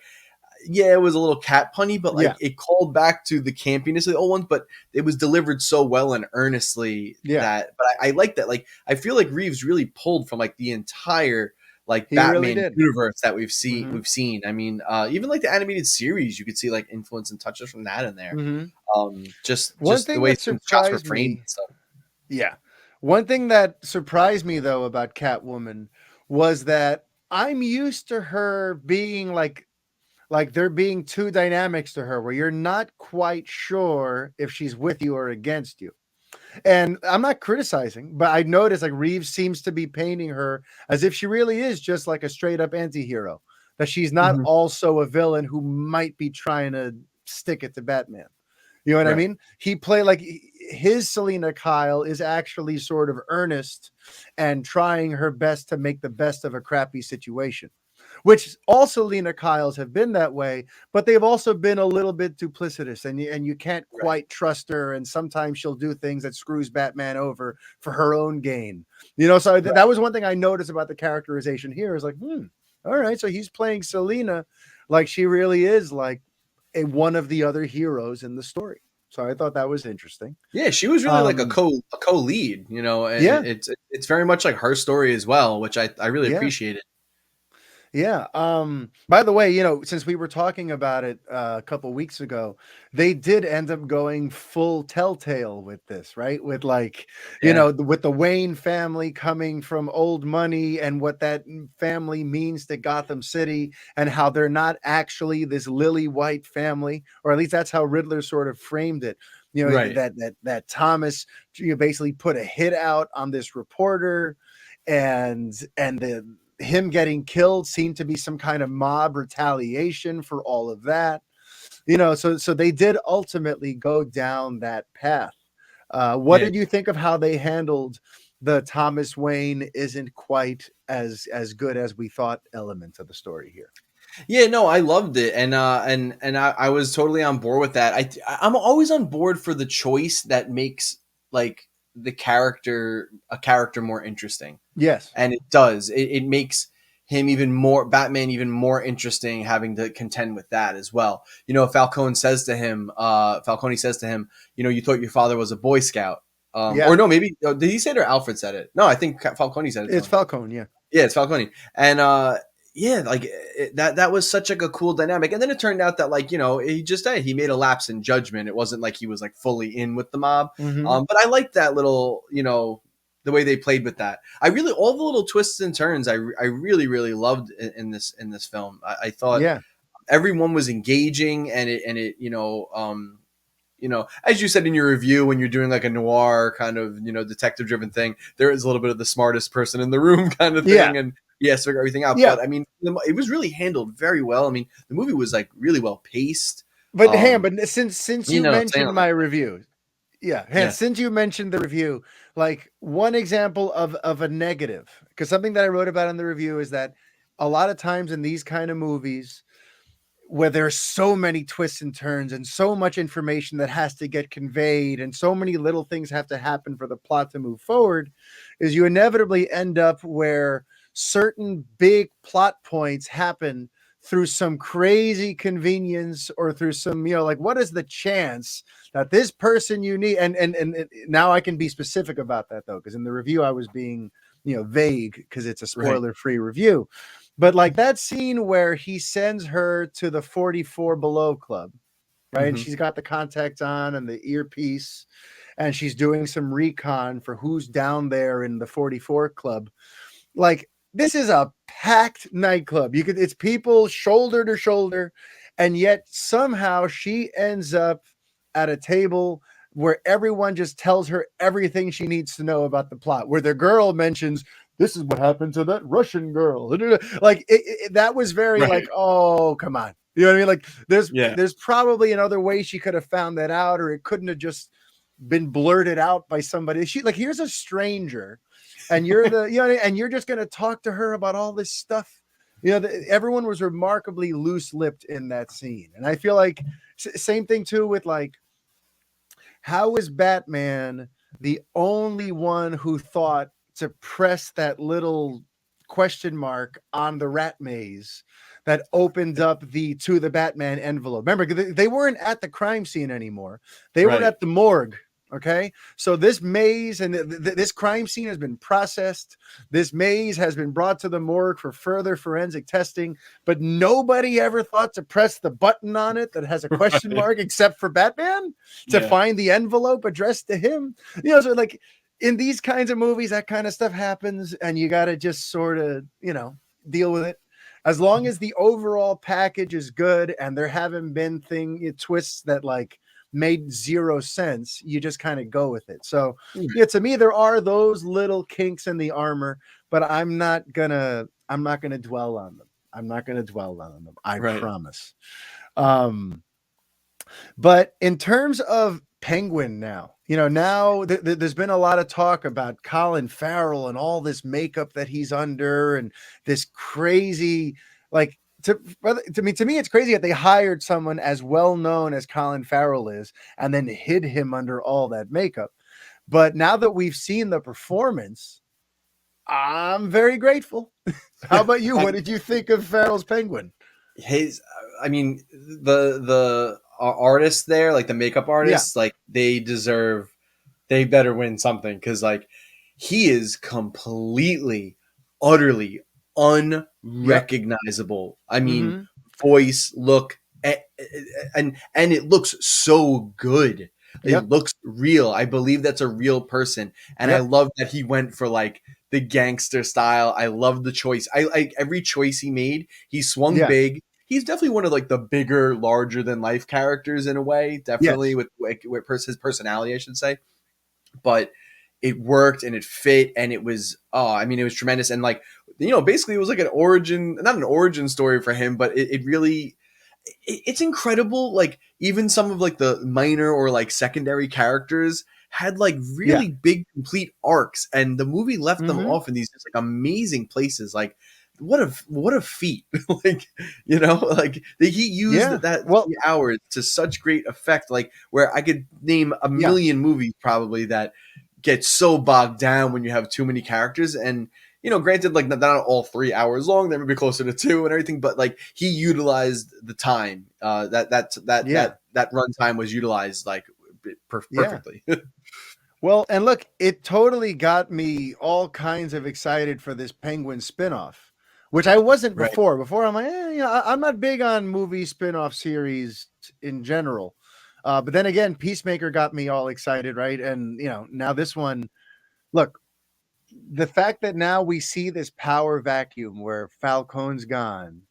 yeah, it was a little cat punny, but like Yeah. it called back to the campiness of the old ones, but it was delivered so well and earnestly Yeah. that, but I like that. Like, I feel like Reeves really pulled from like the entire like He really Batman did. universe that Mhm. we've seen. I mean, even like the animated series, you could see like influence and touches from that in there. Mhm. One Just the thing way that some shots were surprised framed and me, stuff. yeah. One thing that surprised me though about Catwoman was that I'm used to her being like there being two dynamics to her where you're not quite sure if she's with you or against you. And I'm not criticizing, but I noticed like Reeves seems to be painting her as if she really is just like a straight up anti-hero, that she's not Mhm. also a villain who might be trying to stick it to Batman. You know what I Right. mean? He played like his Selena Kyle is actually sort of earnest and trying her best to make the best of a crappy situation, which all Selena Kyles have been that way, but they've also been a little bit duplicitous, and you can't Right. quite trust her. And sometimes she'll do things that screws Batman over for her own gain. So Right. that was one thing I noticed about the characterization here. Is like, all right, so he's playing Selena like she really is like one of the other heroes in the story. So I thought that was interesting. Yeah, she was really like a Um, co lead, and yeah, it's very much like her story as well, which I really yeah. appreciated. Yeah. By the way, since we were talking about it a couple weeks ago, they did end up going full Telltale with this, right? With like, Yeah. with the Wayne family coming from old money and what that family means to Gotham City, and how they're not actually this lily white family, or at least that's how Riddler sort of framed it. Right. That Thomas, basically put a hit out on this reporter, and the him getting killed seemed to be some kind of mob retaliation for all of that. So they did ultimately go down that path. What Yeah. did you think of how they handled the Thomas Wayne isn't quite as good as we thought element of the story here? Yeah, no, I loved it, and I was totally on board with that. I'm always on board for the choice that makes like a character more interesting. Yes. And it does. It makes him even more Batman, even more interesting, having to contend with that as well. Falcone says to him, you thought your father was a Boy Scout. Yeah. Or no, maybe did he say it or Alfred said it? No, I think Falcone said it to It's him. Falcone. Yeah. Yeah, it's Falcone. And yeah, like that was such like a cool dynamic. And then it turned out that he made a lapse in judgment. It wasn't like he was like fully in with the mob. Mm-hmm. But I liked that little the way they played with that. I really, all the little twists and turns I really, really loved in this film. I thought everyone was engaging, and it as you said in your review, when you're doing like a noir kind of, detective driven thing, there is a little bit of the smartest person in the room kind of thing. And yes, figure everything out. But I mean, it was really handled very well. I mean, the movie was like really well paced. But since you mentioned my review, since you mentioned the review, like one example of a negative, because something that I wrote about in the review is that a lot of times in these kind of movies, where there's so many twists and turns and so much information that has to get conveyed and so many little things have to happen for the plot to move forward, is you inevitably end up where certain big plot points happen through some crazy convenience or through some, like, what is the chance that this person you need? And now I can be specific about that though, because in the review I was being, vague because it's a spoiler-free review. But like that scene where he sends her to the 44 Below Club, right? Mm-hmm. And she's got the contacts on and the earpiece, and she's doing some recon for who's down there in the 44 Club. Like, this is a packed nightclub. It's people shoulder to shoulder, and yet somehow she ends up at a table where everyone just tells her everything she needs to know about the plot, where the girl mentions, this is what happened to that Russian girl. Like that was very like, oh, come on. You know what I mean? Like there's probably another way she could have found that out, or it couldn't have just been blurted out by somebody. She like, here's a stranger and you're and you're just going to talk to her about all this stuff. Everyone was remarkably loose-lipped in that scene. And I feel like same thing too with like, how is Batman the only one who thought to press that little question mark on the rat maze that opened up the To the Batman envelope? Remember, they weren't at the crime scene anymore. They were at the morgue. Okay. So this maze and this crime scene has been processed. This maze has been brought to the morgue for further forensic testing, but nobody ever thought to press the button on it that has a question mark except for Batman to find the envelope addressed to him. So like, in these kinds of movies, that kind of stuff happens, and you got to just sort of, deal with it. As long as the overall package is good and there haven't been twists that like made zero sense, you just kind of go with it. So to me, there are those little kinks in the armor, but I'm not gonna dwell on them. I promise. But in terms of Penguin now, now there's been a lot of talk about Colin Farrell and all this makeup that he's under and this crazy, like, to me, it's crazy that they hired someone as well known as Colin Farrell is and then hid him under all that makeup. But now that we've seen the performance, I'm very grateful. How about you? What did you think of Farrell's Penguin? The artists there, like the makeup artists, like they better win something, because like he is completely, utterly unrecognizable. I mean, voice, look, and it looks so good. It looks real. I believe that's a real person, and I love that he went for like the gangster style. I love the choice. I like every choice he made. He swung big. He's definitely one of like the bigger, larger than life characters in a way. Definitely with his personality, I should say. But it worked and it fit, and it was it was tremendous. And like, basically it was like not an origin story for him, but it really, it's incredible. Like even some of like the minor or like secondary characters had like really big complete arcs, and the movie left them off in these just like amazing places. Like what a feat. Like, like he used that 3 hours to such great effect, like where I could name a million movies probably that get so bogged down when you have too many characters. And granted, like not all 3 hours long, they may be closer to 2 and everything, but like he utilized the time that runtime was utilized like perfectly. Well, and look, it totally got me all kinds of excited for this Penguin spinoff, which I wasn't before. Before I'm like, I'm not big on movie spinoff series in general. But then again, Peacemaker got me all excited, right? And now this one, look, the fact that now we see this power vacuum where Falcone's gone,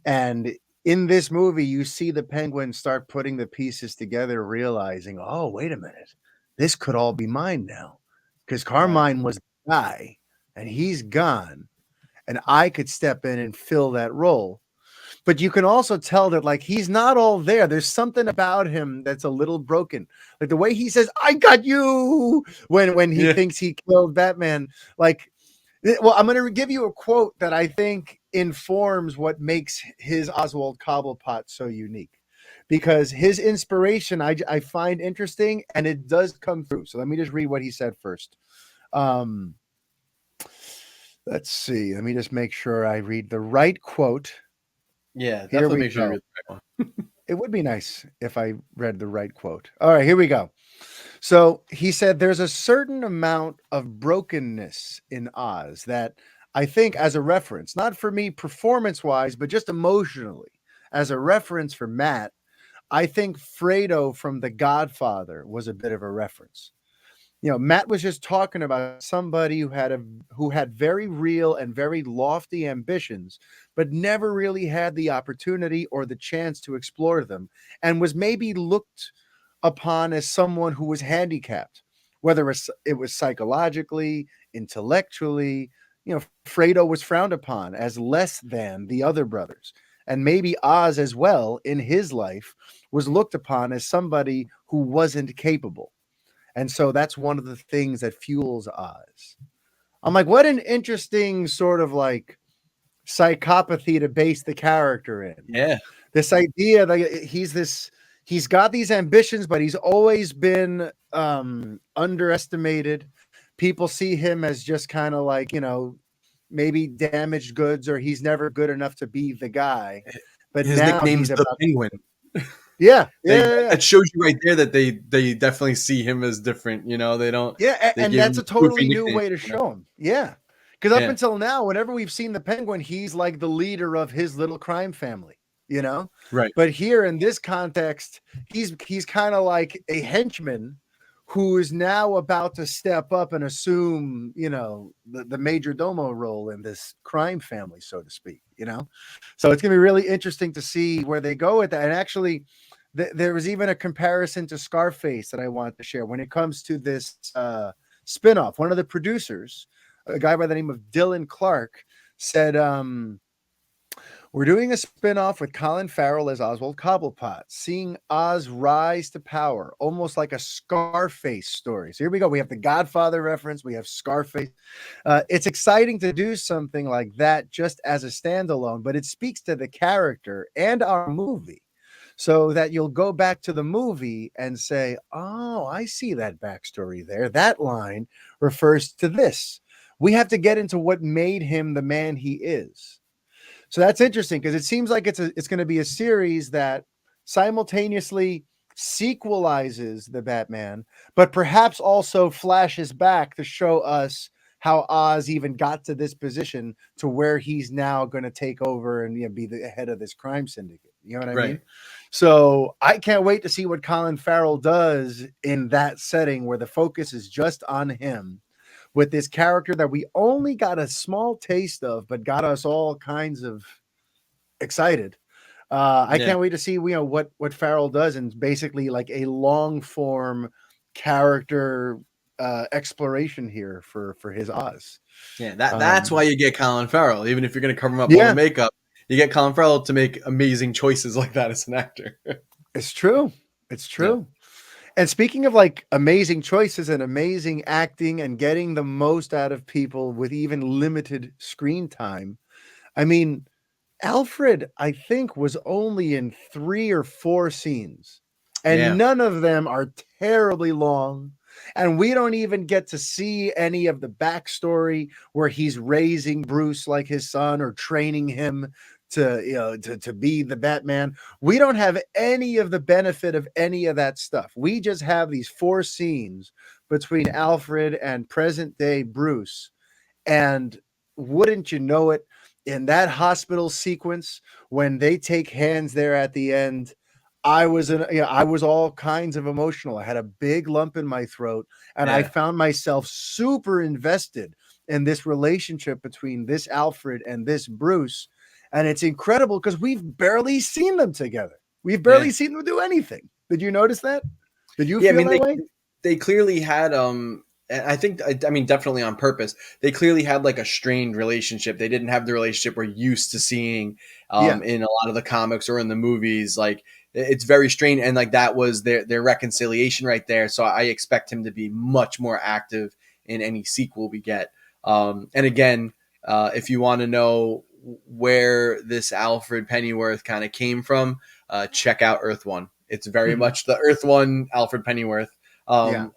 and in this movie you see the Penguin start putting the pieces together, realizing, oh, wait a minute, this could all be mine now, because Carmine was the guy and he's gone, and I could step in and fill that role. But you can also tell that, like, he's not all there. There's something about him that's a little broken. Like the way he says, I got you, when he thinks he killed Batman. Like, well, I'm going to give you a quote that I think informs what makes his Oswald Cobblepot so unique, because his inspiration I find interesting, and it does come through. So let me just read what he said first. Let's see. Let me just make sure I read the right quote. Yeah, definitely make sure you read the right one. It would be nice if I read the right quote. All right, here we go. So he said, there's a certain amount of brokenness in Oz that I think, as a reference, not for me performance-wise, but just emotionally, as a reference for Matt, I think Fredo from The Godfather was a bit of a reference. You know, Matt was just talking about somebody who had very real and very lofty ambitions, but never really had the opportunity or the chance to explore them, and was maybe looked upon as someone who was handicapped, whether it was psychologically, intellectually. You know, Fredo was frowned upon as less than the other brothers. And maybe Oz as well in his life was looked upon as somebody who wasn't capable. And so that's one of the things that fuels Oz. I'm like, what an interesting sort of like psychopathy to base the character in. Yeah. This idea that he's got these ambitions, but he's always been underestimated. People see him as just kind of like, you know, maybe damaged goods, or he's never good enough to be the guy. But his now nickname's the Penguin. Yeah, That shows you right there that they definitely see him as different. You know, they don't. Yeah, they and give that's him a totally goofy new way to nicknames, show him. Yeah, because up Yeah. until now, whenever we've seen the Penguin, he's like the leader of his little crime family, you know? Right. But here in this context, he's kind of like a henchman who is now about to step up and assume, you know, the major domo role in this crime family, so to speak, you know? So it's going to be really interesting to see where they go with that. And actually, there was even a comparison to Scarface that I wanted to share when it comes to this spinoff. One of the producers, a guy by the name of Dylan Clark, said, we're doing a spinoff with Colin Farrell as Oswald Cobblepot, seeing Oz rise to power, almost like a Scarface story. So here we go. We have the Godfather reference. We have Scarface. It's exciting to do something like that just as a standalone, but it speaks to the character and our movie, so that you'll go back to the movie and say, oh, I see that backstory there. That line refers to this. We have to get into what made him the man he is. So that's interesting, because it seems like it's going to be a series that simultaneously sequelizes the Batman, but perhaps also flashes back to show us how Oz even got to this position to where he's now going to take over and, you know, be the head of this crime syndicate. You know what I mean? So I can't wait to see what Colin Farrell does in that setting where the focus is just on him, with this character that we only got a small taste of, but got us all kinds of excited. I can't wait to see, you know, what Farrell does, and basically like a long form character exploration here for his Oz. Yeah, that's why you get Colin Farrell. Even if you're going to cover him up all the makeup, you get Colin Farrell to make amazing choices like that as an actor. It's true. It's true. Yeah. And speaking of like amazing choices and amazing acting and getting the most out of people with even limited screen time, I mean, Alfred, I think, was only in 3 or 4 scenes, and none of them are terribly long. And we don't even get to see any of the backstory where he's raising Bruce like his son or training him to, you know, to be the Batman. We don't have any of the benefit of any of that stuff. We just have these 4 scenes between Alfred and present day Bruce. And wouldn't you know it, in that hospital sequence when they take hands there at the end, I was all kinds of emotional. I had a big lump in my throat, and I found myself super invested in this relationship between this Alfred and this Bruce. And it's incredible because we've barely seen them together. We've barely seen them do anything. Did you notice that? Did you feel that way? They clearly had I mean definitely on purpose. They clearly had like a strained relationship. They didn't have the relationship we're used to seeing in a lot of the comics or in the movies. Like it's very strained, and like that was their reconciliation right there. So I expect him to be much more active in any sequel we get. And again, if you want to know where this Alfred Pennyworth kind of came from, check out Earth One. It's very much the Earth One Alfred Pennyworth. I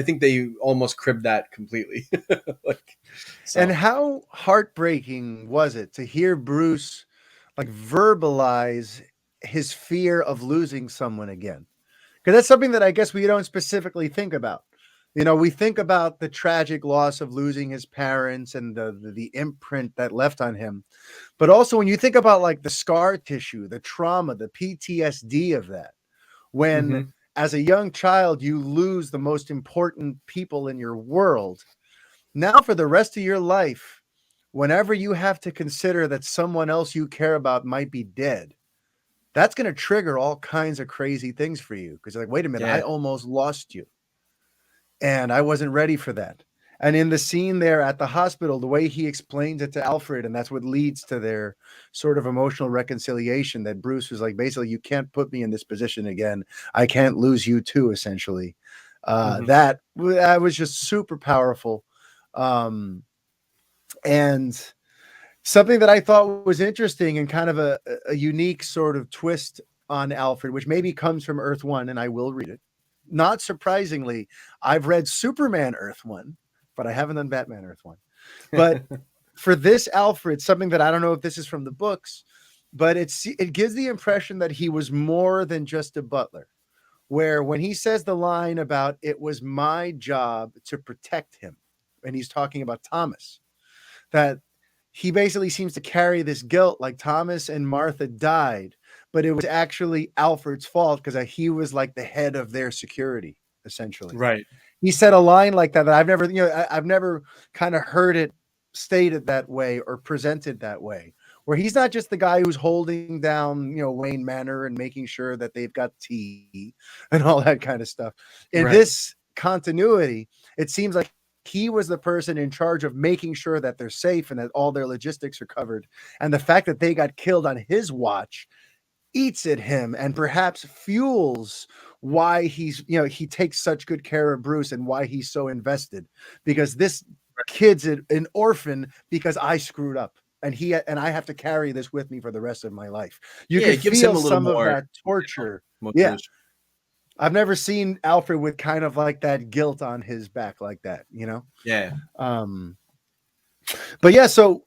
think they almost cribbed that completely. And how heartbreaking was it to hear Bruce like verbalize his fear of losing someone again? Because that's something that I guess we don't specifically think about. You know, we think about the tragic loss of losing his parents and the imprint that left on him. But also when you think about like the scar tissue, the trauma, the PTSD of that, when as a young child, you lose the most important people in your world. Now for the rest of your life, whenever you have to consider that someone else you care about might be dead, that's going to trigger all kinds of crazy things for you. Because like, wait a minute, I almost lost you. And I wasn't ready for that. And in the scene there at the hospital, the way he explains it to Alfred, and that's what leads to their sort of emotional reconciliation, that Bruce was like, basically, you can't put me in this position again. I can't lose you too, essentially. That was just super powerful. And something that I thought was interesting and kind of a unique sort of twist on Alfred, which maybe comes from Earth One, and I will read it. Not surprisingly, I've read Superman Earth One, but I haven't done Batman Earth One. But for this Alfred, something that I don't know if this is from the books, but it gives the impression that he was more than just a butler. Where when he says the line about it was my job to protect him, and he's talking about Thomas, that he basically seems to carry this guilt like Thomas and Martha died, but it was actually Alfred's fault because he was like the head of their security, essentially. Right. He said a line like that I've never kind of heard it stated that way or presented that way, where he's not just the guy who's holding down, Wayne Manor and making sure that they've got tea and all that kind of stuff. In this continuity, it seems like he was the person in charge of making sure that they're safe and that all their logistics are covered. And the fact that they got killed on his watch eats at him and perhaps fuels why he's, he takes such good care of Bruce and why he's so invested, because this kid's an orphan because I screwed up and I have to carry this with me for the rest of my life. You can feel some of that torture. I've never seen Alfred with kind of like that guilt on his back like that, Yeah. But yeah, so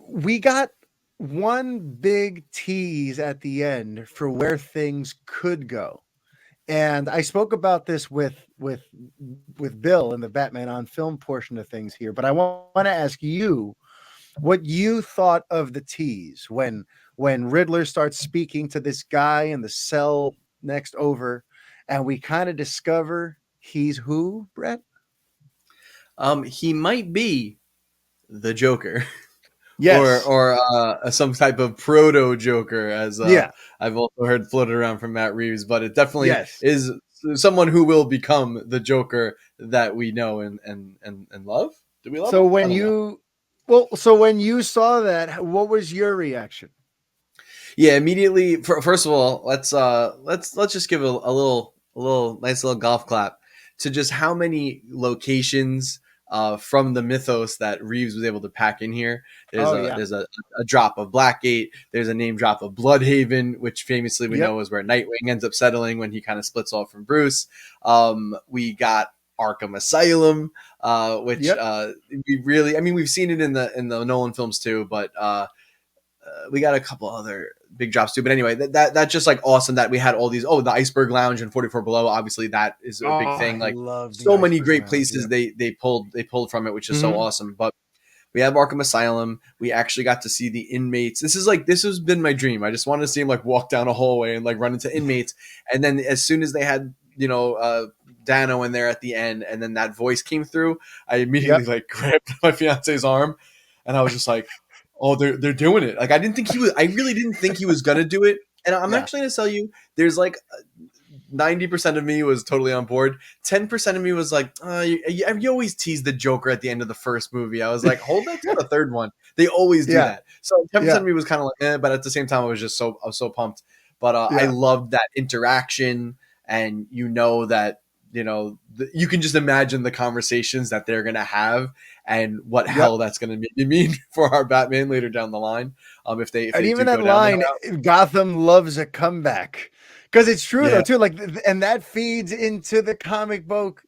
we got one big tease at the end for where things could go. And I spoke about this with Bill in the Batman on Film portion of things here, but I want to ask you what you thought of the tease when Riddler starts speaking to this guy in the cell next over, and we kind of discover he's who, Brett? He might be the Joker. Yes. Or some type of proto Joker, as I've also heard floated around from Matt Reeves, but it definitely is someone who will become the Joker that we know and love. Do we love? So when you saw that, what was your reaction? Yeah, immediately. First of all, let's just give a little nice little golf clap to just how many locations from the mythos that Reeves was able to pack in here. There's a drop of Blackgate. There's a name drop of Bloodhaven, which famously we know is where Nightwing ends up settling when he kind of splits off from Bruce. We got Arkham Asylum, which we've seen it in the Nolan films too, but we got a couple other big drops too. But anyway, that's just like awesome that we had all these. Oh, the Iceberg Lounge and 44 Below. Obviously, that is a big thing. Like so many great places they pulled from it, which is so awesome. But we have Arkham Asylum. We actually got to see the inmates. This has been my dream. I just wanted to see him like walk down a hallway and like run into inmates. And then as soon as they had, Death Dano in there at the end, and then that voice came through, I immediately like grabbed my fiance's arm, and I was just like, "Oh, they're doing it!" Like I really didn't think he was gonna do it. And I'm actually gonna tell you, there's like 90% of me was totally on board. 10% of me was like, you always tease the Joker at the end of the first movie. I was like, hold that to the third one. They always do that. So 10% of me was kind of like, but at the same time, I was so pumped. But I loved that interaction, and that you can just imagine the conversations that they're gonna have, and what hell that's gonna mean for our Batman later down the line. If they even that line, Gotham loves a comeback. Because it's true though too, like, and that feeds into the comic book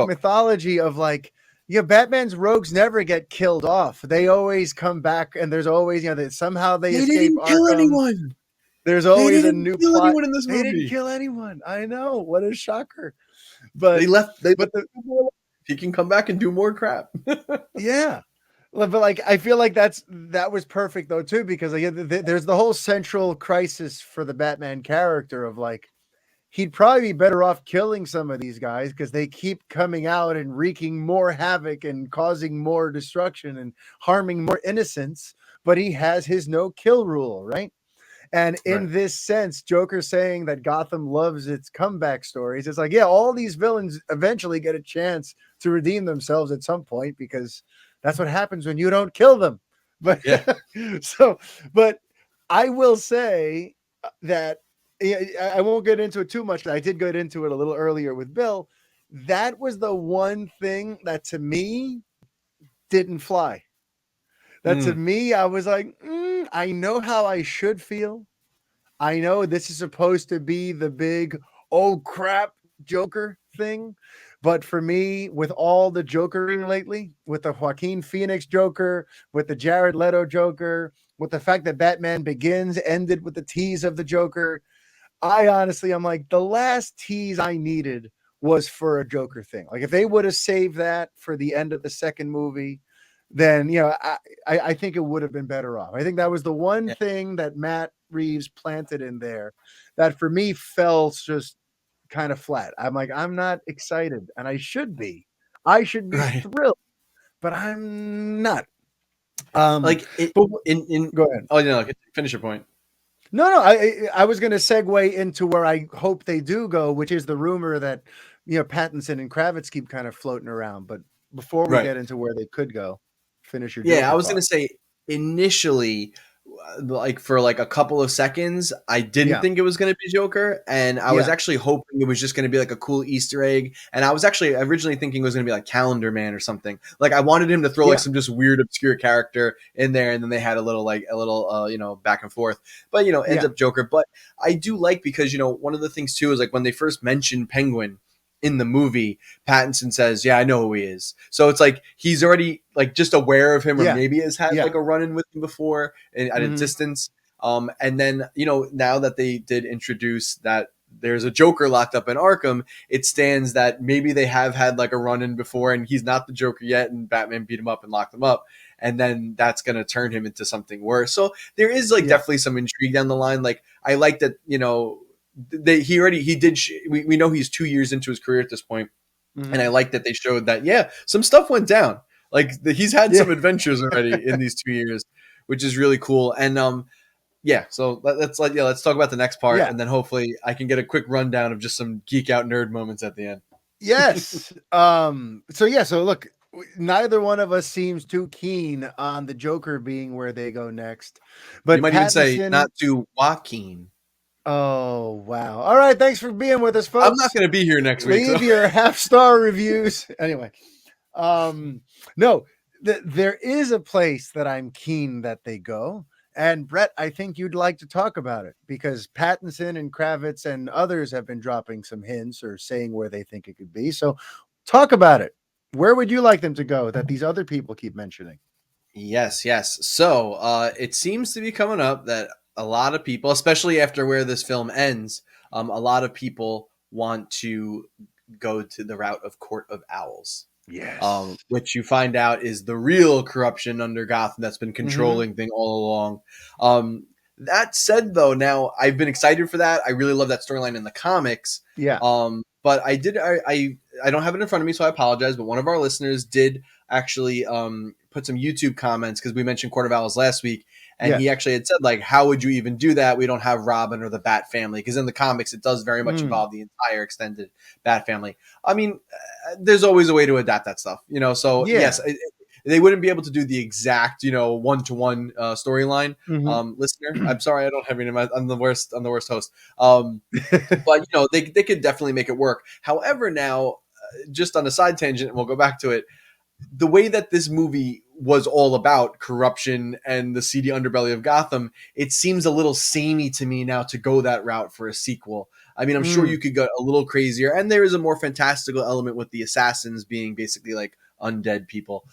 mythology of like, Batman's rogues never get killed off. They always come back, and there's always, that somehow they escape didn't Arkham. Kill anyone. There's always a new plot. In this movie. They didn't kill anyone. I know, what a shocker. But they left. He can come back and do more crap. Yeah. But like, I feel like that was perfect though too, because there's the whole central crisis for the Batman character of like, he'd probably be better off killing some of these guys because they keep coming out and wreaking more havoc and causing more destruction and harming more innocents, but he has his no kill rule, right? And in this sense, Joker saying that Gotham loves its comeback stories, it's like, all these villains eventually get a chance to redeem themselves at some point, because that's what happens when you don't kill them. But but I will say that I won't get into it too much. I did get into it a little earlier with Bill. That was the one thing that to me didn't fly. That to me, I was like, I know how I should feel. I know this is supposed to be the big, oh crap, Joker thing. But for me, with all the Jokering lately, with the Joaquin Phoenix Joker, with the Jared Leto Joker, with the fact that Batman Begins ended with the tease of the Joker, I'm like, the last tease I needed was for a Joker thing. Like, if they would have saved that for the end of the second movie, then, I think it would have been better off. I think that was the one thing that Matt Reeves planted in there that for me felt just kind of flat. I'm like, I'm not excited, and I should be. I should be thrilled, but I'm not. Go ahead. Oh, no, finish your point. No, I was going to segue into where I hope they do go, which is the rumor that Pattinson and Kravitz keep kind of floating around. But before we get into where they could go, finish your I was going to say, initially, like for like a couple of seconds, I didn't think it was going to be Joker, and I was actually hoping it was just going to be like a cool Easter egg. And I was actually originally thinking it was going to be like Calendar Man or something. Like I wanted him to throw like some just weird obscure character in there, and then they had a little back and forth. But ends up Joker. But I do like, because one of the things too is like when they first mentioned Penguin in the movie, Pattinson says, "Yeah, I know who he is." So it's like he's already like just aware of him, or maybe has had like a run-in with him before at a distance. And then now that they did introduce that there's a Joker locked up in Arkham, it stands that maybe they have had like a run-in before, and he's not the Joker yet, and Batman beat him up and locked him up, and then that's going to turn him into something worse. So there is like definitely some intrigue down the line. Like I like that we know he's 2 years into his career at this point, and I like that they showed that some stuff went down. Like he's had some adventures already in these 2 years, which is really cool. And so let's talk about the next part, and then hopefully I can get a quick rundown of just some geek out nerd moments at the end. Yes. So look, neither one of us seems too keen on the Joker being where they go next, but you might even say not too Joaquin. Oh, wow. All right. Thanks for being with us, folks. I'm not going to be here next week. Leave your half-star reviews. Anyway, no, there is a place that I'm keen that they go. And Brett, I think you'd like to talk about it, because Pattinson and Kravitz and others have been dropping some hints or saying where they think it could be. So talk about it. Where would you like them to go that these other people keep mentioning? Yes. So it seems to be coming up that a lot of people, especially after where this film ends, a lot of people want to go to the route of Court of Owls. Yes. Which you find out is the real corruption under Gotham that's been controlling thing all along. That said, though, now I've been excited for that. I really love that storyline in the comics. Yeah. But I don't have it in front of me, so I apologize. But one of our listeners did actually put some YouTube comments because we mentioned Court of Owls last week, and he actually had said, like, how would you even do that? We don't have Robin or the Bat family, because in the comics it does very much involve the entire extended Bat family. I mean, there's always a way to adapt that stuff, you know. So yes, they wouldn't be able to do the exact, you know, one-to-one storyline. Listener, I'm sorry, I don't have any. I'm the worst host. But you know, they could definitely make it work. However, now, just on a side tangent, and we'll go back to it. The way that this movie was all about corruption and the seedy underbelly of Gotham, it seems a little samey to me now to go that route for a sequel. I mean, I'm sure you could go a little crazier, and there is a more fantastical element with the assassins being basically like undead people.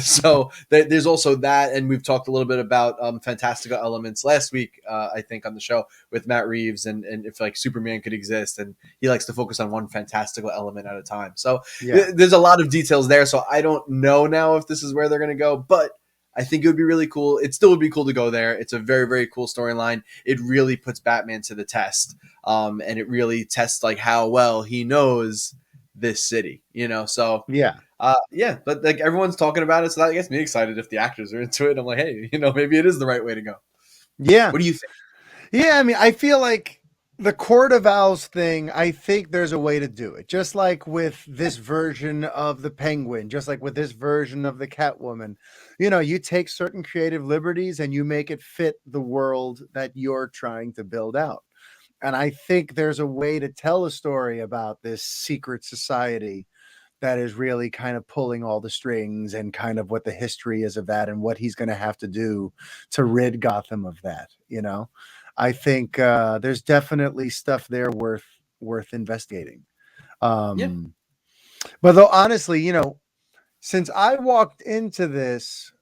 So there's also that, and we've talked a little bit about fantastical elements last week, I think, on the show with Matt Reeves, and if like Superman could exist, and he likes to focus on one fantastical element at a time. So there's a lot of details there. So I don't know now if this is where they're going to go, but I think it would be really cool. It still would be cool to go there. It's a very, very cool storyline. It really puts Batman to the test. And it really tests like how well he knows this city, you know? So but like everyone's talking about it. So that gets me excited if the actors are into it. I'm like, hey, you know, maybe it is the right way to go. Yeah. What do you think? Yeah. I mean, I feel like the Court of Owls thing, I think there's a way to do it. Just like with this version of the Penguin, just like with this version of the Catwoman, you know, you take certain creative liberties and you make it fit the world that you're trying to build out. And I think there's a way to tell a story about this secret society that is really kind of pulling all the strings, and kind of what the history is of that and what he's going to have to do to rid Gotham of that. You know, I think there's definitely stuff there worth investigating. But though, honestly, you know, since I walked into this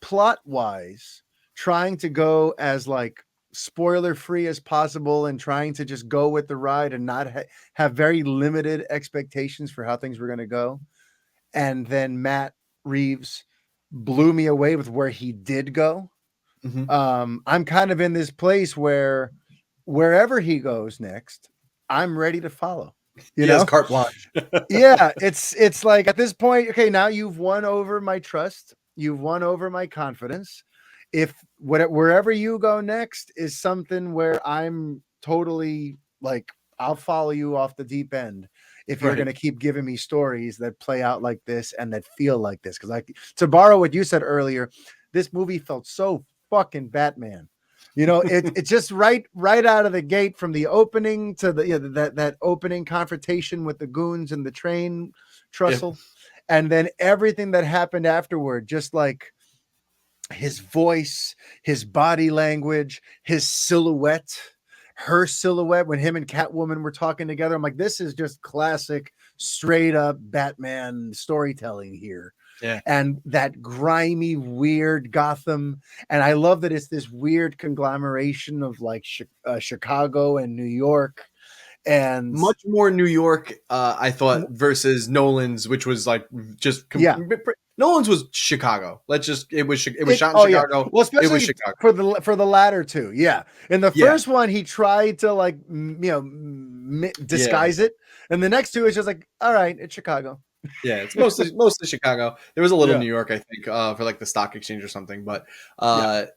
plot wise, trying to go as like spoiler free as possible and trying to just go with the ride and not have very limited expectations for how things were going to go. And then Matt Reeves blew me away with where he did go. I'm kind of in this place where wherever he goes next, I'm ready to follow. You know, carte blanche. It's like at this point, okay, now you've won over my trust. You've won over my confidence. If wherever you go next is something where I'm totally like, I'll follow you off the deep end. If you're going to keep giving me stories that play out like this and that feel like this, because to borrow what you said earlier, this movie felt so fucking Batman. You know, it's just right out of the gate, from the opening to the that opening confrontation with the goons and the train trestle, and then everything that happened afterward, just like his voice, his body language, his silhouette, her silhouette when him and Catwoman were talking together. I'm like, this is just classic, straight up Batman storytelling here. Yeah. And that grimy, weird Gotham. And I love that it's this weird conglomeration of like Chicago and New York. And much more New York, I thought, versus Nolan's, which was like just Nolan's was Chicago. It was shot in Chicago. Yeah. Well, especially it was Chicago for the latter two. Yeah. In the first one, he tried to like disguise it, and the next two is just like, all right, it's Chicago. Yeah, it's mostly Chicago. There was a little New York, I think, for like the stock exchange or something. But but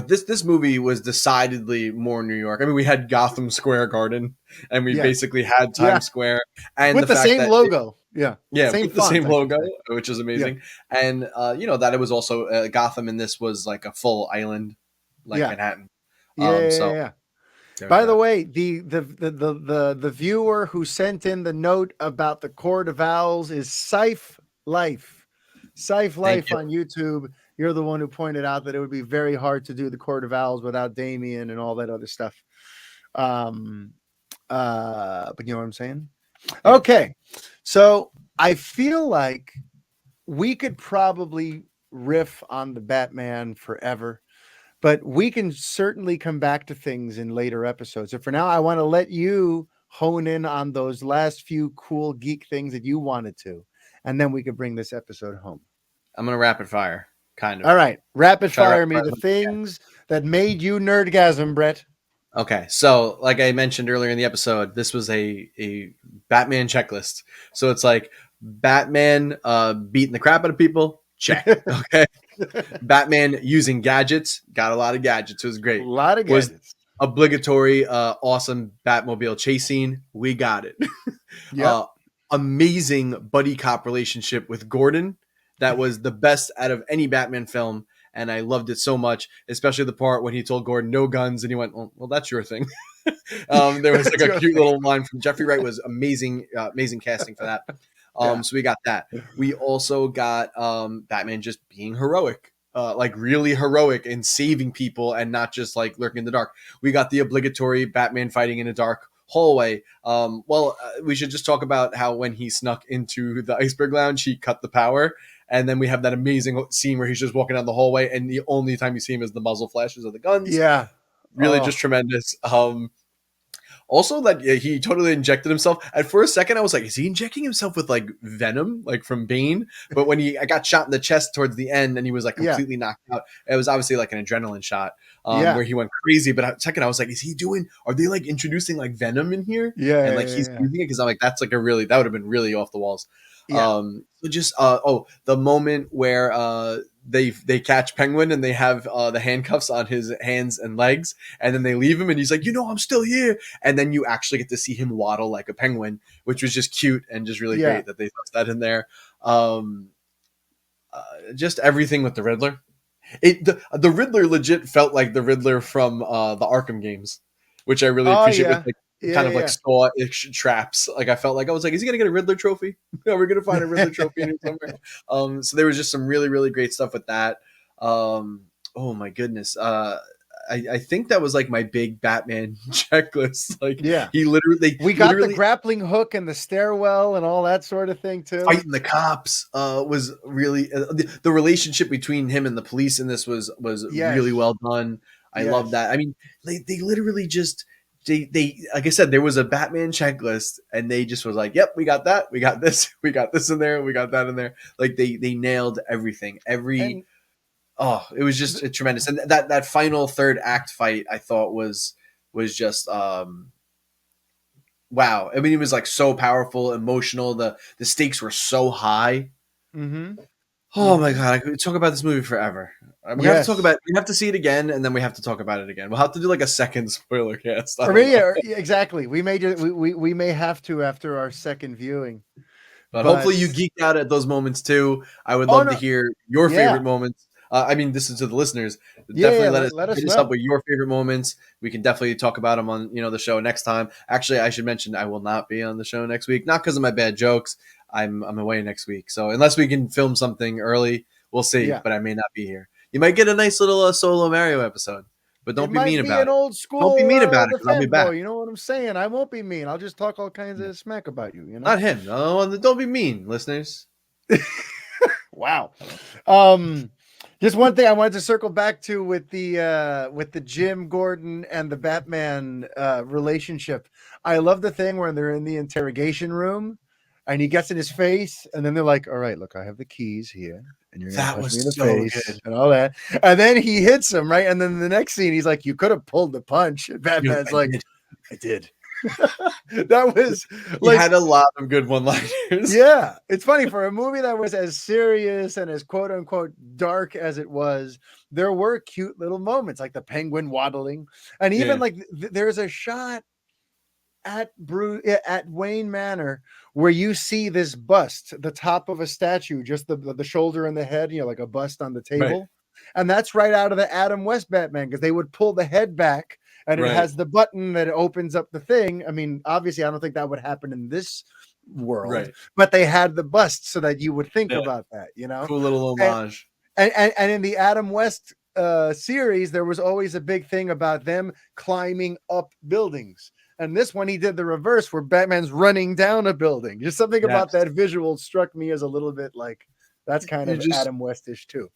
this movie was decidedly more New York. I mean, we had Gotham Square Garden, and we basically had Times Square, and with the same logo. With the same logo, which is amazing. And you know that it was also Gotham, and this was like a full island, like Manhattan. By the way, the viewer who sent in the note about the Court of Owls is Scythe Life. Scythe Life on YouTube. You're the one who pointed out that it would be very hard to do the Court of Owls without Damien and all that other stuff. But you know what I'm saying? Okay. So I feel like we could probably riff on the Batman forever, but we can certainly come back to things in later episodes. So for now, I want to let you hone in on those last few cool geek things that you wanted to, and then we could bring this episode home. I'm going to rapid fire. kind of. All right, rapid Try to fire me rapid the fire. things that made you nerdgasm, Brett. Okay, so like I mentioned earlier in the episode, this was a Batman checklist. So it's like Batman beating the crap out of people, check. Okay, Batman using gadgets, got a lot of gadgets. It was A great. lot of Was gadgets. obligatory, awesome Batmobile chase scene. We got it. Yep. Amazing buddy cop relationship with Gordon. That was the best out of any Batman film. And I loved it so much, especially the part when he told Gordon no guns, and he went, "Well, that's your thing." There was like a cute little line from Jeffrey Wright. Was amazing, amazing casting for that. So we got that. We also got Batman just being heroic, like really heroic and saving people, and not just like lurking in the dark. We got the obligatory Batman fighting in a dark hallway. We should just talk about how when he snuck into the Iceberg Lounge, he cut the power. And then we have that amazing scene where he's just walking down the hallway, and the only time you see him is the muzzle flashes of the guns. Yeah. Really just tremendous. Also, that he totally injected himself. And for a second, I was like, is he injecting himself with like venom, like from Bane? But when I got shot in the chest towards the end and he was like completely knocked out, it was obviously like an adrenaline shot where he went crazy. But a second, I was like, are they like introducing like venom in here? Yeah. And like he's using it because I'm like, that's like that would have been really off the walls. Yeah. The moment where they catch Penguin and they have the handcuffs on his hands and legs, and then they leave him and he's like, I'm still here, and then you actually get to see him waddle like a penguin, which was just cute and just really great that they put that in there. Just everything with the Riddler. The Riddler legit felt like the Riddler from the Arkham games, which I really appreciate with like like Saw-ish traps. Like I felt like I was like, is he gonna get a Riddler trophy? No, we're gonna find a Riddler trophy in here somewhere. So there was just some really, really great stuff with that. Oh my goodness. I think that was like my big Batman checklist. Like he literally we got the grappling hook and the stairwell and all that sort of thing too. Fighting the cops was really the relationship between him and the police in this was really well done. I love that. I mean, they literally just they like I said, there was a Batman checklist and they just was like, yep, we got that, we got this, we got this in there, we got that in there. Like they nailed everything. It was just tremendous. And that final third act fight I thought was just wow. I mean, it was like so powerful, emotional. The stakes were so high. Mm-hmm. Oh my god, I could talk about this movie forever. We have to talk about it. We have to see it again, and then we have to talk about it again. We'll have to do like a second spoiler cast. Exactly. We may have to after our second viewing. But hopefully you geeked out at those moments too. I would love to hear your favorite moments. I mean, this is to the listeners. Definitely let us know. Up with your favorite moments. We can definitely talk about them on the show next time. Actually, I should mention I will not be on the show next week, not because of my bad jokes. I'm away next week, so unless we can film something early, we'll see. Yeah. But I may not be here. You might get a nice little solo Mario episode, but don't be mean about it. Old school, don't be mean about it. I'll be back. You know what I'm saying? I won't be mean. I'll just talk all kinds of smack about you. Not him. No, don't be mean, listeners. Wow. Just one thing I wanted to circle back to with the Jim Gordon and the Batman relationship. I love the thing where they're in the interrogation room and he gets in his face and then they're like, all right, look, I have the keys here and you're going to punch me in the face good. And all that. And then he hits him, right? And then the next scene, he's like, you could have pulled the punch. And Batman's I did. That was like, he had a lot of good one-liners. Yeah, it's funny for a movie that was as serious and as quote unquote dark as it was. There were cute little moments like the penguin waddling, and even like there's a shot at Wayne Manor where you see this bust, the top of a statue, just the shoulder and the head, like a bust on the table, right. And that's right out of the Adam West Batman because they would pull the head back. And it has the button that opens up the thing. I mean, obviously, I don't think that would happen in this world, right. But they had the bust so that you would think about that, Cool little homage. And in the Adam West series, there was always a big thing about them climbing up buildings. And this one, he did the reverse where Batman's running down a building. Just something about that visual struck me as a little bit like that's kind of Adam West-ish too.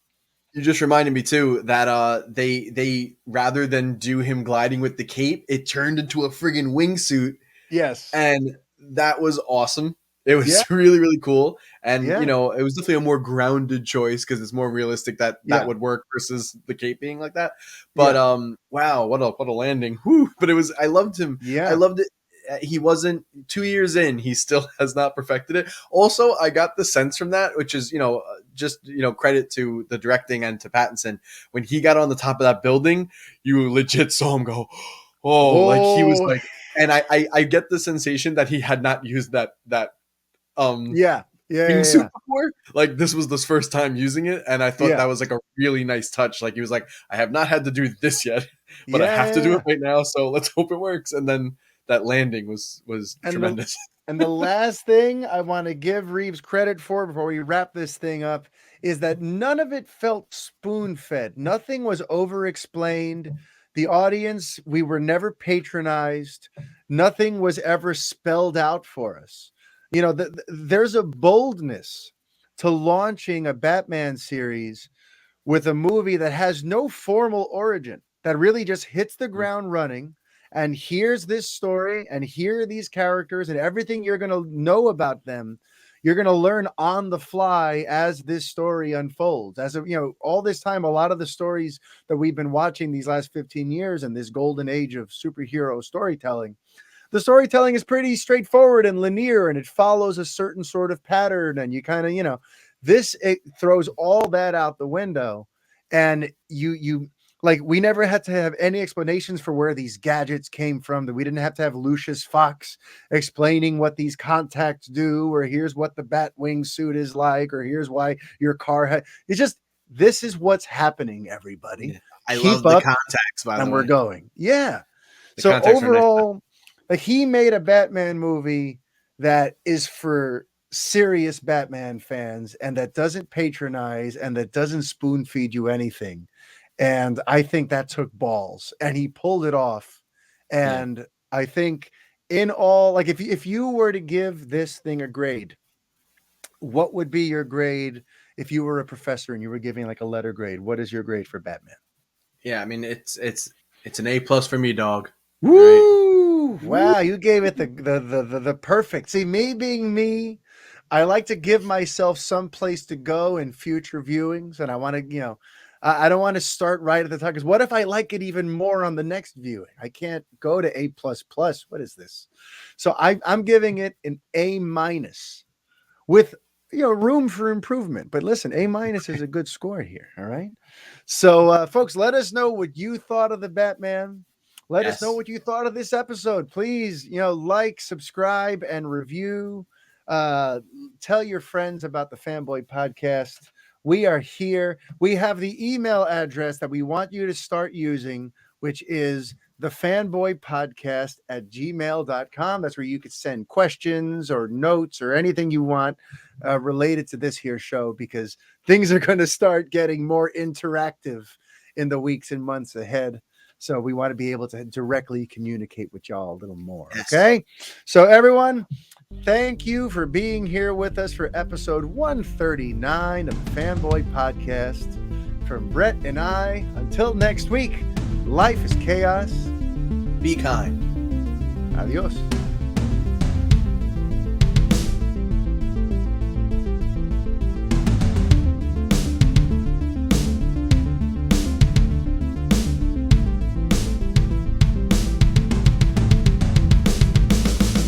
You just reminded me too that they rather than do him gliding with the cape, it turned into a friggin' wingsuit. Yes, and that was awesome. It was Yeah. really, really cool. And, Yeah. you know, it was definitely a more grounded choice because it's more realistic that Yeah. would work versus the cape being like that. But wow, what a landing. Whew. But I loved him. Yeah. I loved it. He wasn't 2 years in. He still has not perfected it. Also, I got the sense from that, which is, just, credit to the directing and to Pattinson. When he got on the top of that building, you legit saw him go, oh, like he was like, and I get the sensation that he had not used that Yeah. wingsuit before. Like this was the first time using it, and I thought Yeah. that was like a really nice touch. Like he was like, I have not had to do this yet, but I have to do it right now, so let's hope it works. And then that landing was tremendous. And the last thing I want to give Reeves credit for before we wrap this thing up is that none of it felt spoon-fed. Nothing was over-explained. The audience, we were never patronized. Nothing was ever spelled out for us. There's a boldness to launching a Batman series with a movie that has no formal origin, that really just hits the ground running. And here's this story, and here are these characters, and everything you're going to know about them, you're going to learn on the fly as this story unfolds. All this time, a lot of the stories that we've been watching these last 15 years in this golden age of superhero storytelling, the storytelling is pretty straightforward and linear, and it follows a certain sort of pattern. And you kind of, it throws all that out the window. And we never had to have any explanations for where these gadgets came from, that we didn't have to have Lucius Fox explaining what these contacts do, or here's what the Batwing suit is like, or here's why your car it's just, this is what's happening, everybody. Yeah. I love the contacts, by the way. And we're going. Yeah. So overall, he made a Batman movie that is for serious Batman fans, and that doesn't patronize, and that doesn't spoon feed you anything. And I think that took balls, and he pulled it off. And I think in all, like if you were to give this thing a grade, what would be your grade if you were a professor and you were giving like a letter grade? What is your grade for Batman? Yeah, I mean it's an A+ for me, dog. Woo! Right? Wow, you gave it the perfect. See, me being me, I like to give myself some place to go in future viewings, and I want to, I don't want to start right at the top, because what if I like it even more on the next viewing? I can't go to A++. What is this? So I'm giving it an A- with room for improvement. But listen, A- is a good score here. All right. So folks, let us know what you thought of the Batman. Let us know what you thought of this episode. Please, like, subscribe, and review. Tell your friends about the Fanboy Podcast. We are here. We have the email address that we want you to start using, which is thefanboypodcast@gmail.com. That's where you could send questions or notes or anything you want related to this here show, because things are going to start getting more interactive in the weeks and months ahead. So we want to be able to directly communicate with y'all a little more. Okay. So everyone, thank you for being here with us for episode 139 of the Fanboy Podcast. From Brett and I, until next week, life is chaos. Be kind. Adios.